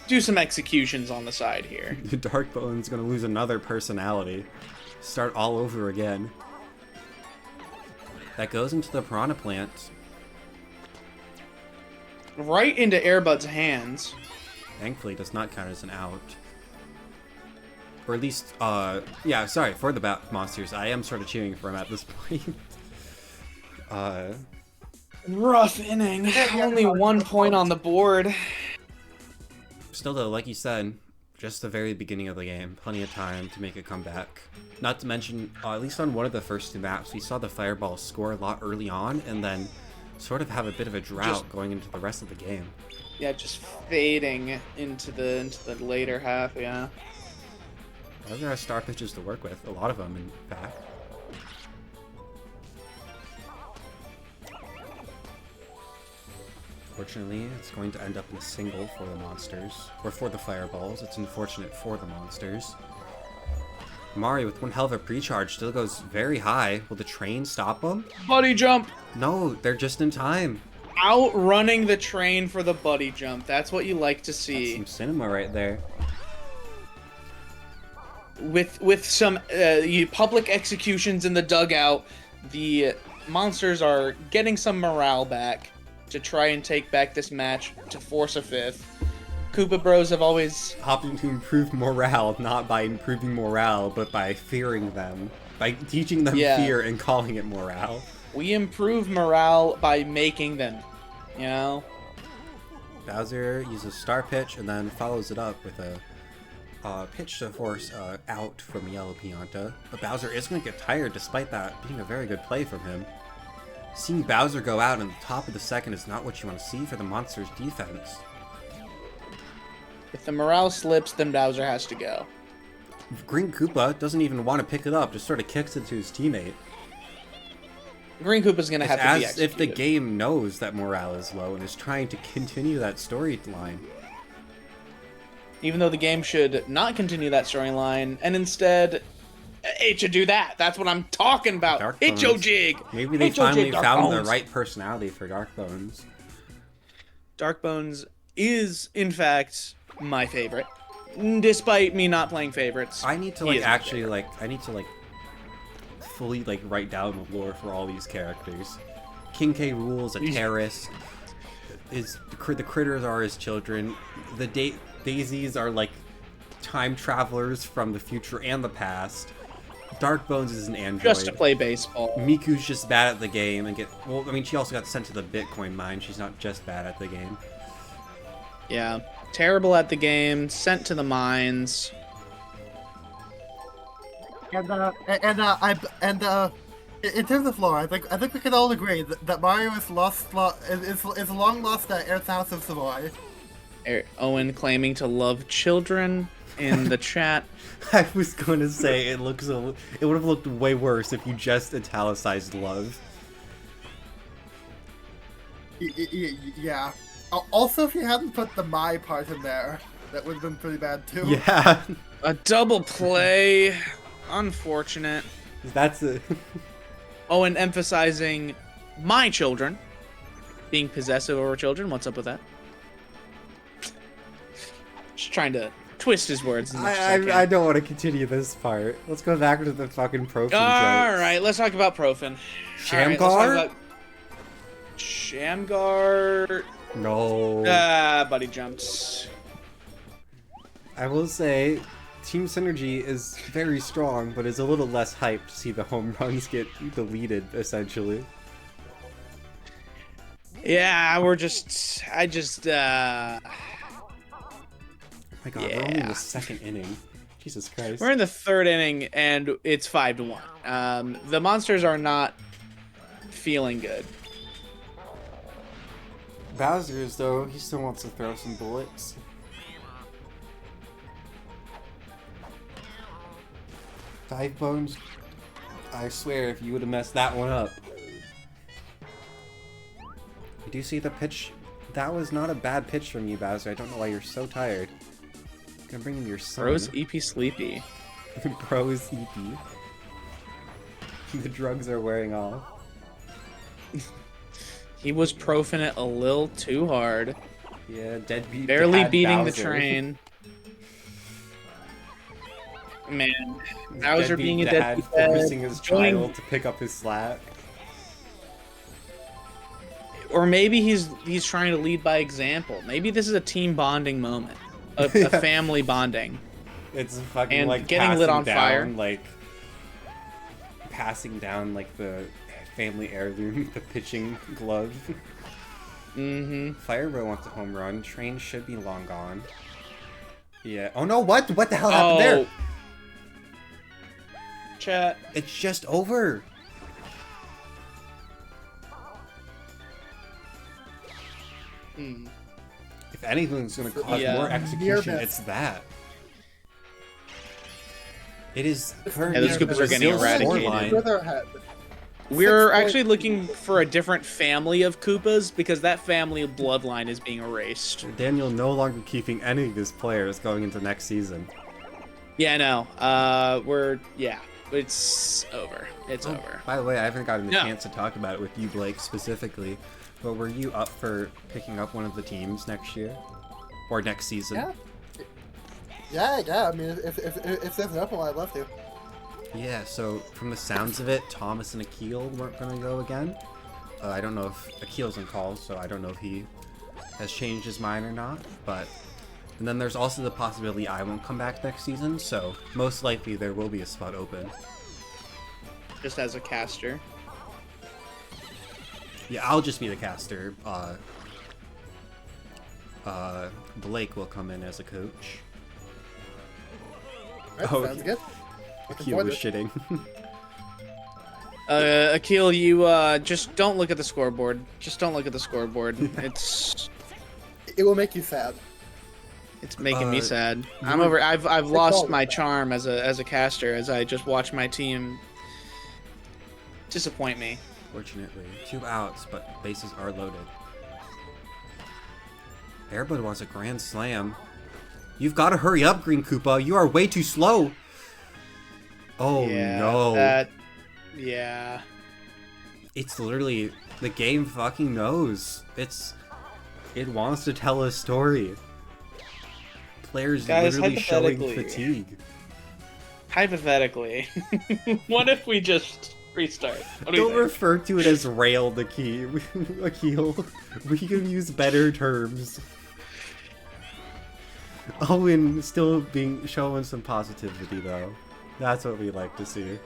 do some executions on the side here. Dark Bone's gonna lose another personality. Start all over again. That goes into the Piranha Plant. Right into Airbud's hands. Thankfully, does not count as an out. Or at least, yeah, sorry, for the monsters. I am sort of cheering for him at this point. Rough inning. Only 1 point on the board. Still though, like you said, just the very beginning of the game. Plenty of time to make a comeback. Not to mention, at least on one of the first 2 maps, we saw the Fireball score a lot early on, and then sort of have a bit of a drought going into the rest of the game. Yeah, just fading into the later half, yeah. Those are our star pitches to work with. A lot of them, in fact. Fortunately, it's going to end up in a single for the monsters. Or for the Fireballs. It's unfortunate for the monsters. Mario, with one hell of a pre-charge, still goes very high. Will the train stop him? Buddy jump! No, they're just in time. Outrunning the train for the buddy jump. That's what you like to That's see. some cinema right there. With some public executions in the dugout, the monsters are getting some morale back to try and take back this match to force a 5th. Koopa Bros have always... Hoping to improve morale, not by improving morale, but by fearing them. By teaching them Yeah. fear and calling it morale. We improve morale by making them, you know? Bowser uses Star Pitch and then follows it up with a pitch to force out from Yellow Pianta. But Bowser is going to get tired despite that being a very good play from him. Seeing Bowser go out in the top of the second is not what you want to see for the monster's defense. If the morale slips, then Bowser has to go. Green Koopa doesn't even want to pick it up, just sort of kicks it to his teammate. Green Koopa's gonna It's have to be as if the executed. game knows that morale is low and is trying to continue that storyline. even though the game should not continue that storyline, and instead, it should do that. That's what I'm talking about. Dark Hit your Bones. jig. Maybe they Hit your finally jig, Dark found the Bones. right personality for Dark Bones. Dark Bones is, in fact, my favorite, despite me not playing favorites. I need to He like is my actually favorite. like I need to like fully like write down the lore for all these characters. King K rules a terrorist. The critters are his children. The daisies are like time travelers from the future and the past. Dark Bones is an android. Just to play baseball. Miku's just bad at the game and well, I mean, she also got sent to the Bitcoin mine. She's not just bad at the game. Yeah. Terrible at the game, sent to the mines. In terms of lore, I think we can all agree that Mario is long lost at Earth's House of Savoy. Owen claiming to love children in the chat. I was going to say it would have looked way worse if you just italicized love. Yeah. Also, if you hadn't put the my part in there, that would have been pretty bad too. Yeah. A double play. Unfortunate. That's it. Owen emphasizing my children. Being possessive over children. What's up with that? Just trying to twist his words. As much as I can. I don't want to continue this part. Let's go back to the fucking Profin All jokes. right, let's talk about Profin. Shamgar? Shamgar. No. Buddy jumps. I will say, Team Synergy is very strong, but is a little less hyped to see the home runs get deleted, essentially. Yeah, oh My god, we're only in Yeah. the second inning. Jesus Christ. we're in the third inning and it's 5-1. The monsters are not feeling good. Bowser's, though, he still wants to throw some bullets. Dive Bones, I swear, if you would have messed that one up. You do see the pitch? That was not a bad pitch from you, Bowser. I don't know why you're so tired. I'm gonna bring in your son. Bro's EP sleepy. Bro's EP. The drugs are wearing off. He was profing it a little too hard. Yeah, deadbeat. Barely dad beating the Bowser. train. Man, Bowser Deadbeat being a dad deadbeat forcing dad, his doing- child to pick up his slack. Or maybe he's trying to lead by example. Maybe this is a team bonding moment, a family bonding. It's fucking And like getting lit passing on down, fire. like passing down like the family heirloom, the pitching glove. Mm-hmm. Firebro wants a home run. Train should be long gone. Yeah. Oh no! What the hell happened there? Chat. It's just over. Hmm. If anything's gonna cause Yeah. more execution, Near it's that. It is currently Yeah, those Koopas are getting Brazil's eradicated. scoreline. Further ahead. We're 6 actually looking for a different family of Koopas because that family bloodline is being erased. Daniel no longer keeping any of his players going into next season. Yeah, I know. It's over. It's over. By the way, I haven't gotten the No. chance to talk about it with you, Blake, specifically. But were you up for picking up one of the teams next year? Or next season? Yeah. I mean, if there's an open one, I'd love to. Yeah, so from the sounds of it, Thomas and Akil weren't going to go again. I don't know if Akil's in calls, so I don't know if he has changed his mind or not. And then there's also the possibility I won't come back next season, so most likely there will be a spot open. Just as a caster. Yeah, I'll just be the caster. Blake will come in as a coach. Alright, Oh, sounds good. Akil was shitting. Akil, you just don't look at the scoreboard. Just don't look at the scoreboard. It's make you sad. it's making me sad. you I'm would- over. I've lost all my that. charm as a caster as I just watch my team disappoint me. Fortunately, 2 outs, but bases are loaded. Airbud wants a grand slam. You've got to hurry up, Green Koopa. You are way too slow. Oh, Yeah, no. Yeah. It's literally... The game fucking knows. It wants to tell a story. Players Guys, literally showing hypothetically- fatigue. Hypothetically, what if we just restart? What do you Don't think? refer to it as railed, Akil. We can use better terms. Owen still showing some positivity though. That's what we like to see.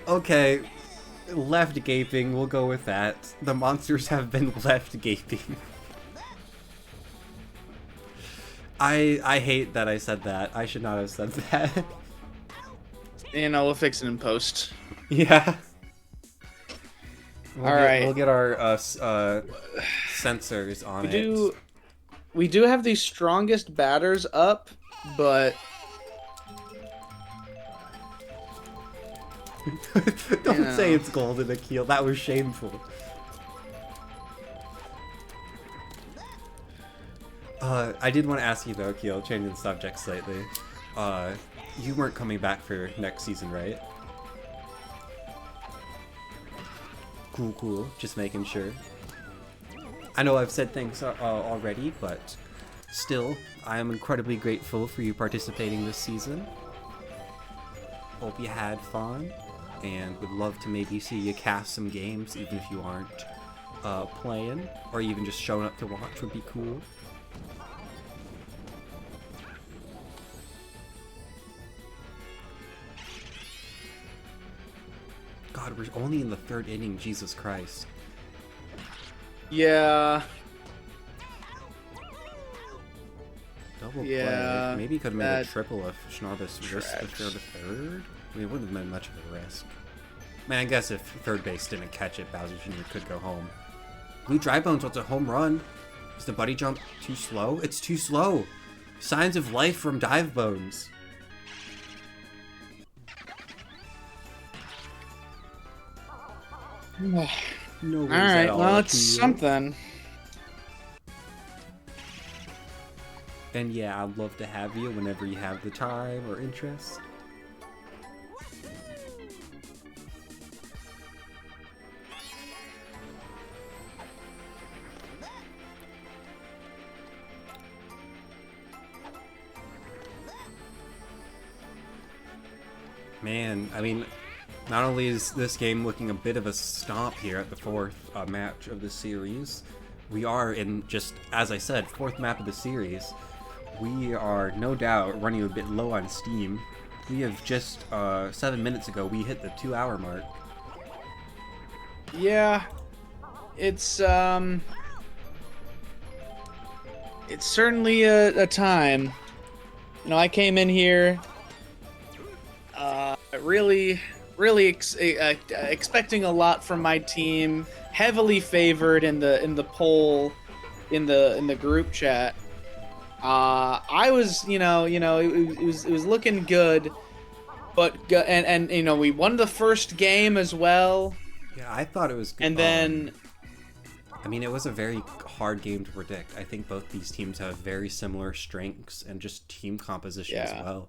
Okay, left gaping, we'll go with that. The monsters have been left gaping. I hate that I said that. I should not have said that. You know, we'll fix it in post. Yeah. Alright. We'll get our sensors on it. We do have the strongest batters up, but Don't say it's golden, Akil. That was shameful. I did want to ask you though, Akil, changing the subject slightly. You weren't coming back for next season, right? Cool. Just making sure. I know I've said things already, but still, I am incredibly grateful for you participating this season. Hope you had fun, and would love to maybe see you cast some games, even if you aren't playing, or even just showing up to watch would be cool. God, we're only in the 3rd inning, Jesus Christ. yeah. Double Yeah, play. Maybe you could have made a that triple if Schnorbus risked the tracks. third. I mean, it wouldn't have been much of a risk. Man, I guess if third base didn't catch it, Bowser Jr. could go home. Blue Dry Bones wants a home run. Is the buddy jump too slow? It's too slow. Signs of life from Dive Bones. No worries All at right. all, Well, it's Akil. something. And yeah, I'd love to have you whenever you have the time or interest. Man, I mean, not only is this game looking a bit of a stomp here at the 4th match of the series, we are in just, as I said, 4th map of the series. We are no doubt running a bit low on steam. We have just, 7 minutes ago, we hit the 2-hour mark. Yeah. It's certainly a time. You know, I came in here really expecting a lot from my team, heavily favored in the poll in the group chat. I was, it was looking good, but and you know, we won the first game as well. Yeah, I thought it was good. And then I mean, it was a very hard game to predict. I think both these teams have very similar strengths and just team composition as well.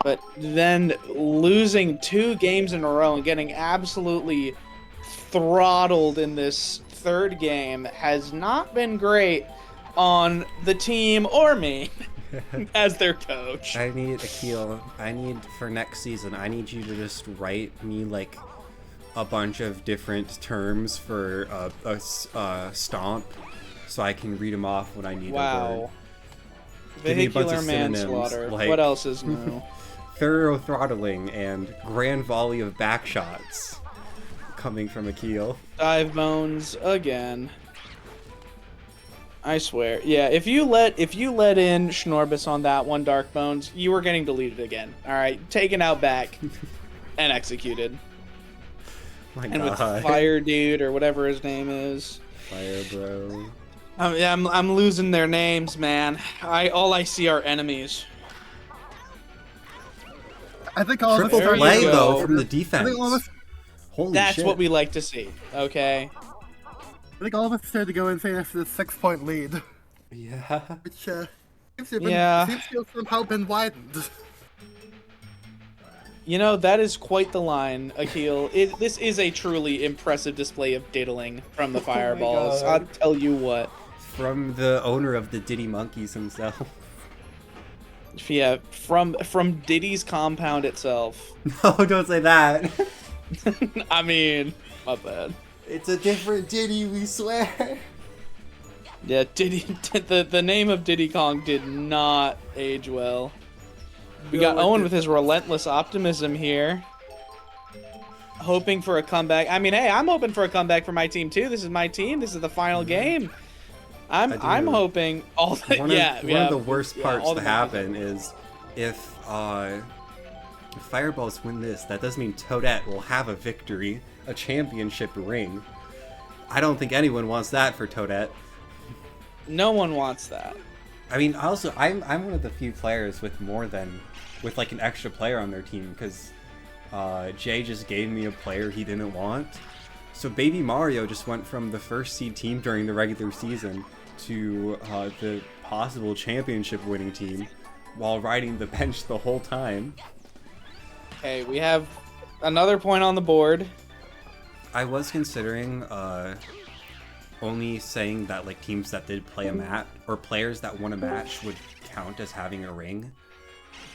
But then losing 2 games in a row and getting absolutely throttled in this 3rd game has not been great on the team or me as their coach. I need, Akil, for next season, I need you to just write me like a bunch of different terms for a stomp so I can read them off when I need a word. Wow. Give me a bunch Vehicular of synonyms, manslaughter. like- What else is new? Thorough throttling and grand volley of back shots coming from Akil. Dive bones again. I swear. Yeah, if you let in Schnorbus on that one, Dark Bones, you were getting deleted again. Alright, taken out back and executed. My And with God. Fire Dude or whatever his name is. Fire bro. I'm losing their names, man. All I see are enemies. I think all of us Triple There play, you go. though, from the I defense. think all of us, Holy That's shit. what we like to see. Okay. I think all of us started to go insane after the 6-point lead, Yeah. which seems to have been, Yeah. seems to have somehow been widened. You know, that is quite the line, Akil. This is a truly impressive display of diddling from the Fireballs. God. I'll tell you what. From the owner of the Diddy Monkeys himself. Yeah, from Diddy's compound itself. No, don't say that. I mean, my bad. It's a different Diddy, we swear. Yeah, Diddy. The name of Diddy Kong did not age well. We got Owen with his relentless optimism here. Hoping for a comeback. I mean, hey, I'm hoping for a comeback for my team too. This is my team. This is the final game. I'm hoping all the One of the worst parts to happen is if Fireballs win this, that does mean Toadette will have a victory, a championship ring. I don't think anyone wants that for Toadette. No one wants that. I mean, also, I'm one of the few players with like an extra player on their team, because Jay just gave me a player he didn't want. So Baby Mario just went from the first seed team during the regular season to the possible championship winning team while riding the bench the whole time. Okay, we have another point on the board. I was considering only saying that like teams that did play a match or players that won a match would count as having a ring,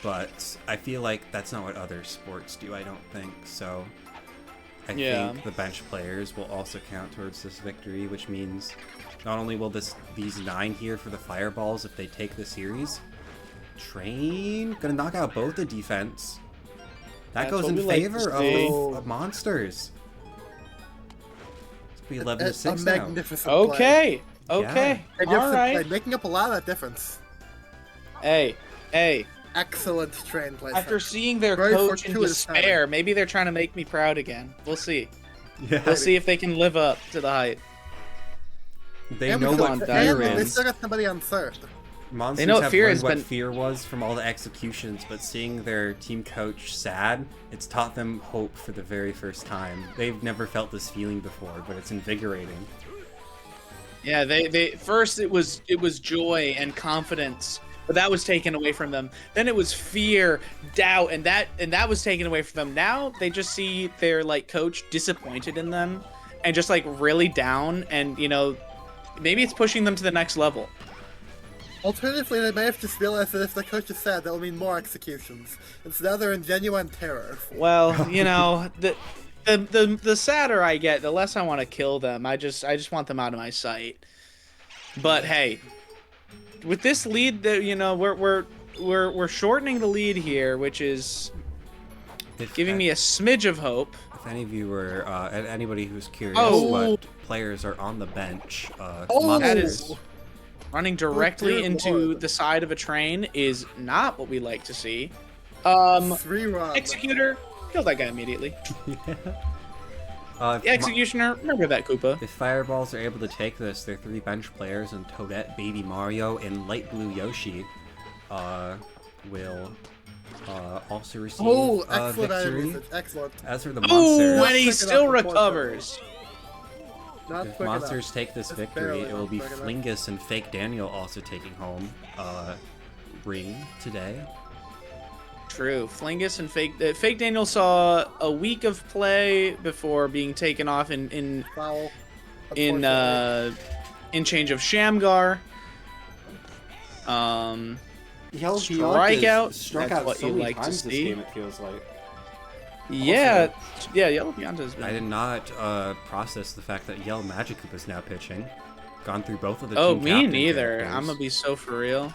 but I feel like that's not what other sports do. I don't think so. I think the bench players will also count towards this victory, which means not only will these 9 here for the Fireballs if they take the series. Train gonna knock out both the defense. That goes in favor of Monsters. It's be 11-6 A now. magnificent play. Okay. Yeah. Magnificent All right. play, making up a lot of that difference. Hey. Excellent train play. After seeing their Very coach in fortuitous despair, maybe they're trying to make me proud again. We'll see. Yeah. We'll see if they can live up to the hype. They know what fear They is. still got somebody on third. Monsters know what have fear learned has what been- fear was from all the executions, but seeing their team coach sad, it's taught them hope for the very first time. They've never felt this feeling before, but it's invigorating. Yeah, they first it was joy and confidence, but that was taken away from them. Then it was fear, doubt, and that was taken away from them. Now they just see their like coach disappointed in them and just like really down, and you know, maybe it's pushing them to the next level. Alternatively, they may have just realized that if the coach is sad, that will mean more executions. And so now they're in genuine terror. Well, you know, the sadder I get, the less I want to kill them. I just want them out of my sight. But hey, with this lead, you know, we're shortening the lead here, which is giving me a smidge of hope. If any of you were, anybody who's curious Oh. what players are on the bench, That Monsters. is running directly dear into Lord. the side of a train is not what we like to see. 3-run. Executor, kill that guy immediately. If The Executioner, remember that, Koopa. If Fireballs are able to take this, their 3 bench players and Toadette, Baby Mario, and Light Blue Yoshi will also receive Oh, a excellent item victory. usage. Excellent. As for the Ooh, Monsters, and he Quick still enough for recovers. Not if quick Monsters enough. take this Just victory, barely it will be quick enough. Flingus and Fake Daniel also taking home ring today. True. Flingus and Fake Daniel saw a week of play before being taken off in Foul. Unfortunately. change of Shamgar. Yellow Strikeout, struck that's out what so you many like to times this see. game, it feels like. Yeah, Yellow Beyonce's been. I did not process the fact that Yellow Magikarp is now pitching. Gone through both of the Oh, team me captain neither. characters. I'm gonna be so for real.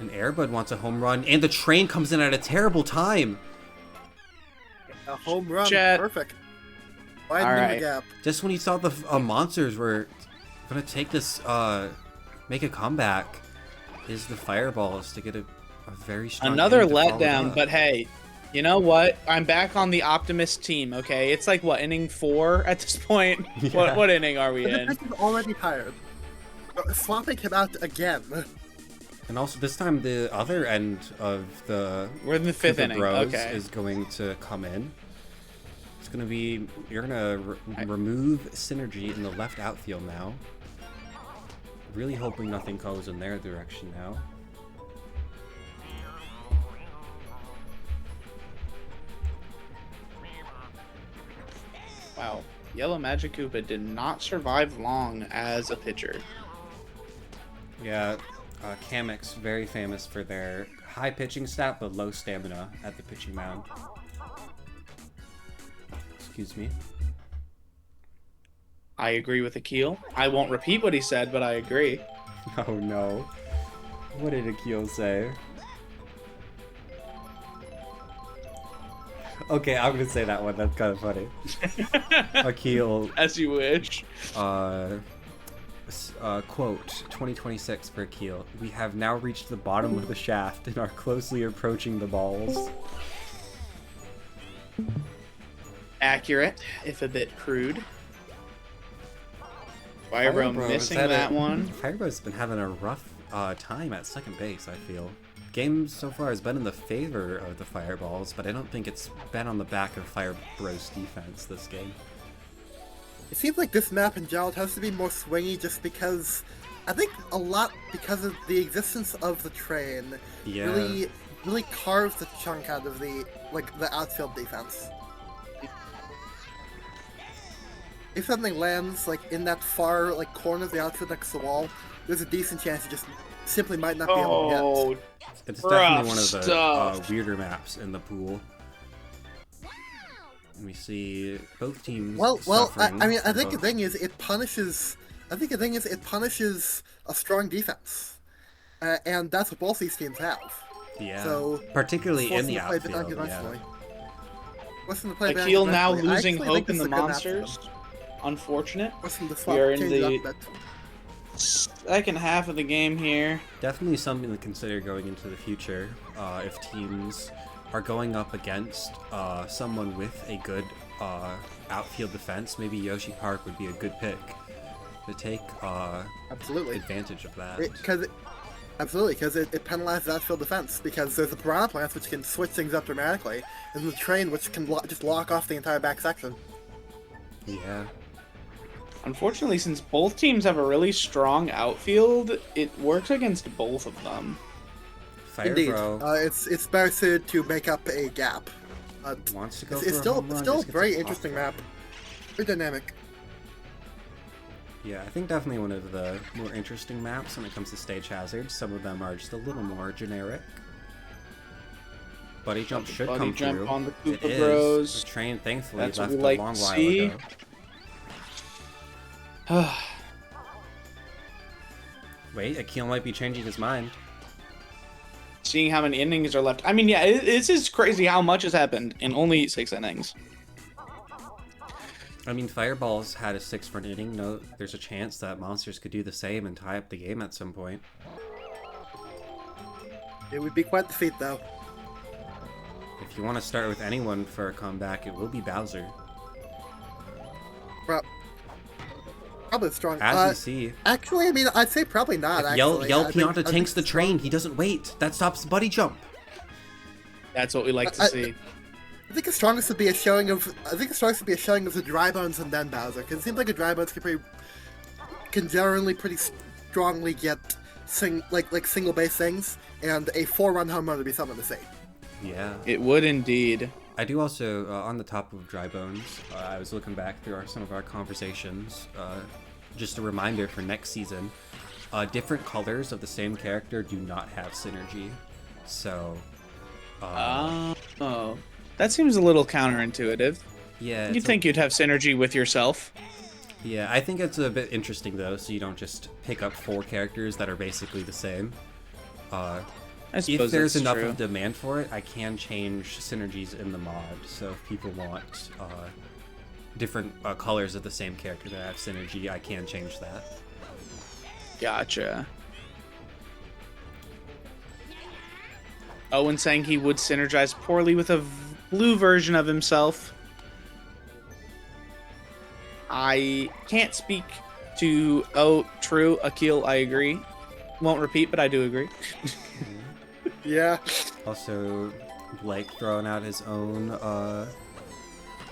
And Airbud wants a home run, and the train comes in at a terrible time. A home run. Chat. Perfect. Widening Alright. the gap. Just when you thought the monsters were gonna take this, make a comeback, is the Fireballs to get a very strong Another inning to follow it letdown, up. but hey, you know what? I'm back on the optimist team. Okay, it's like what, inning 4 at this point? Yeah. What inning are we The in? pitch is already tired. Swapping him out again. And also this time the other end of the We're in the fifth group of inning. bros Okay. is going to come in. It's gonna be you're gonna remove synergy in the left outfield now. Really hoping nothing goes in their direction now. Wow. Yellow Magic Koopa did not survive long as a pitcher. Yeah, Kamek's very famous for their high pitching stat but low stamina at the pitching mound. Excuse me. I agree with Akil. I won't repeat what he said, but I agree. Oh no. What did Akil say? Okay, I'm gonna say that one. That's kind of funny. Akil, As you wish. quote, 2026 for Akil. We have now reached the bottom of the shaft and are closely approaching the balls. Accurate, if a bit crude. Firebro missing that one. Firebro's been having a rough time at second base, I feel. Game so far has been in the favor of the Fireballs, but I don't think it's been on the back of Firebro's defense this game. It seems like this map in general has to be more swingy just because, I think a lot because of the existence of the train Yeah. really carves the chunk out of the outfield defense. If something lands in that far corner of the outfield next to the wall, there's a decent chance you just simply might not be able to Oh, get. It's definitely one of Rough the stuff. weirder maps in the pool. And we see both teams. Well, suffering I mean, I from think the both- thing is, it punishes. I think the thing is, it punishes a strong defense, and that's what both these teams have. Yeah. So, particularly in forcing the to play a bit outfield. Yeah. unconventionally. Forcing to play a bit Akil now unconventionally. I losing actually hope think in this the is a good map for them. monsters. Unfortunate. Forcing the We swap, are in change it the up a bit. second half of the game here. Definitely something to consider going into the future if teams are going up against someone with a good outfield defense. Maybe Yoshi Park would be a good pick to take Absolutely. advantage of that. Absolutely, because it penalizes outfield defense, because there's the Piranha Plants, which can switch things up dramatically, and the Train, which can just lock off the entire back section. Yeah. Unfortunately, since both teams have a really strong outfield, it works against both of them. Indeed. Firebro It's better suited to make up a gap. wants to go It's for a still home run, still a just gets very pop interesting fly. map. Very dynamic. Yeah, I think definitely one of the more interesting maps when it comes to stage hazards. Some of them are just a little more generic. Buddy jump should Buddy come jump through. on the It Koopa is. Bros. The train thankfully That's what left we like a long to while see. ago. Wait, Akil might be changing his mind. Seeing how many innings are left. I mean, yeah, this is crazy how much has happened in only 6 innings. I mean, Fireballs had a 6-run inning. No, there's a chance that Monsters could do the same and tie up the game at some point. It would be quite the feat, though. If you want to start with anyone for a comeback, it will be Bowser. Probably strong. As we see. Actually, I mean, I'd say probably not. If Yell I think- Pianta I tanks the think train. He doesn't wait. That stops Buddy Jump. That's what we like to see. I think the strongest would be a showing of. I think the strongest would be a showing of the Dry Bones and then Bowser, because it seems like a Dry Bones can generally pretty strongly get single base things, and a 4-run home run would be something to see. Yeah. It would indeed. I do also, on the top of Dry Bones, I was looking back through some of our conversations. Just a reminder for next season, different colors of the same character do not have synergy. So, Oh. That seems a little counterintuitive. yeah. You'd it's think you'd have synergy with yourself. Yeah, I think it's a bit interesting though, so you don't just pick up 4 characters that are basically the same. I If suppose there's that's enough true. of demand for it, I can change synergies in the mod. So if people want different colors of the same character that have synergy, I can change that. Gotcha. Owen saying he would synergize poorly with a blue version of himself. I can't speak to... Oh, true, Akil, I agree. Won't repeat, but I do agree. Yeah. Also, Blake throwing out his own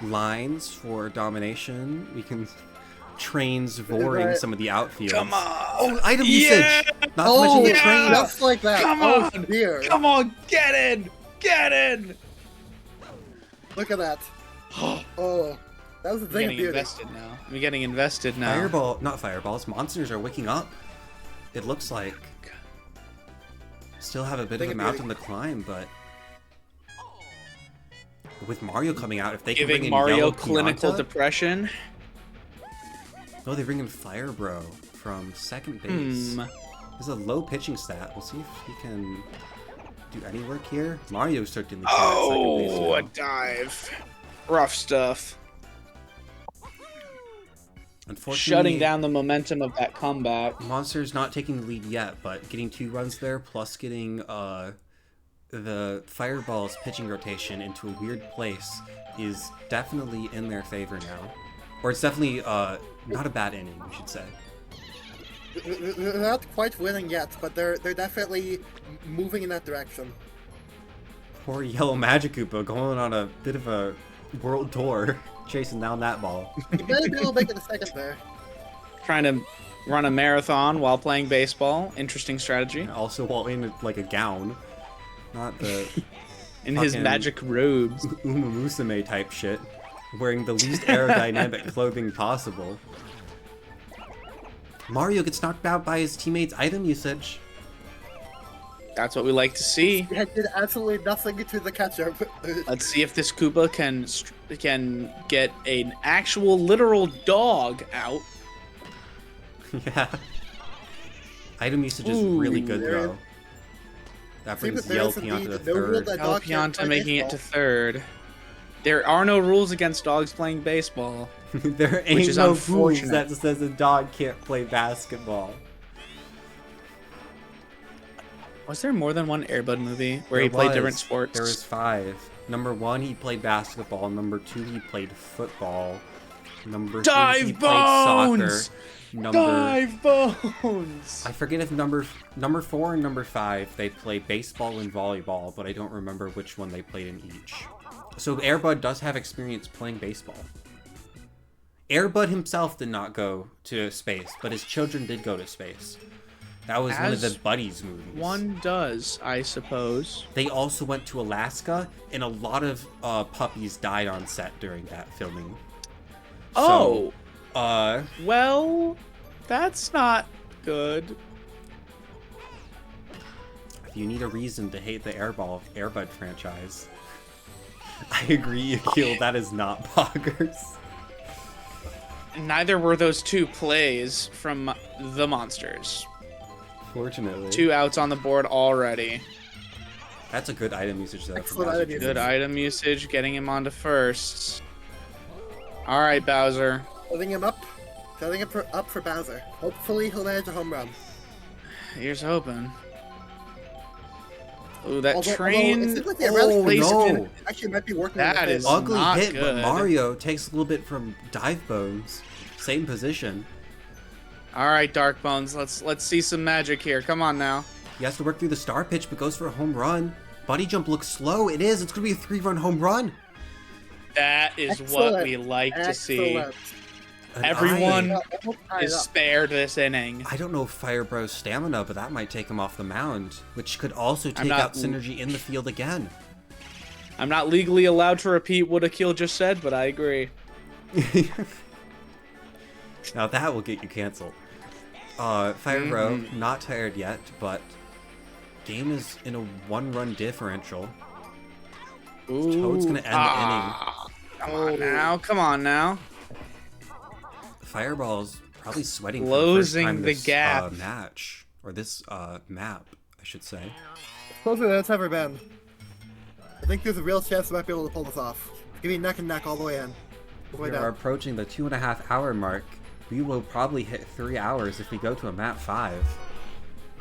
lines for domination. We can train Zvoring some of the outfields. Come on! Oh, item usage! Not to mention the train! Just like that. Come Oh, on! dear. Come on, get in! Get in! Look at that. Oh, that was the I'm thing of getting beauty. invested now. I'm getting invested now. Not fireballs. Monsters are waking up. It looks like. Still have a bit of a mountain to climb, but with Mario coming out, if they can bring Giving in Mario Yellow clinical Pianta- depression. Oh, they bring in Fire Bro from second base. Hmm. This is a low pitching stat. We'll see if he can do any work here. Mario certainly can Oh, a at second base now. dive. Rough stuff. Unfortunately, Shutting down the momentum of that comeback. Monster's not taking the lead yet, but getting 2 runs there, plus getting the Fireball's pitching rotation into a weird place is definitely in their favor now. Or it's definitely not a bad inning, we should say. They're not quite winning yet, but they're definitely moving in that direction. Poor Yellow Magic Koopa going on a bit of a world tour, chasing down that ball. You better be able to make it a second there. Trying to run a marathon while playing baseball. Interesting strategy. Also while in like a gown. Not the In his fucking magic robes. Uma Musume type shit. Wearing the least aerodynamic clothing possible. Mario gets knocked out by his teammates' item usage. That's what we like to see. He did absolutely nothing to the catcher. Let's see if this Koopa can get an actual literal dog out. Yeah. Item usage is really good there though. That See, brings but there Yellow is Pianta to indeed no rule third. that- El dog can't Pianta play making it to baseball. third. There are no rules against dogs playing baseball. There ain't Which is no rules unfortunate. that says a dog can't play basketball. Was there more than one Airbud movie where There he played different was. sports? There was 5. Number 1, he played basketball. Number 2, he played football. Number 3, he Dive played soccer. bones! Number Dive bones! I forget if number 4 and number 5 they play baseball and volleyball, but I don't remember which one they played in each. So Airbud does have experience playing baseball. Airbud himself did not go to space, but his children did go to space. That was one of the As Buddies movies. One does, I suppose. They also went to Alaska, and a lot of puppies died on set during that filming. Oh! So, Well, that's not good. if you need a reason to hate the Airbud franchise, I agree, Akil, that is not poggers. Neither were those 2 plays from the Monsters. Fortunately. 2 outs on the board already. That's a good item usage, though. Excellent from Bowser item Jr. Good item usage, getting him onto first. Alright, Bowser. Setting him up. Setting him up for Bowser. Hopefully he'll manage a home run. Here's hoping. Ooh, that Although train. it seems like the Oh, erratic placement no. actually might be working. That in the is favor. Ugly not hit, but good. Mario takes a little bit from Dive Bones. Same position. Alright, Dark Bones, let's see some magic here. Come on now. He has to work through the star pitch, but goes for a home run. Buddy jump looks slow. It is. It's going to be a 3-run home run. That is what we like to see. Excellent. An Everyone eye. is spared this inning. I don't know Fire Bro's stamina, but that might take him off the mound, which could also take not- out Synergy in the field again. I'm not legally allowed to repeat what Akil just said, but I agree. Now that will get you canceled. Fire Bro, not tired yet, but game is in a 1-run differential. Toad's gonna end the inning. Come on now, come on now. Fireball's probably sweating Closing for the, the first time this, gap. match, or this map, I should say. Closer than it's ever been. I think there's a real chance I might be able to pull this off. Give me neck and neck all the way in. All the way We are down. approaching the 2.5-hour mark. We will probably hit 3 hours if we go to a map 5.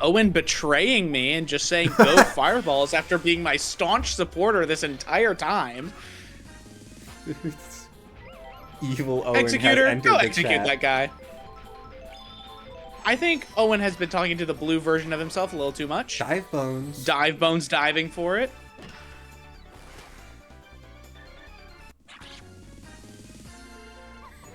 Owen betraying me and just saying go Fireballs after being my staunch supporter this entire time. Evil Owen Executor, has entered go the execute chat. that guy. I think Owen has been talking to the blue version of himself a little too much. Dive bones. Dive Bones diving for it.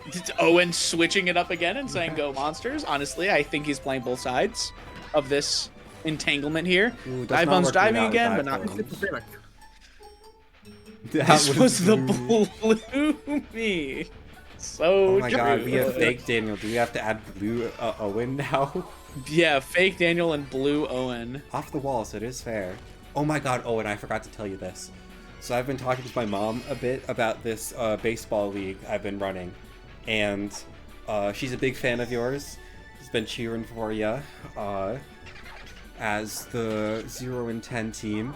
It's Owen switching it up again and saying go monsters. Honestly, I think he's playing both sides of this entanglement here. Ooh, Dive Bones diving again, but not. Pathetic. This was the blue me. So Oh my god, we true. have fake Daniel. Do we have to add blue Owen now? Yeah, fake Daniel and blue Owen. Off the wall, so it is fair. Oh my god, Owen, I forgot to tell you this. So I've been talking to my mom a bit about this baseball league I've been running. And she's a big fan of yours. She's been cheering for you as the 0 and 10 team.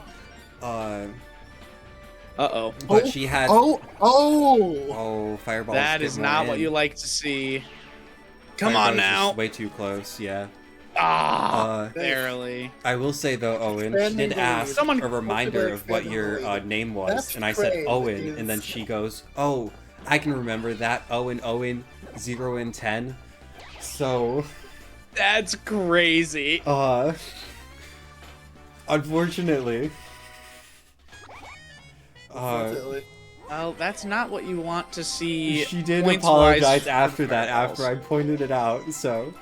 Uh-oh. But she had... Oh! Fireballs. That get is more not what in. you like to see. Come Fireballs on now. is way too close, yeah. Ah, barely. I will say though, Owen, she did ask a reminder of what your name was, That's and I said great. Owen, and then she goes, "Oh, I can remember that, Owen, 0 and 10." So, That's crazy. unfortunately, Well, that's not what you want to see. she did points-wise apologize from after that, Fireballs. after I pointed it out. So,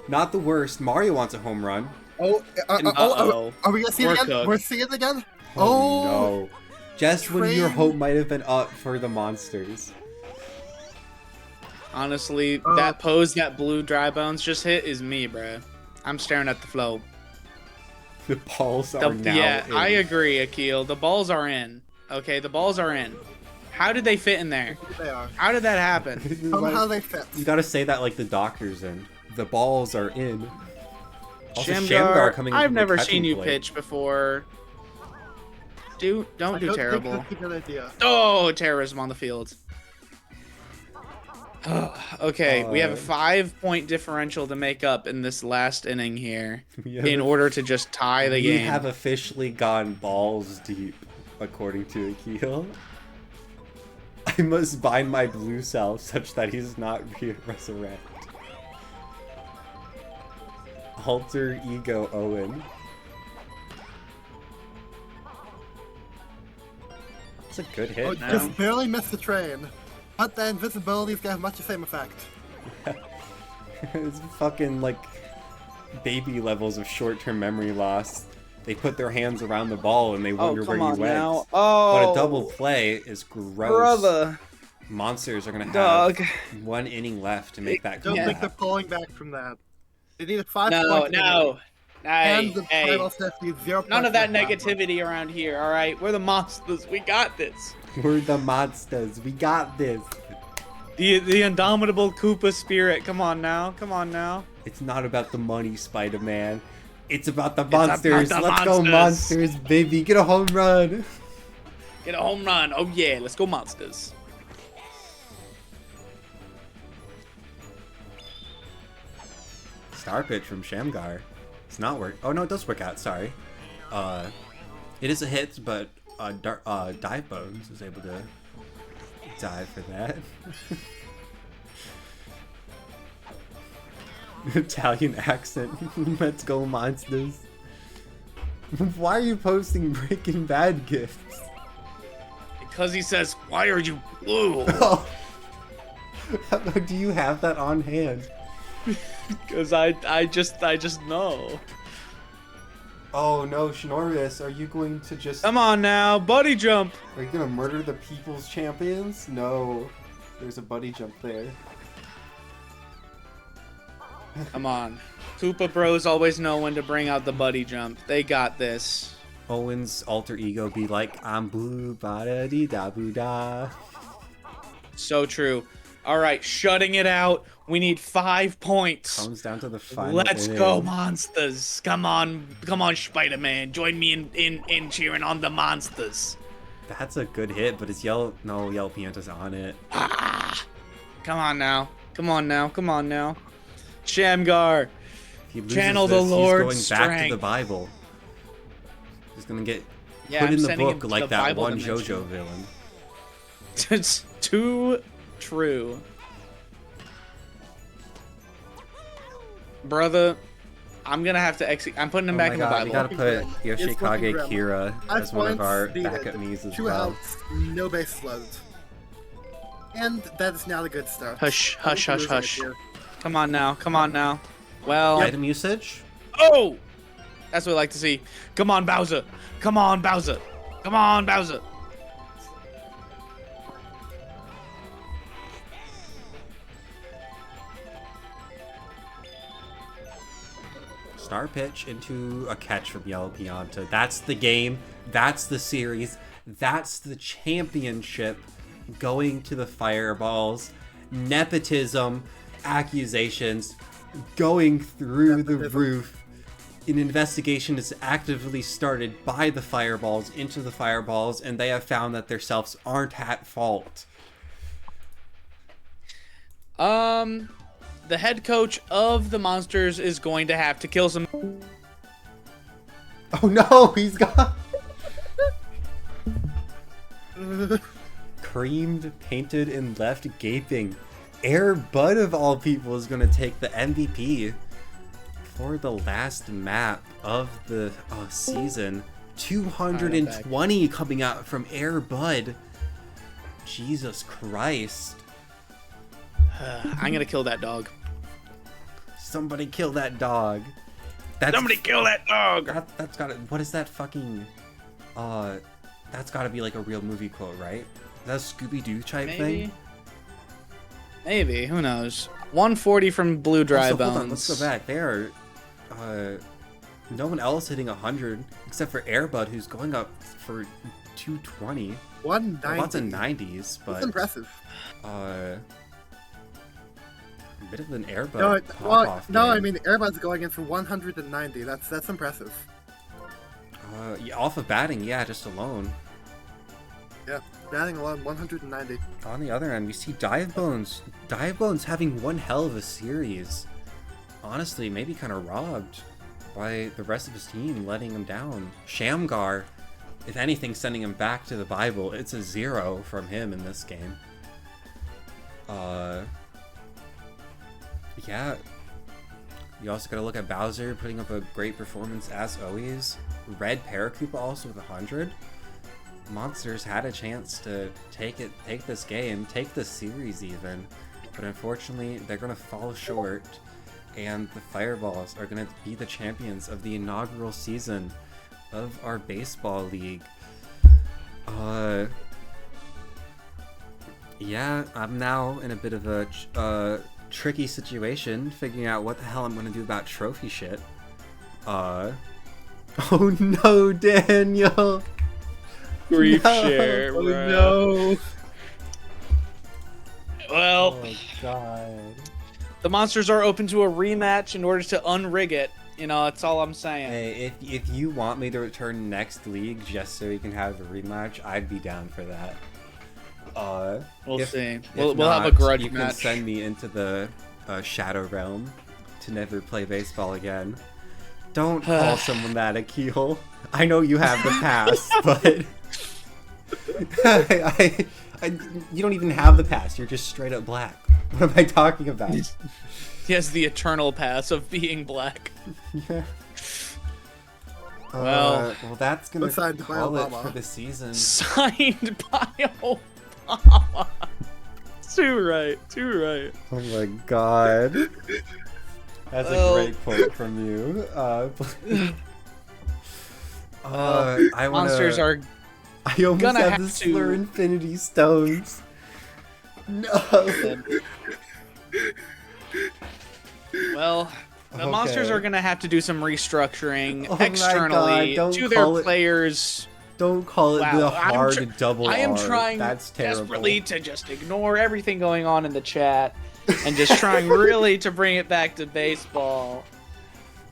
not the worst. Mario wants a home run. Uh-oh. Are we gonna see it We're again? cooked. We're seeing it again? Oh no! Just when your Train. hope might have been up for the monsters. Honestly, that pose that blue Dry Bones just hit is me, bruh. I'm staring at the flow. The balls are now Yeah, in. I agree, Akil. The balls are in. Okay, the balls are in. How did they fit in there? They are. How did that happen? Somehow they fit. You gotta say that like the doctor's in. The balls are in. Also, Shamgar, coming in I've from the never catching seen you plate. pitch before. Don't I do don't terrible. think that's a good idea. Oh, terrorism on the field. Okay, we have a 5-point differential to make up in this last inning here in order to just tie the We game. have officially gone balls deep, according to Akil. I must bind my blue self such that he's not resurrect. Alter ego Owen. That's a good hit. now. Just barely missed the train. But the invisibility is gonna have much the same effect. It's fucking like baby levels of short-term memory loss. They put their hands around the ball and they wonder where you went. Oh, But a double play is gross. brother. Monsters are gonna have Dog. 1 inning left to make that Don't comeback. think they're pulling back from that. They need a 5 No, point. no. And Hey, the hey. final set needs 0 None of that points. negativity around here, alright? We're the monsters. We got this. We're the monsters. We got this. The indomitable Koopa spirit. Come on now. Come on now. It's not about the money, Spider-Man. It's about the about monsters. the Let's go, monsters. monsters, baby. Get a home run. Get a home run. Oh, yeah. Let's go, monsters. Star pitch from Shamgar. It's not work. Oh no, it does work out. Sorry. It is a hit, but Dive Bones is able to dive for that. Italian accent. Let's go, monsters. Why are you posting Breaking Bad gifts? Because he says, why are you blue? Oh. Do you have that on hand? Because I just know. Oh no, Shinorius, are you going to just... Come on now, buddy jump. Are you gonna murder the people's champions? No. There's a buddy jump there. Come on. Koopa bros always know when to bring out the buddy jump. They got this. Owen's alter ego be like, I'm blue, ba-da-dee-da-boo-da. So true. All right, shutting it out. We need 5 points. Comes down to the final Let's inning. go, monsters. Come on, Spider-Man. Join me in cheering on the monsters. That's a good hit, but it's Yellow... No, Yellow Pianta's on it. Ah! Come on now. Come on now. Come on now. Shamgar. If he loses Channel the this, Lord's he's going back to strength. the Bible. He's gonna get Yeah, put I'm in the sending him book to like the that Bible one dimension. JoJo villain. It's too true. brother, I'm gonna have to I'm putting him Oh back my in the god, we Bible. gotta put It's looking Yoshikage grim. Kira 5 as one of points our needed. backup me's as 2 well. outs, no bases loaded. And that is not a good start. Hush, I think hush, we're hush, losing it hush. here. Come on now, come on now. Well, Item usage? oh, that's what I like to see. Come on, Bowser. Come on, Bowser. Come on, Bowser. Star pitch into a catch from Yellow Pianta. That's the game. That's the series. That's the championship going to the Fireballs. Nepotism, accusations going through the roof. An investigation is actively started by the Fireballs into the Fireballs, and they have found that themselves aren't at fault. The head coach of the Monsters is going to have to kill some. Oh no, he's got creamed, painted, and left gaping. Air Bud of all people is going to take the MVP for the last map of the season. 220 coming out from Air Bud. Jesus Christ. I'm gonna kill that dog. Somebody kill that dog. Somebody kill that dog. That's gotta. What is that fucking? That's gotta be like a real movie quote, right? Is that a Scooby-Doo type thing? Maybe. Who knows? 140 from Blue Dry Also, Bones. hold on, let's go back. There are no one else hitting 100 except for Airbud, who's going up for 220. 190. Lots of 90s, but That's impressive. a bit of an Airbud No, pop-off no, I game. mean Airbud's going in for 190. That's impressive. Yeah, off of batting, yeah, just alone. Yeah, batting alone 190. On the other end, we see Dive Bones. Dive Bones having one hell of a series. Honestly, maybe kind of robbed by the rest of his team, letting him down. Shamgar, if anything, sending him back to the Bible. It's a 0 from him in this game. Yeah. You also gotta look at Bowser putting up a great performance as always. Red Paracupa also with 100. Monsters had a chance to take this game, take this series even, but unfortunately they're gonna fall short, and the Fireballs are gonna be the champions of the inaugural season of our baseball league. Yeah, I'm now in a bit of a tricky situation, figuring out what the hell I'm gonna do about trophy shit. Oh no, Daniel! Grief No. share, Oh bro. no! Well, Oh god. the Monsters are open to a rematch in order to unrig it. You know, that's all I'm saying. Hey, if you want me to return next league just so we can have a rematch, I'd be down for that. We'll if- see. if We'll have a not, grudge you match. can send me into the Shadow Realm to never play baseball again. Don't call someone that, Akil. I know you have the pass, but you don't even have the pass. You're just straight up black. What am I talking about? He has the eternal pass of being black. Yeah. Well, well, that's gonna Besides by call it Obama. for the season. Signed by Obama. Too right. Too right. Oh my god. That's Well- a great quote from you. I wanna, Monsters are. I almost gonna have have the to- Slur Infinity Stones. No. Well, the Monsters Okay. are gonna have to do some restructuring Oh my externally God, don't to their call it- players. Don't call it Wow, the I'm hard tr- double I am R. trying That's terrible. desperately to just ignore everything going on in the chat and just trying really to bring it back to baseball.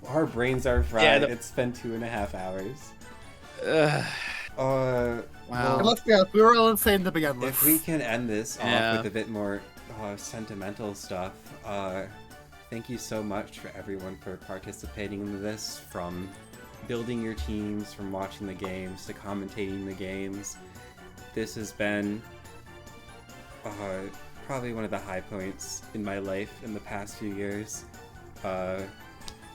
Our brains are fried. Yeah, It's been 2.5 hours. Wow. And let's be honest, we were all insane to begin with. If we can end this Yeah. off with a bit more sentimental stuff, thank you so much for everyone for participating in this, from building your teams, from watching the games, to commentating the games. This has been probably one of the high points in my life in the past few years.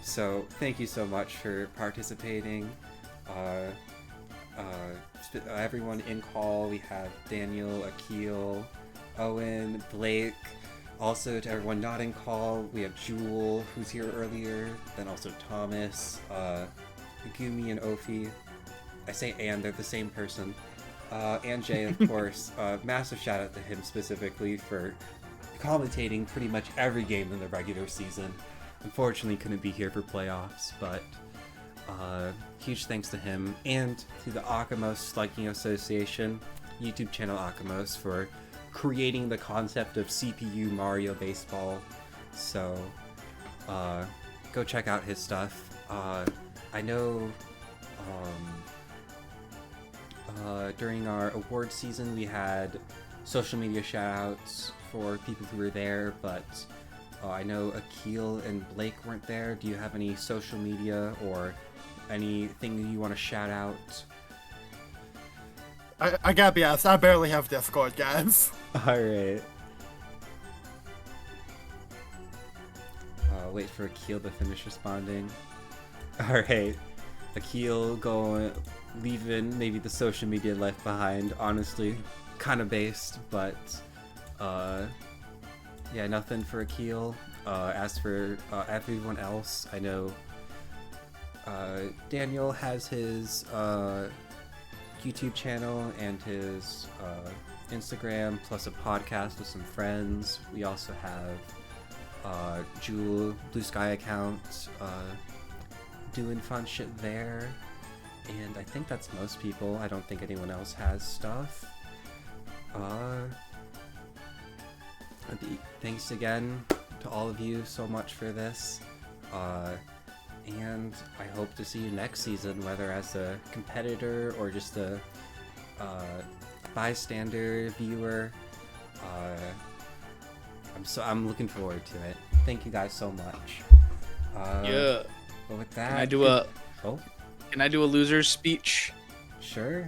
So thank you so much for participating. Everyone in call, we have Daniel, Akil, Owen, Blake. Also to everyone not in call, we have Jewel, who's here earlier, then also Thomas, Gumi and Ofi. I say and, they're the same person. And Jay, of course. Massive shout out to him specifically for commentating pretty much every game in the regular season. Unfortunately couldn't be here for playoffs, but huge thanks to him and to the Akamos Slugging Association, YouTube channel Akamos, for creating the concept of CPU Mario Baseball. So go check out his stuff. I know during our award season we had social media shoutouts for people who were there, but I know Akil and Blake weren't there. Do you have any social media or anything that you want to shout out? I gotta be honest, I barely have Discord, guys. Alright. Wait for Akil to finish responding. Alright. Akil leaving maybe the social media life behind, honestly. Kind of based, but yeah, nothing for Akil. As for everyone else, I know Daniel has his YouTube channel and his Instagram, plus a podcast with some friends. We also have Jewel, Blue Sky account, doing fun shit there. And I think that's most people. I don't think anyone else has stuff. Thanks again to all of you so much for this. And I hope to see you next season, whether as a competitor or just a bystander viewer. I'm looking forward to it. Thank you guys so much. Yeah. But with that, Can I do a loser's speech? Sure.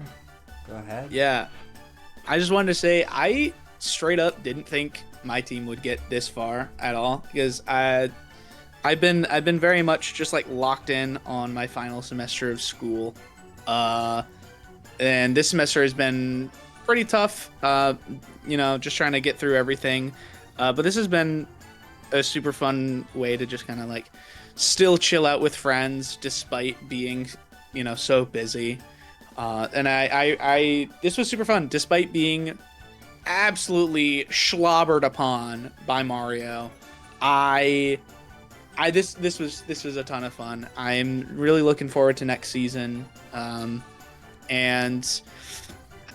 Go ahead. Yeah. I just wanted to say I straight up didn't think my team would get this far at all, because I've been very much just like locked in on my final semester of school. And this semester has been pretty tough, just trying to get through everything. But this has been a super fun way to just kind of like still chill out with friends despite being, so busy. And I this was super fun despite being absolutely slobbered upon by Mario. This was a ton of fun. I'm really looking forward to next season. And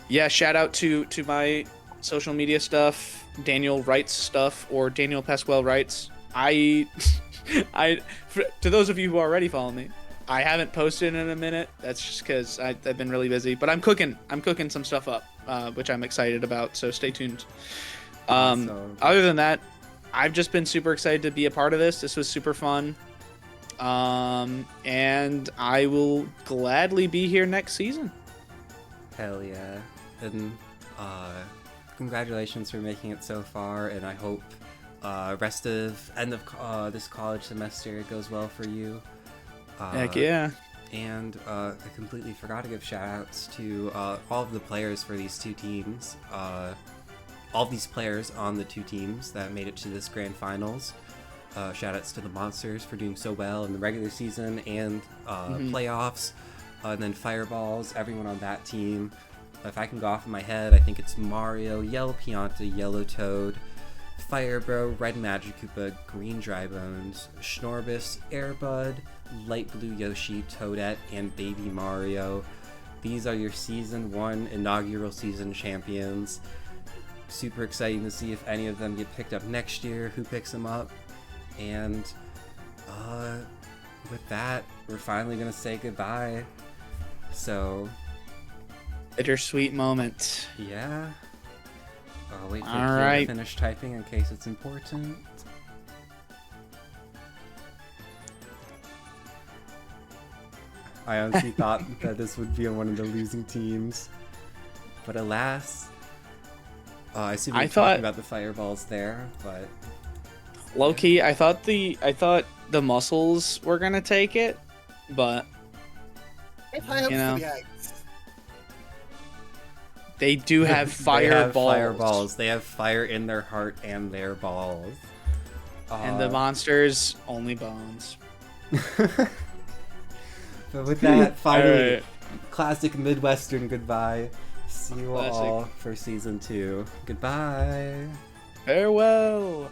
yeah, shout out to my social media stuff, Daniel Writes stuff, or Daniel Pasquale Writes. To those of you who already follow me, I haven't posted in a minute. That's just because I've been really busy. But I'm cooking some stuff up, which I'm excited about. So stay tuned. Other than that, I've just been super excited to be a part of this. This was super fun. And I will gladly be here next season. Hell yeah. And congratulations for making it so far, and I hope rest of end of this college semester goes well for you. Heck yeah. And I completely forgot to give shout outs to all of the players for these two teams. All these players on the two teams that made it to this grand finals. Shout outs to the Monsters for doing so well in the regular season and playoffs. And then Fireballs, everyone on that team. If I can go off in my head, I think it's Mario, Yellow Pianta, Yellow Toad, Firebro, Red Magikoopa, Green Drybones, Schnorbus, Airbud, Light Blue Yoshi, Toadette, and Baby Mario. These are your Season 1 inaugural season champions. Super exciting to see if any of them get picked up next year, who picks them up. And with that, we're finally going to say goodbye. So... bittersweet moment. Yeah. I'll wait for All Kira right. to finish typing in case it's important. I honestly thought that this would be one of the losing teams, but alas, I see we're talking about the Fireballs there, but low key, I thought the muscles were gonna take it, but I have high hopes You know. for the eggs. they do have They have fireballs. fireballs. They have fire in their heart and their balls. And the monsters only bones. But with that, finally, Alright. classic Midwestern goodbye. See you Classic. all for season 2. Goodbye. Farewell.